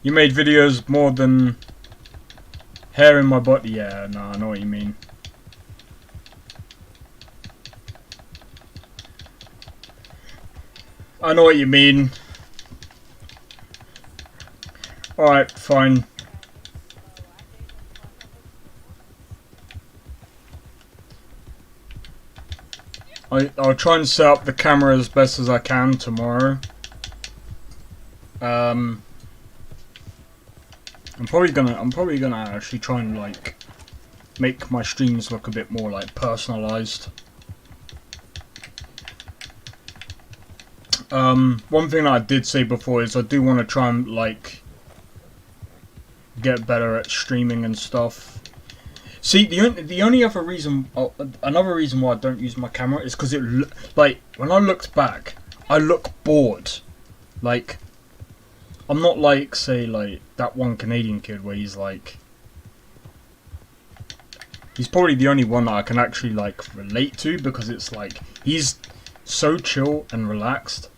You made videos more than hair in my body. Yeah, no, I know what you mean. I know what you mean. Alright, fine. I'll try and set up the camera as best as I can tomorrow. I'm probably gonna actually try and like make my streams look a bit more like personalized. One thing that I did say before is I do want to try and like get better at streaming and stuff. See, the only other reason, another reason why I don't use my camera is because like when I looked back, I look bored. Like, I'm not like, say, like that one Canadian kid where he's like, he's probably the only one that I can actually like relate to, because it's like he's so chill and relaxed,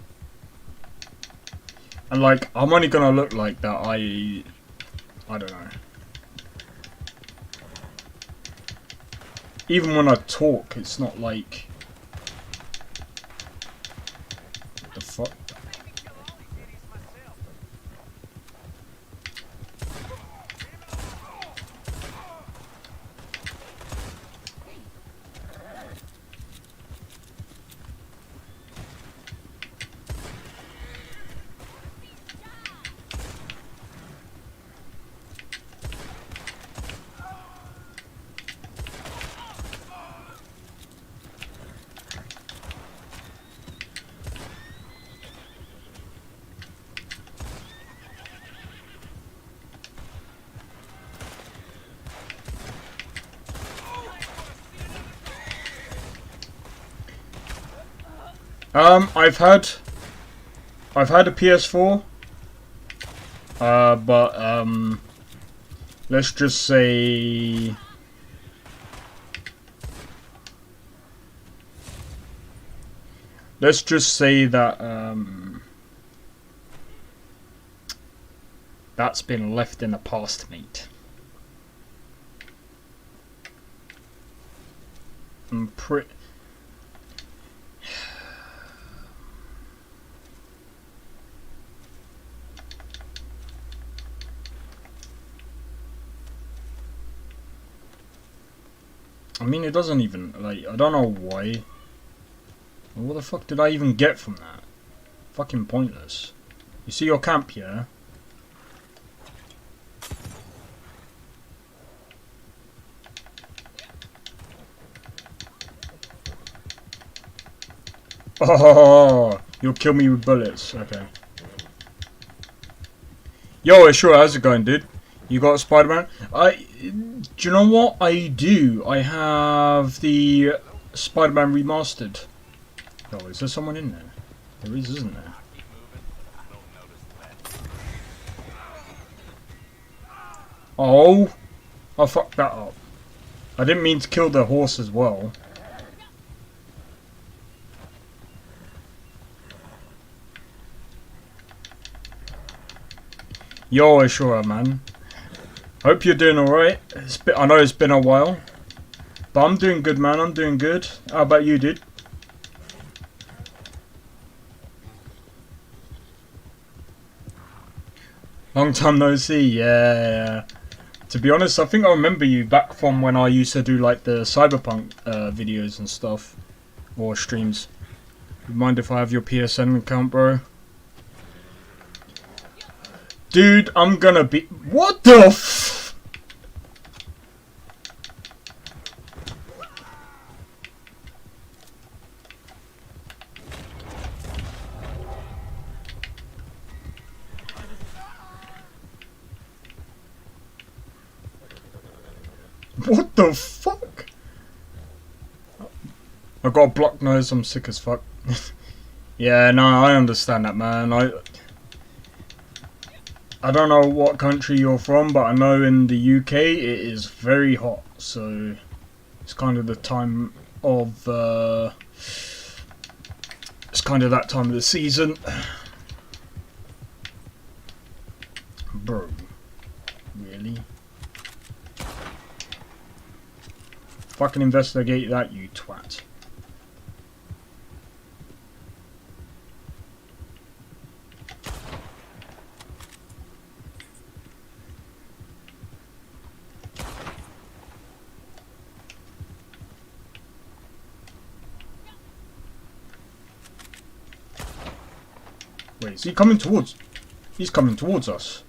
and like I'm only gonna look like that. I don't know. Even when I talk, it's not like, what the fuck. I've had a PS4, but let's just say that that's been left in the past, mate. I'm pretty. I mean, it doesn't even, like, I don't know why. What the fuck did I even get from that? Fucking pointless. You see your camp here? Oh, you'll kill me with bullets. Okay. Yo, sure, how's it going, dude? You got Spider-Man? Do you know what? I do. I have the Spider-Man Remastered. Oh, is there someone in there? There is, isn't there? Oh! I fucked that up. I didn't mean to kill the horse as well. Yo, Ashura, man. Hope you're doing alright. I know it's been a while. But I'm doing good, man. I'm doing good. How about you, dude? Long time no see. Yeah. To be honest, I think I remember you back from when I used to do like the Cyberpunk videos and stuff. or streams. You mind if I have your PSN account, bro? Dude, I'm gonna be. What the f? What the fuck? I got a blocked nose, I'm sick as fuck. Yeah, no, I understand that, man. I don't know what country you're from, but I know in the UK it is very hot, so it's kind of the time of it's kind of that time of the season. Bro, really? Fucking investigate that, you twat. Wait, is he coming towards? He's coming towards us.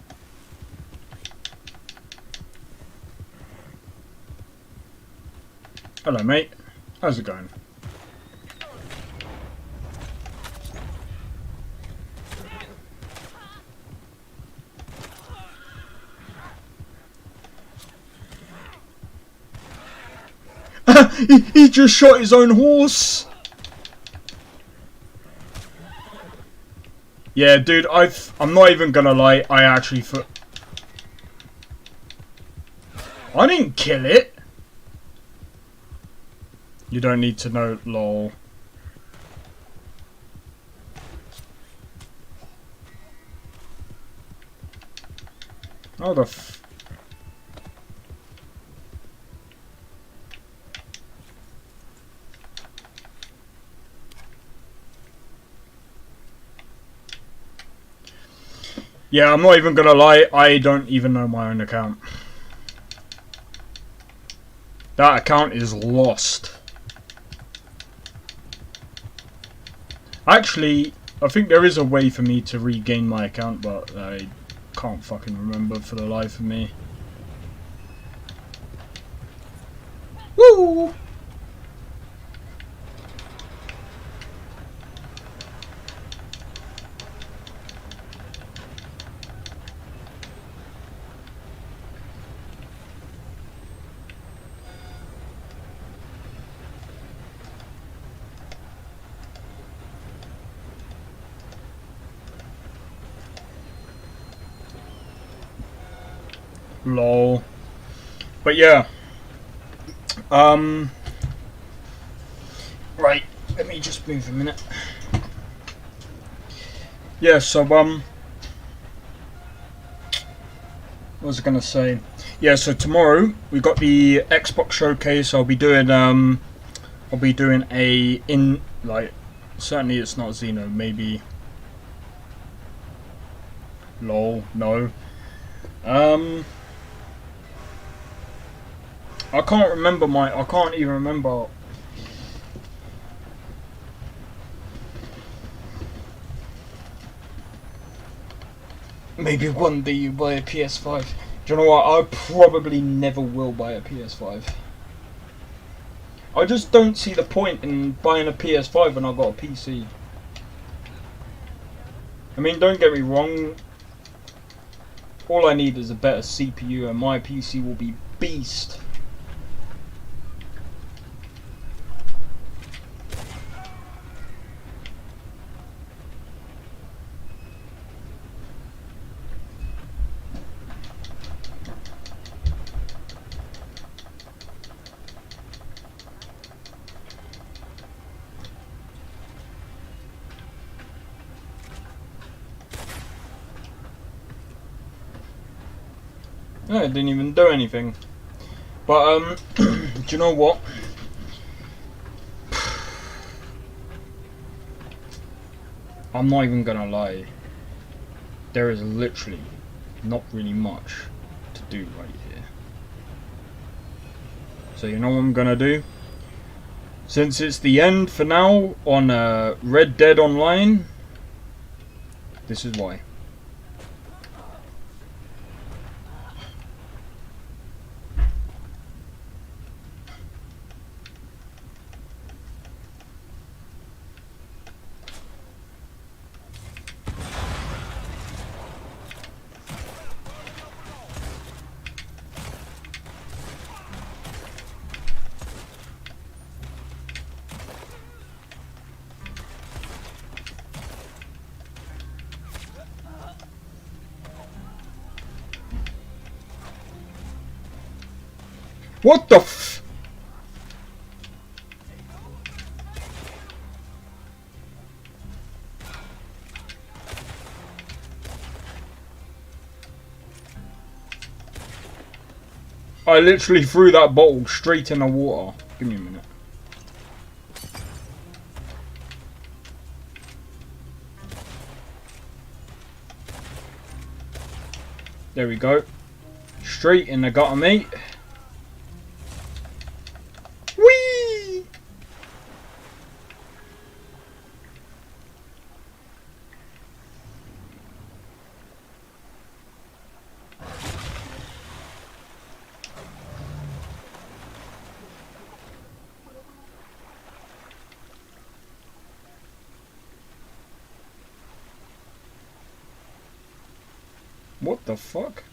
Hello, mate. How's it going? he just shot his own horse. Yeah, dude, I'm not even gonna lie, I actually I didn't kill it. You don't need to know, lol. Oh, the f... Yeah, I'm not even gonna lie, I don't even know my own account. That account is lost. Actually, I think there is a way for me to regain my account, but I can't fucking remember for the life of me. Woo! Lol. But yeah. Right, let me just move a minute. Yeah, so what was I gonna say? Yeah, so tomorrow we got the Xbox showcase. I'll be doing certainly it's not Xeno, maybe lol, no. I can't even remember. Maybe one day you buy a PS5. Do you know what? I probably never will buy a PS5. I just don't see the point in buying a PS5 when I've got a PC. I mean, don't get me wrong. All I need is a better CPU and my PC will be beast. No, it didn't even do anything. But do you know what? I'm not even gonna lie. There is literally not really much to do right here. So you know what I'm gonna do? Since it's the end for now on Red Dead Online, this is why. What the f- I literally threw that bottle straight in the water. Give me a minute. There we go. Straight in the gutter, mate. Whee! What the fuck?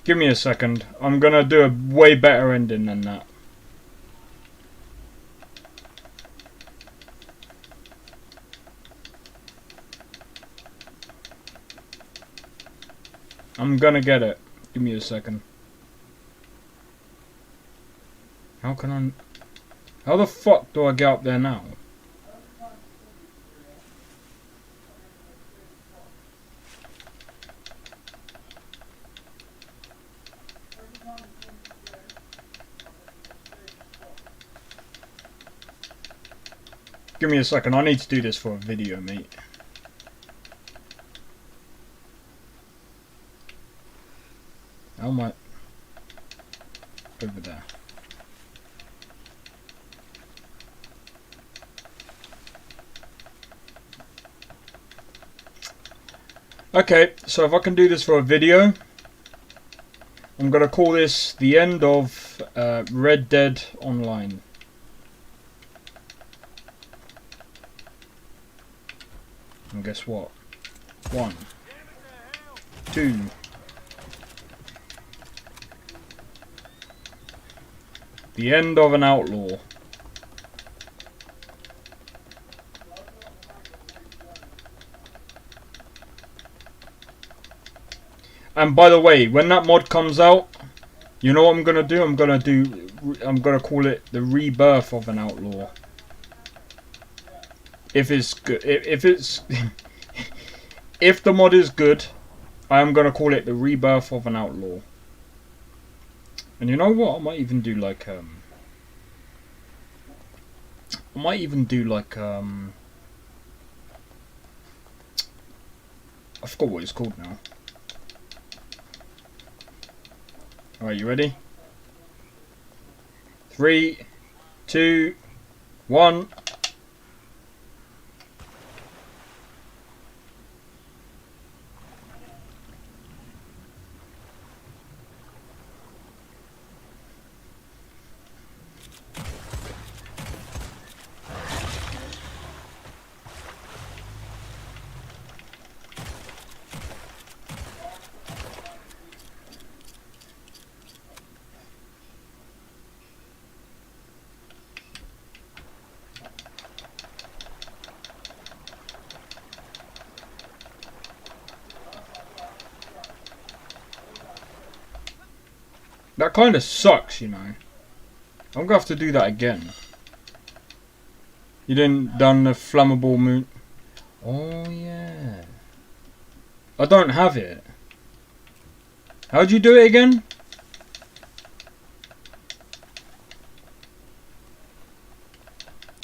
Give me a second. I'm gonna do a way better ending than that. I'm gonna get it. Give me a second. How can I... How the fuck do I get up there now? Give me a second, I need to do this for a video, mate. How am I... Over there. Okay, so if I can do this for a video, I'm gonna call this the end of Red Dead Online. And guess what? 1, 2. The end of an outlaw. And by the way, when that mod comes out, you know what I'm gonna do? I'm gonna call it the rebirth of an outlaw. If it's good, if it's if the mod is good, I am gonna call it the rebirth of an outlaw. And you know what? I might even do like I forgot what it's called now. Alright, you ready? 3, 2, 1. That kind of sucks, you know. I'm gonna have to do that again. You didn't done the flammable moon. Oh yeah. I don't have it. How'd you do it again?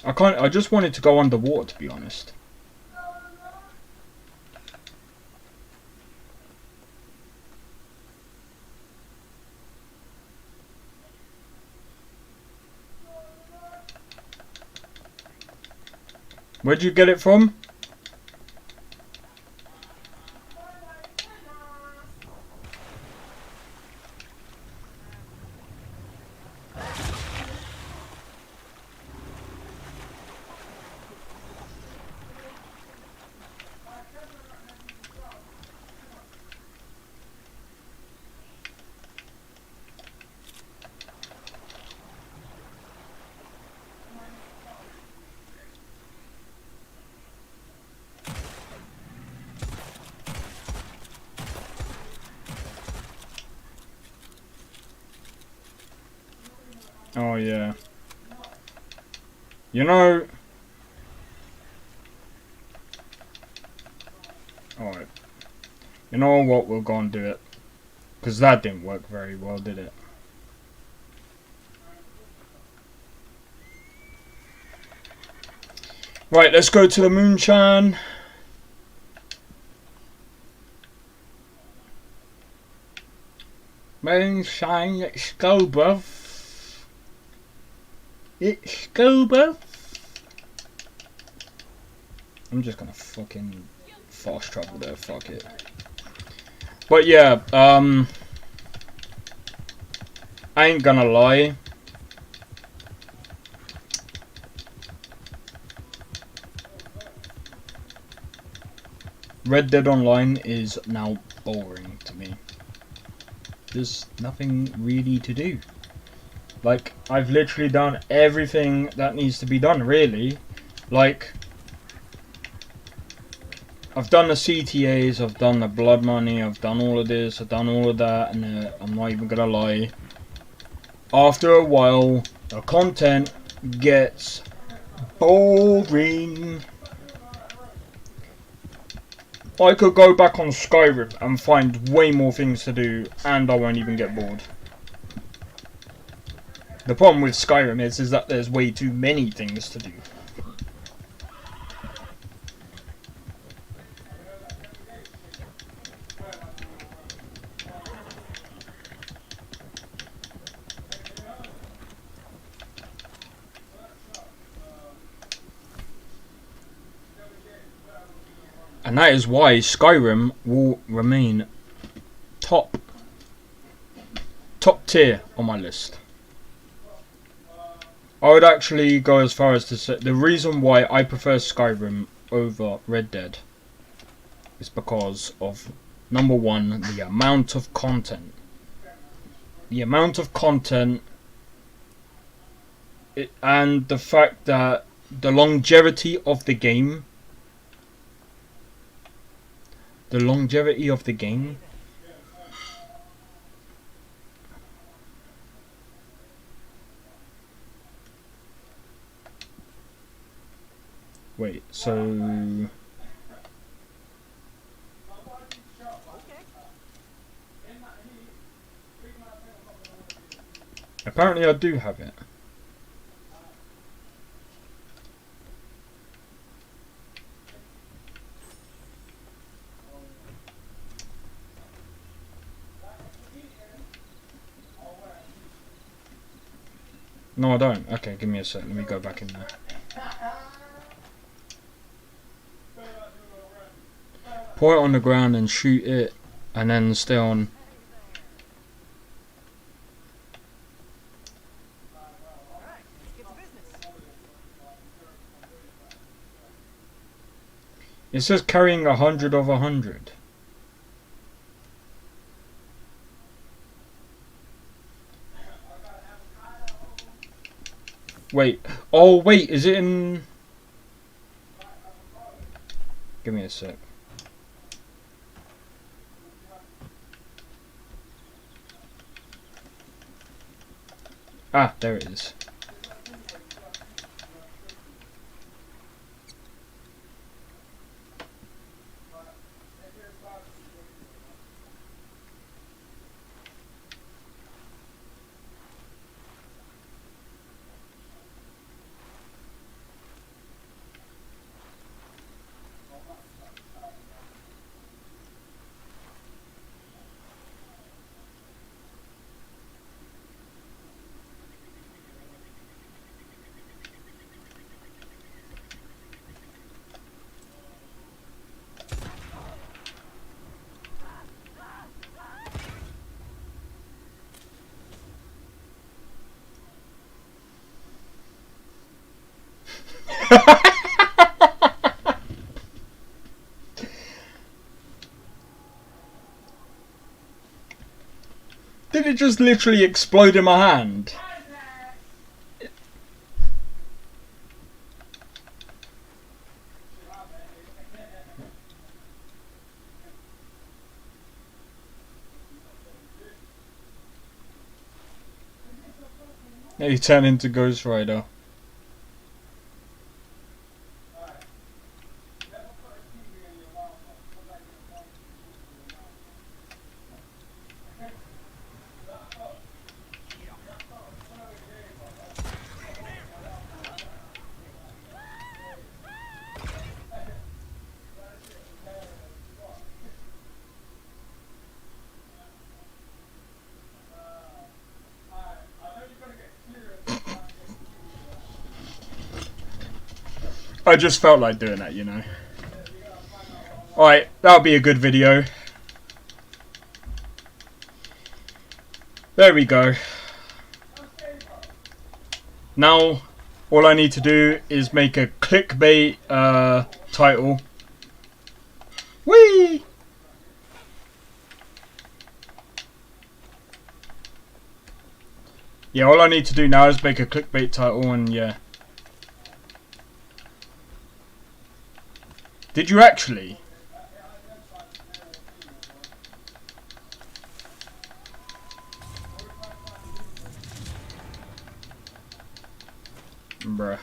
I just wanted to go underwater, to be honest. Where'd you get it from? Oh yeah. You know. Alright. You know what, we'll go and do it. Because that didn't work very well, did it? Right, let's go to the moonshine. Moonshine, let's go, bruv. Let's go, bruv. I'm just gonna fucking fast travel there, fuck it. But yeah, I ain't gonna lie. Red Dead Online is now boring to me. There's nothing really to do. Like, I've literally done everything that needs to be done, really. Like, I've done the CTAs, I've done the blood money, I've done all of this, I've done all of that, and I'm not even gonna lie. After a while, the content gets boring. I could go back on Skyrim and find way more things to do, and I won't even get bored. The problem with Skyrim is that there's way too many things to do. And that is why Skyrim will remain top tier on my list. I would actually go as far as to say the reason why I prefer Skyrim over Red Dead is because of, number one, the amount of content. The amount of content and the fact that the longevity of the game. The longevity of the game. Wait, so apparently I do have it. No, I don't. Okay, give me a sec. Let me go back in there. Pour it on the ground and shoot it, and then stay on. Alright, let's get to business. It says carrying 100 of 100. Wait. Oh, wait. Is it in... Give me a sec. Ah, there it is. Did it just literally explode in my hand? Now you turn into Ghost Rider. I just felt like doing that, you know. Alright, that'll be a good video. There we go. Now, all I need to do is make a clickbait title. Whee! Yeah, all I need to do now is make a clickbait title and yeah. Did you actually? Bruh.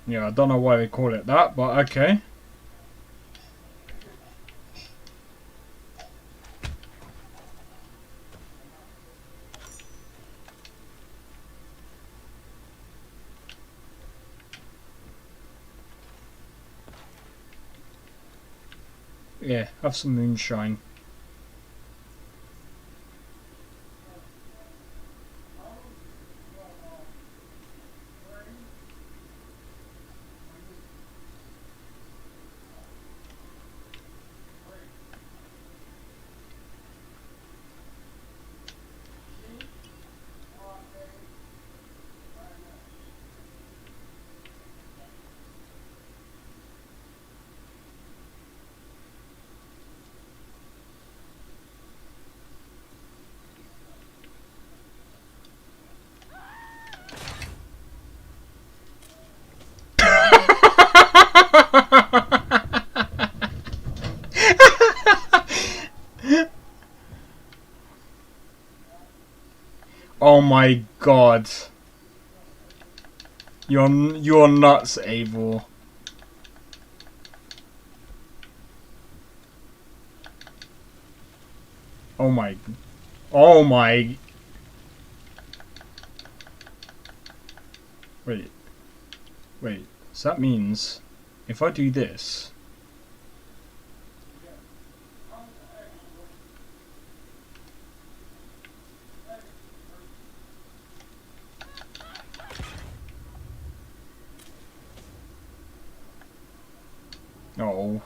Yeah, I don't know why they call it that, but okay. Yeah, have some moonshine. Oh my god. You're nuts, Eivor. Oh my. Oh my. Wait. Wait. So that means if I do this. Oh.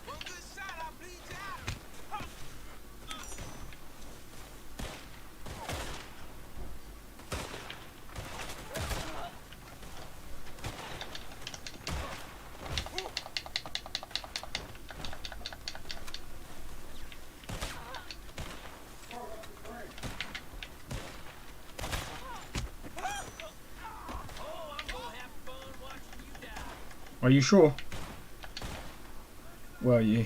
One good shot, I'll bleed you out. Oh, I'm gonna have fun watching you die. Are you sure? Where are you?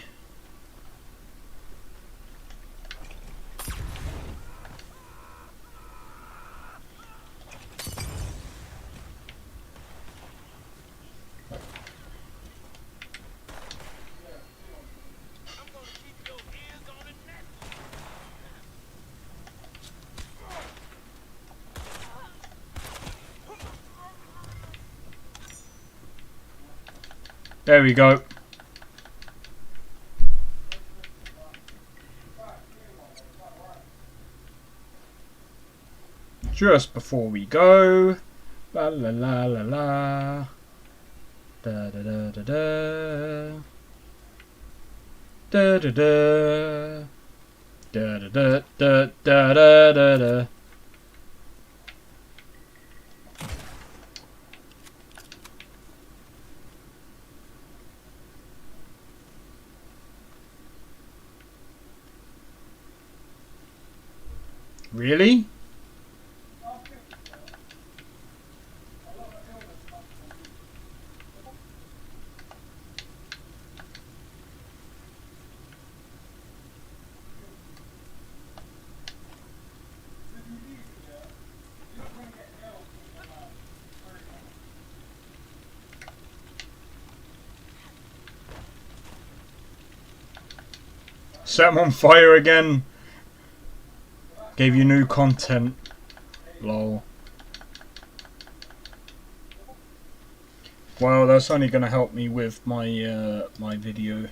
I'm gonna keep your hands on the neck. There we go. Just before we go, la la la la la, da da da da da, da da da, da da da da da da da. Really? Set 'em on fire again. Gave you new content. Lol. Well, that's only going to help me with my my video.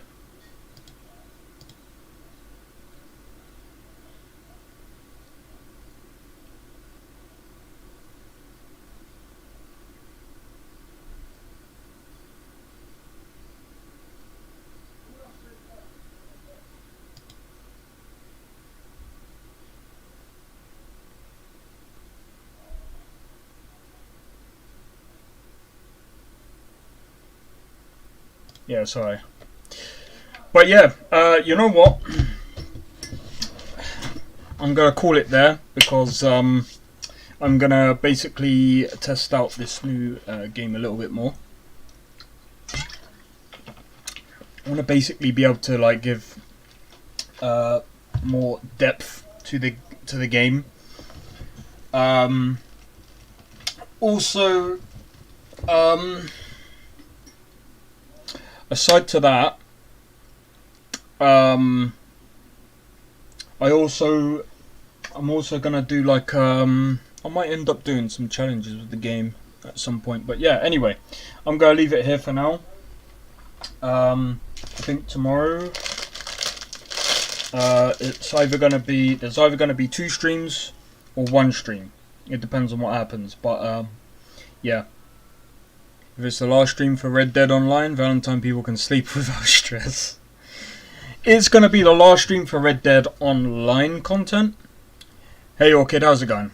Yeah, sorry. But yeah, you know what? I'm gonna call it there because I'm gonna basically test out this new game a little bit more. I want to basically be able to like give more depth to the game. Also, aside to that, I'm also gonna do like I might end up doing some challenges with the game at some point. But yeah, anyway, I'm gonna leave it here for now. I think tomorrow there's either gonna be 2 streams or 1 stream. It depends on what happens. But yeah. If it's the last stream for Red Dead Online, Valentine people can sleep without stress. It's going to be the last stream for Red Dead Online content. Hey yo kid, how's it going?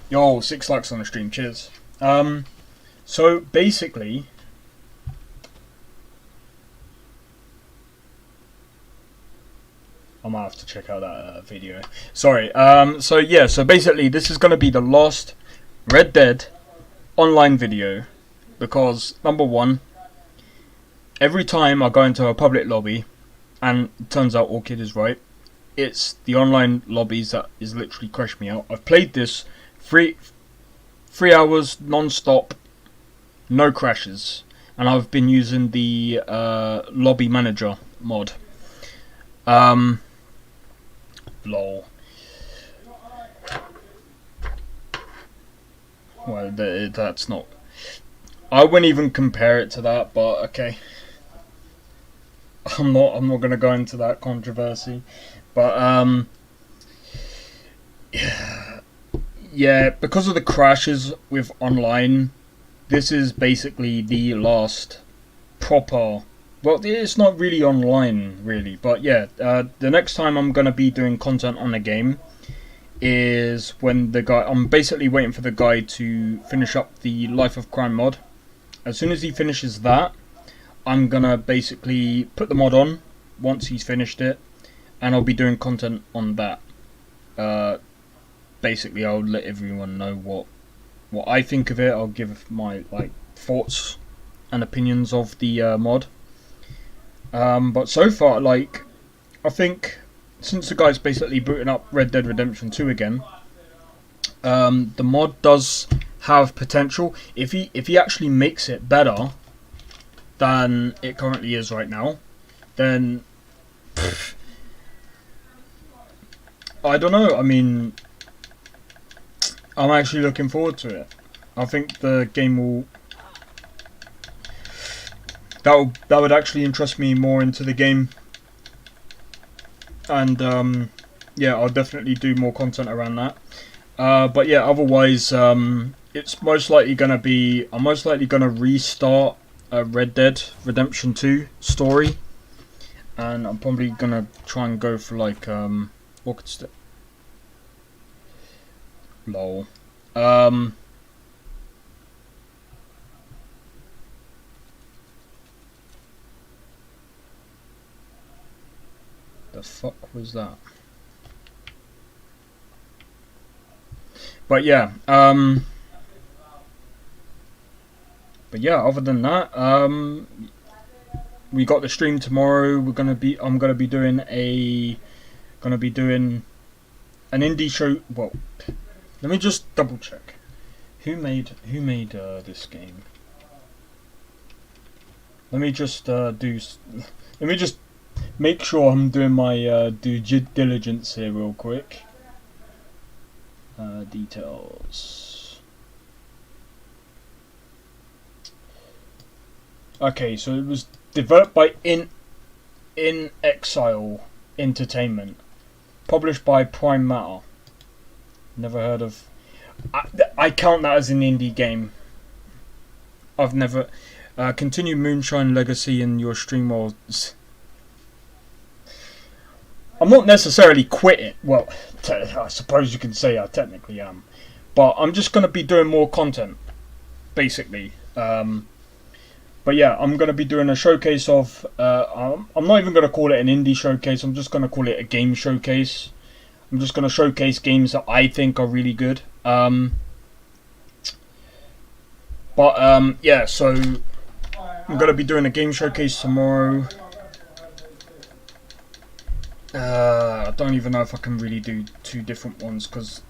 Yo, 6 likes on the stream, cheers. So basically, I might have to check out that video. Sorry. So yeah, so basically this is going to be the last Red Dead Online video. Because, number one, every time I go into a public lobby, and it turns out Orchid is right, it's the online lobbies that is literally crashing me out. I've played this 3 hours non-stop, no crashes, and I've been using the lobby manager mod Lol. Well, that's not. I wouldn't even compare it to that, but okay. I'm not gonna go into that controversy, but yeah, because of the crashes with online, this is basically the last proper. Well, it's not really online, really, but yeah, the next time I'm gonna be doing content on a game is when the guy. I'm basically waiting for the guy to finish up the Life of Crime mod. As soon as he finishes that, I'm gonna basically put the mod on once he's finished it, and I'll be doing content on that. Basically, I'll let everyone know what I think of it. I'll give my thoughts and opinions of the mod. But so far, I think since the guy's basically booting up Red Dead Redemption 2 again, the mod does have potential. If he actually makes it better than it currently is right now, then I don't know. I mean, I'm actually looking forward to it. I think the game will. That would actually interest me more into the game, and yeah, I'll definitely do more content around that. But yeah, otherwise, it's most likely gonna be. I'm most likely gonna restart a Red Dead Redemption 2 story, and I'm probably gonna try and go for Orchid Step. Lol. The fuck was that? But yeah, other than that, we got the stream tomorrow. I'm gonna be doing an indie show. Well, let me just double check. Who made this game? Let me just make sure I'm doing my due diligence here real quick. Details. Okay, so it was developed by In Exile Entertainment, published by Prime Matter. Never heard of. I count that as an indie game. I've never. Continue Moonshine Legacy in your stream while. I'm not necessarily quitting. Well, I suppose you can say I technically am, but I'm just going to be doing more content, basically. But yeah, I'm going to be doing a showcase of. I'm not even going to call it an indie showcase. I'm just going to call it a game showcase. I'm just going to showcase games that I think are really good. Yeah, so I'm going to be doing a game showcase tomorrow. I don't even know if I can really do two different ones, because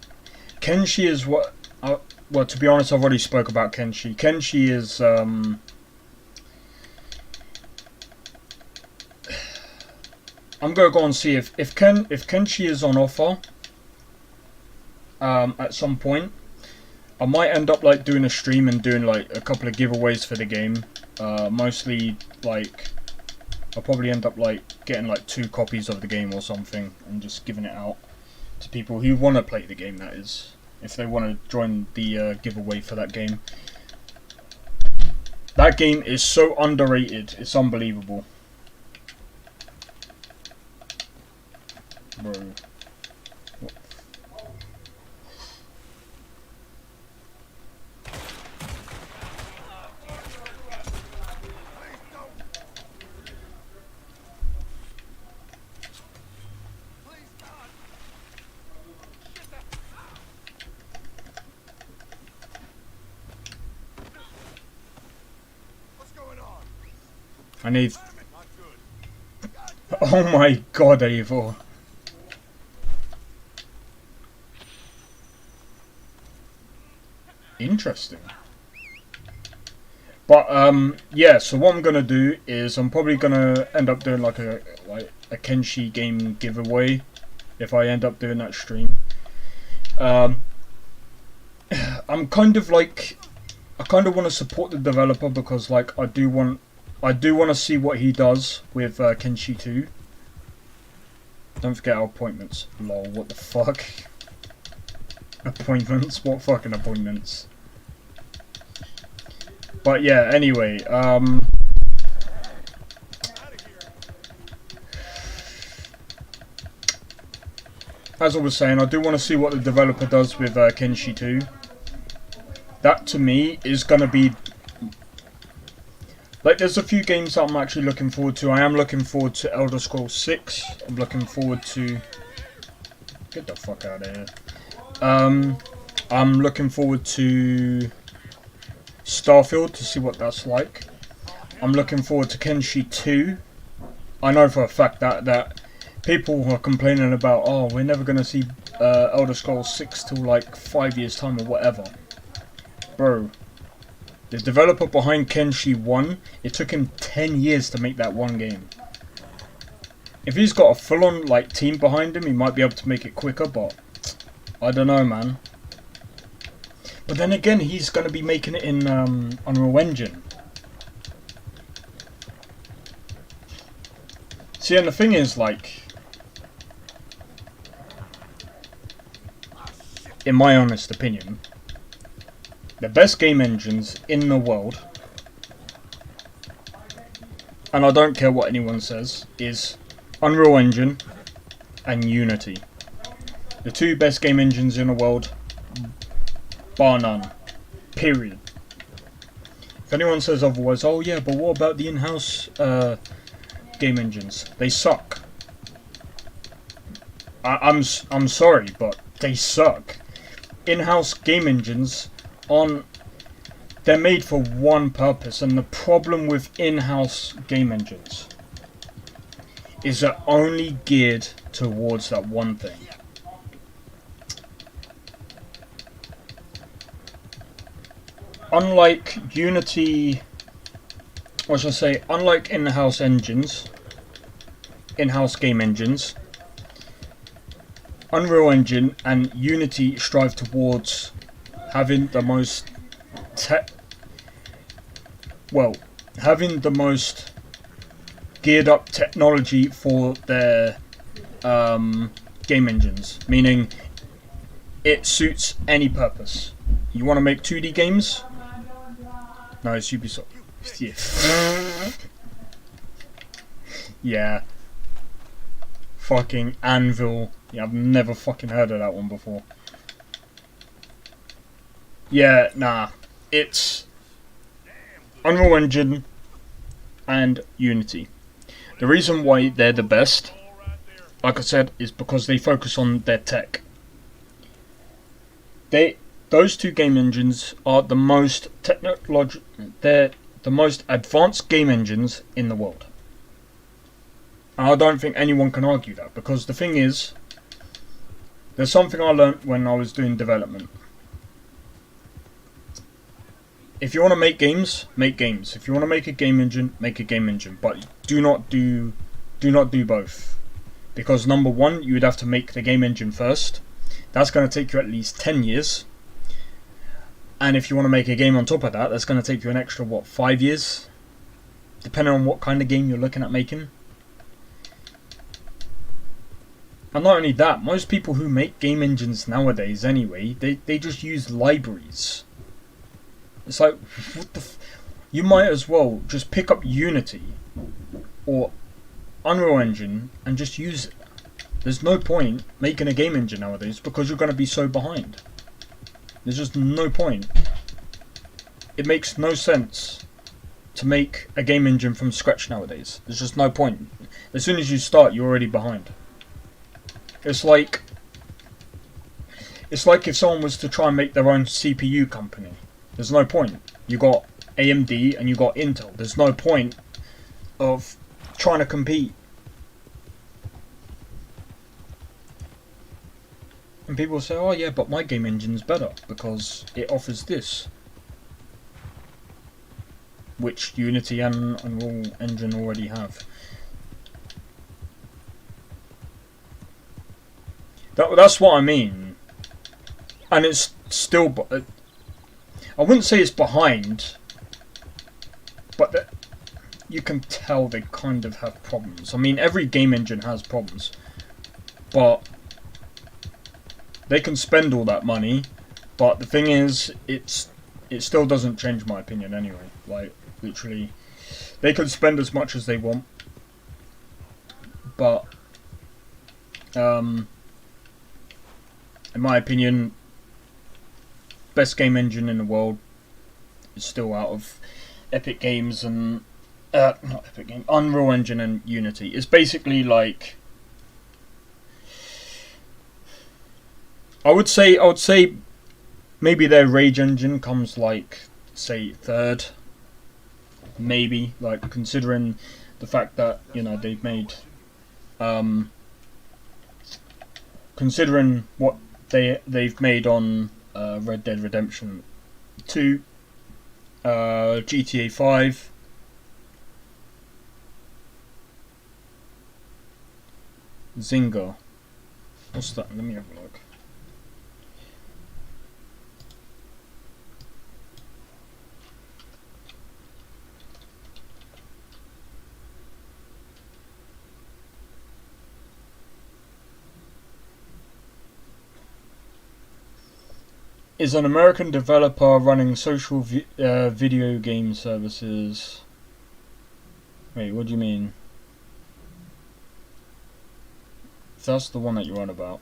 Kenshi is what. Well, to be honest, I've already spoke about Kenshi. Kenshi is I'm gonna go and see if Kenshi is on offer. At some point, I might end up doing a stream and doing a couple of giveaways for the game. Mostly I'll probably end up getting 2 copies of the game or something and just giving it out to people who want to play the game, that is, if they want to join the giveaway for that game. That game is so underrated, it's unbelievable. Bro. I need. Oh my god, Eivor. Interesting. But yeah. So what I'm gonna do is I'm probably gonna end up doing like a Kenshi game giveaway if I end up doing that stream. I'm kind of like, I kind of want to support the developer because like I do want to see what he does with Kenshi 2. Don't forget our appointments. Lol, what the fuck? Appointments? What fucking appointments? But yeah, anyway, as I was saying, I do want to see what the developer does with Kenshi 2. That to me is going to be... Like, there's a few games that I'm actually looking forward to. I am looking forward to Elder Scrolls 6. I'm looking forward to... Get the fuck out of here. I'm looking forward to Starfield to see what that's like. I'm looking forward to Kenshi 2. I know for a fact that people are complaining about, oh, we're never going to see Elder Scrolls 6 till like 5 years time or whatever. Bro, the developer behind Kenshi 1, it took him 10 years to make that one game. If he's got a full-on like team behind him, he might be able to make it quicker, but I don't know, man. But then again, he's going to be making it in Unreal Engine. See, and the thing is, like, in my honest opinion, the best game engines in the world, and I don't care what anyone says, is Unreal Engine and Unity. The two best game engines in the world, bar none. Period. If anyone says otherwise, oh yeah, but what about the in-house game engines? They suck. I'm sorry, but they suck. In-house game engines they're made for one purpose, and the problem with in-house game engines is they're only geared towards that one thing. Unlike Unity, or should I say, unlike in-house engines, in-house game engines, Unreal Engine and Unity strive towards having the most having the most geared up technology for their game engines, meaning it suits any purpose. You want to make 2D games? No, it's Ubisoft. Yeah. Yeah. Fucking Anvil. Yeah, I've never fucking heard of that one before. Yeah, nah. It's Unreal Engine and Unity. The reason why they're the best, like I said, is because they focus on their tech. Those two game engines are the most they're the most advanced game engines in the world. And I don't think anyone can argue that, because the thing is, there's something I learnt when I was doing development. If you want to make games, make games. If you want to make a game engine, make a game engine. But do not do both. Because number one, you would have to make the game engine first. That's going to take you at least 10 years. And if you want to make a game on top of that, that's going to take you an extra, what, 5 years? Depending on what kind of game you're looking at making. And not only that, most people who make game engines nowadays anyway, they just use libraries. It's like, what the you might as well just pick up Unity or Unreal Engine and just use it. There's no point making a game engine nowadays because you're going to be so behind. There's just no point. It makes no sense to make a game engine from scratch nowadays. There's just no point. As soon as you start, you're already behind. It's like if someone was to try and make their own CPU company. There's no point. You got AMD and you got Intel. There's no point of trying to compete. And people say, oh yeah, but my game engine's better because it offers this. which Unity and Unreal Engine already have. That's what I mean. And it's still, I wouldn't say it's behind, but you can tell they kind of have problems. I mean, every game engine has problems, but they can spend all that money. But the thing is, it still doesn't change my opinion anyway. Like, literally, they can spend as much as they want, but in my opinion, best game engine in the world is still out of Epic Games and not Epic Games, Unreal Engine and Unity. It's basically like, I would say maybe their Rage engine comes like, say, third, maybe, like, considering the fact that, you know, they've made considering what they've made on Red Dead Redemption 2, GTA 5, Zynga. What's that? Let me have a look. Is an American developer running social video game services. Wait, what do you mean? If that's the one that you're on about.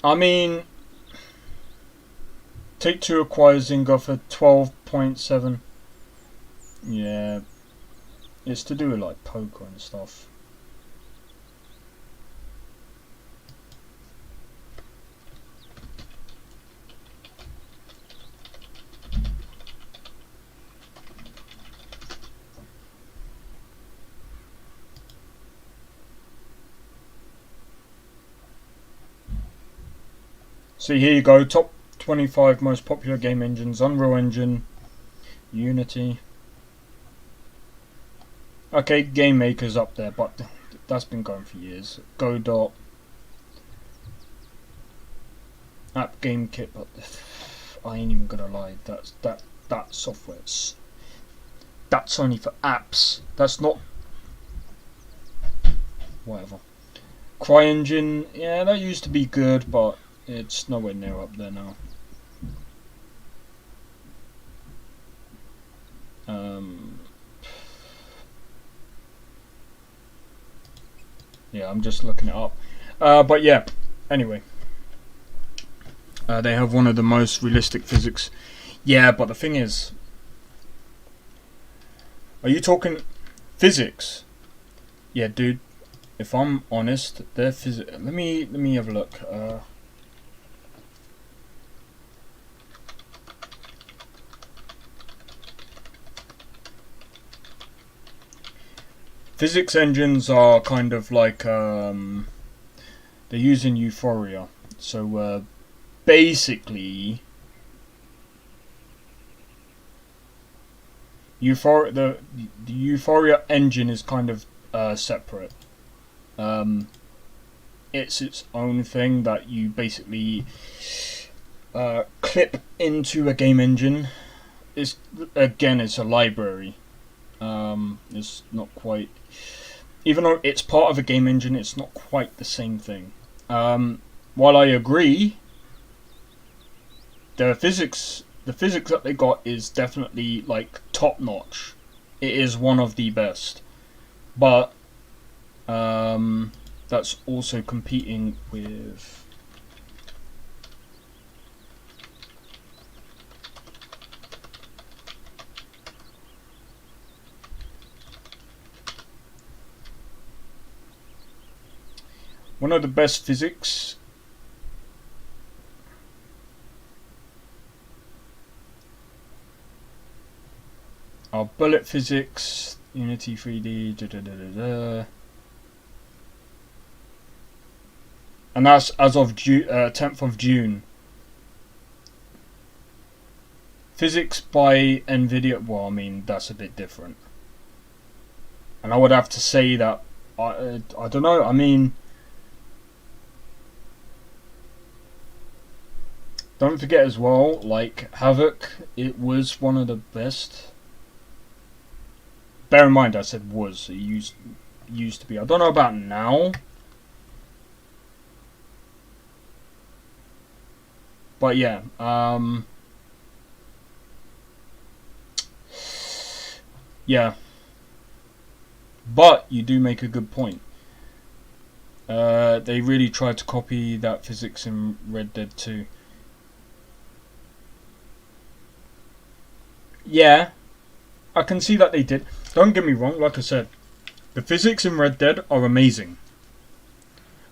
I mean, Take-Two acquires Zynga for 12.7. Yeah. It's to do with like poker and stuff. See, here you go, top 25 most popular game engines: Unreal Engine, Unity. Okay, Game Maker's up there, but that's been going for years. Godot, App Game Kit, but I ain't even gonna lie. That software's that's only for apps. That's not whatever. CryEngine, yeah, that used to be good, but it's nowhere near up there now. Yeah, I'm just looking it up. But yeah, anyway. They have one of the most realistic physics. Yeah, but the thing is, are you talking physics? Yeah, dude. If I'm honest, their physics. Let me have a look. Physics engines are kind of like they're using Euphoria. So basically, the Euphoria engine is kind of separate. It's its own thing that you basically clip into a game engine. It's a library. It's not quite, even though it's part of a game engine, it's not quite the same thing. While I agree, the physics that they got is definitely like top notch. It is one of the best, but that's also competing with one of the best physics. Are bullet physics, Unity 3D, and that's as of 10th of June. Physics by NVIDIA, well, I mean, that's a bit different. And I would have to say that, I don't know, I mean, don't forget as well, like, Havoc, it was one of the best. Bear in mind I said was, it used to be. I don't know about now. But yeah, yeah. But you do make a good point. They really tried to copy that physics in Red Dead 2. Yeah, I can see that they did. Don't get me wrong, like I said, the physics in Red Dead are amazing.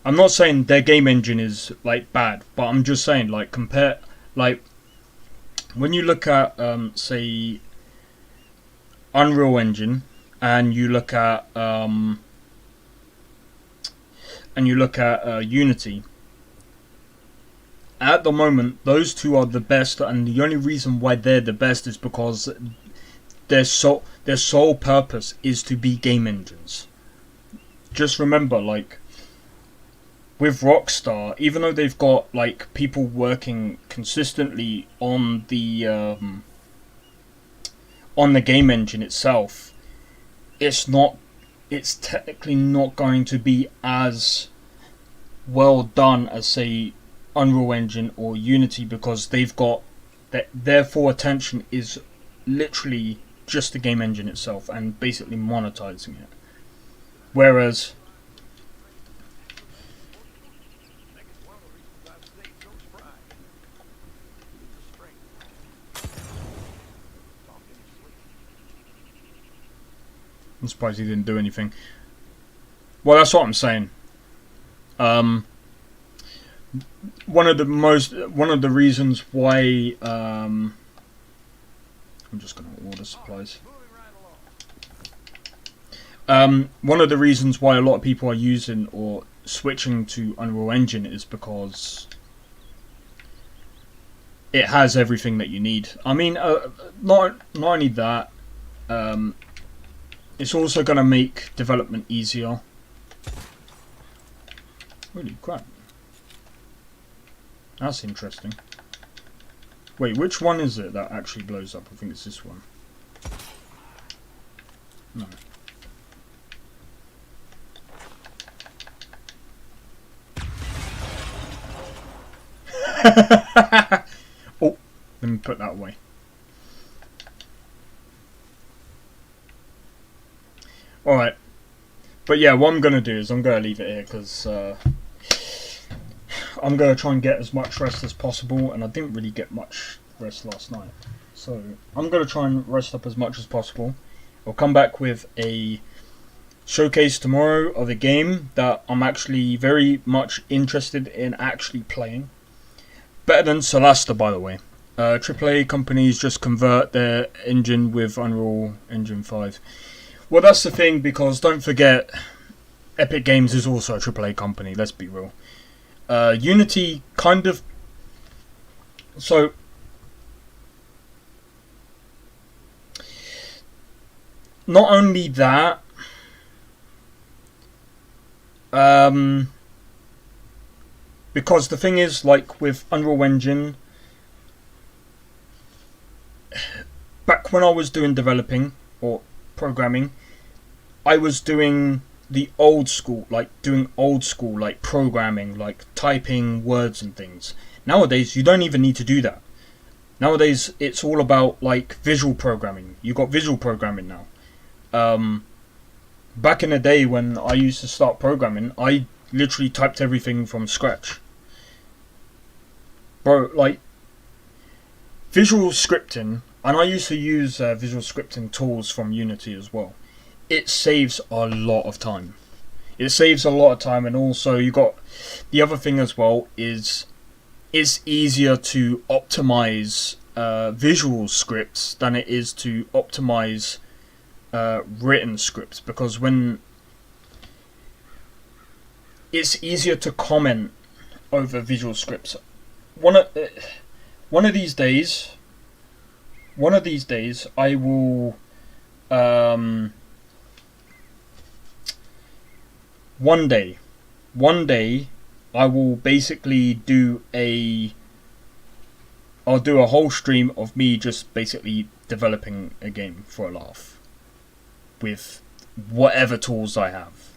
I'm not saying their game engine is like bad, but I'm just saying like compare, like when you look at say Unreal Engine and you look at Unity. At the moment, those two are the best, and the only reason why they're the best is because their sole purpose is to be game engines. Just remember, like with Rockstar, even though they've got like people working consistently on the game engine itself, it's technically not going to be as well done as say Unreal Engine or Unity, because they've got their full attention is literally just the game engine itself and basically monetizing it. Whereas I'm surprised he didn't do anything. Well, that's what I'm saying. One of the reasons why I'm just going to order supplies. One of the reasons why a lot of people are using or switching to Unreal Engine is because it has everything that you need. I mean, not only that, it's also going to make development easier. Holy crap. That's interesting. Wait, which one is it that actually blows up? I think it's this one. No. Oh, let me put that away. Alright. But yeah, what I'm going to do is I'm going to leave it here because I'm going to try and get as much rest as possible, and I didn't really get much rest last night. So I'm going to try and rest up as much as possible. I'll come back with a showcase tomorrow of a game that I'm actually very much interested in actually playing. Better than Solasta, by the way. AAA companies just convert their engine with Unreal Engine 5. Well, that's the thing, because don't forget, Epic Games is also a AAA company, let's be real. Unity kind of... So... Not only that... because the thing is, like, with Unreal Engine... Back when I was doing developing, or programming, I was doing the old school, like programming, like typing words and things. Nowadays, you don't even need to do that. Nowadays, it's all about like visual programming. You got visual programming now. Back in the day when I used to start programming, I literally typed everything from scratch. Bro, like visual scripting, and I used to use visual scripting tools from Unity as well. It saves a lot of time. It saves a lot of time, and also you got the other thing as well is it's easier to optimize visual scripts than it is to optimize written scripts, because when it's easier to comment over visual scripts. One of these days, I will. One day, I will basically I'll do a whole stream of me just basically developing a game for a laugh with whatever tools I have,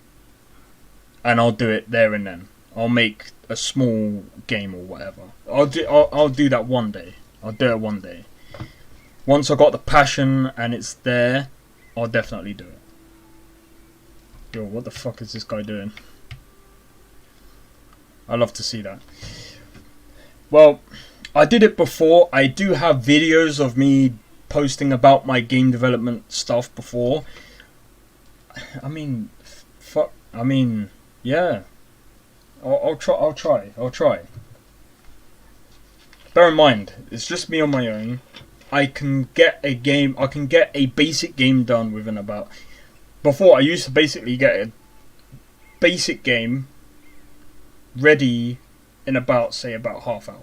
and I'll do it there and then. I'll make a small game or whatever. I'll do that one day. I'll do it one day. Once I got the passion and it's there, I'll definitely do it. Yo, what the fuck is this guy doing? I love to see that. Well, I did it before. I do have videos of me posting about my game development stuff before. I mean, fuck. I mean, yeah. I'll try. Bear in mind, it's just me on my own. I can get a basic game done within about. Before, I used to basically get a basic game ready in about, say, about half hour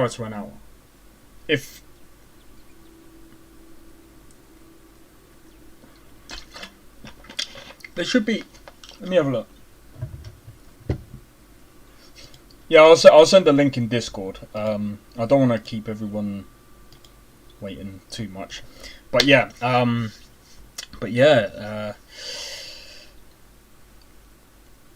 to an hour. If there should be, let me have a look. Yeah, I'll send the link in Discord. I don't want to keep everyone waiting too much, but yeah,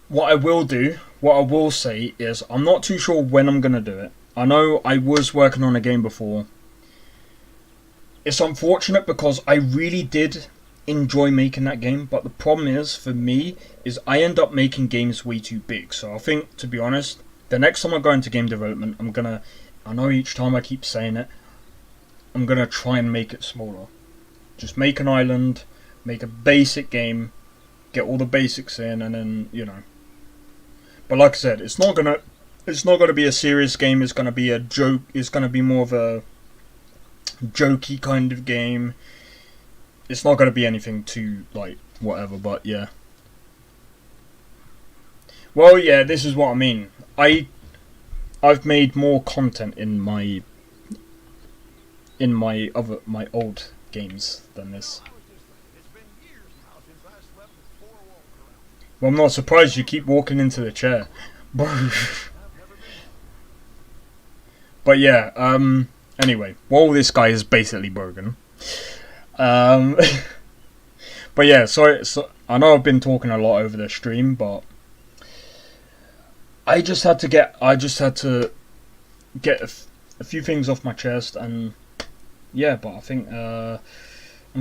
what I will say is I'm not too sure when I'm gonna do it. I know I was working on a game before. It's unfortunate because I really did enjoy making that game, but the problem is for me is I end up making games way too big. So I think, to be honest, the next time I go into game development, I know each time I keep saying it, I'm gonna try and make it smaller. Just make an island, make a basic game, get all the basics in, and then, you know. But like I said, it's not gonna be a serious game. It's gonna be a joke. It's gonna be more of a jokey kind of game. It's not gonna be anything too, like, whatever. But yeah. Well, yeah, this is what I mean. I've made more content in my old games than this. It's been years now since I slept with 4 wolves around. Well, I'm not surprised you keep walking into the chair. But yeah, anyway, well, this guy is basically broken. But yeah, sorry, I know I've been talking a lot over the stream, but I just had to get a few things off my chest, and yeah, but I think I'm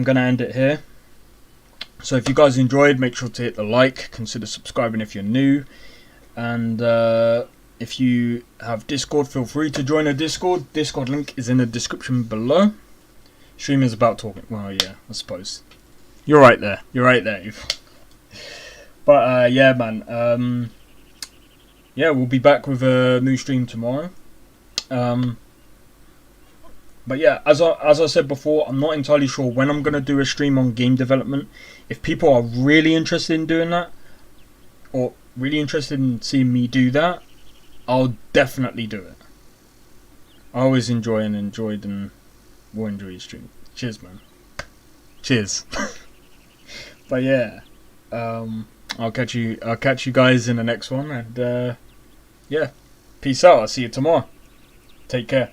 gonna end it here. So if you guys enjoyed, make sure to hit the like, consider subscribing if you're new, and if you have Discord, feel free to join a Discord. Discord link is in the description below. Stream is about talking. Well, yeah, I suppose you're right there. But yeah, man. Yeah, we'll be back with a new stream tomorrow. But yeah, as I said before, I'm not entirely sure when I'm gonna do a stream on game development. If people are really interested in doing that, or really interested in seeing me do that, I'll definitely do it. I always enjoy and will enjoy your stream. Cheers, man. Cheers. But yeah, I'll catch you guys in the next one, and yeah, peace out. I'll see you tomorrow. Take care.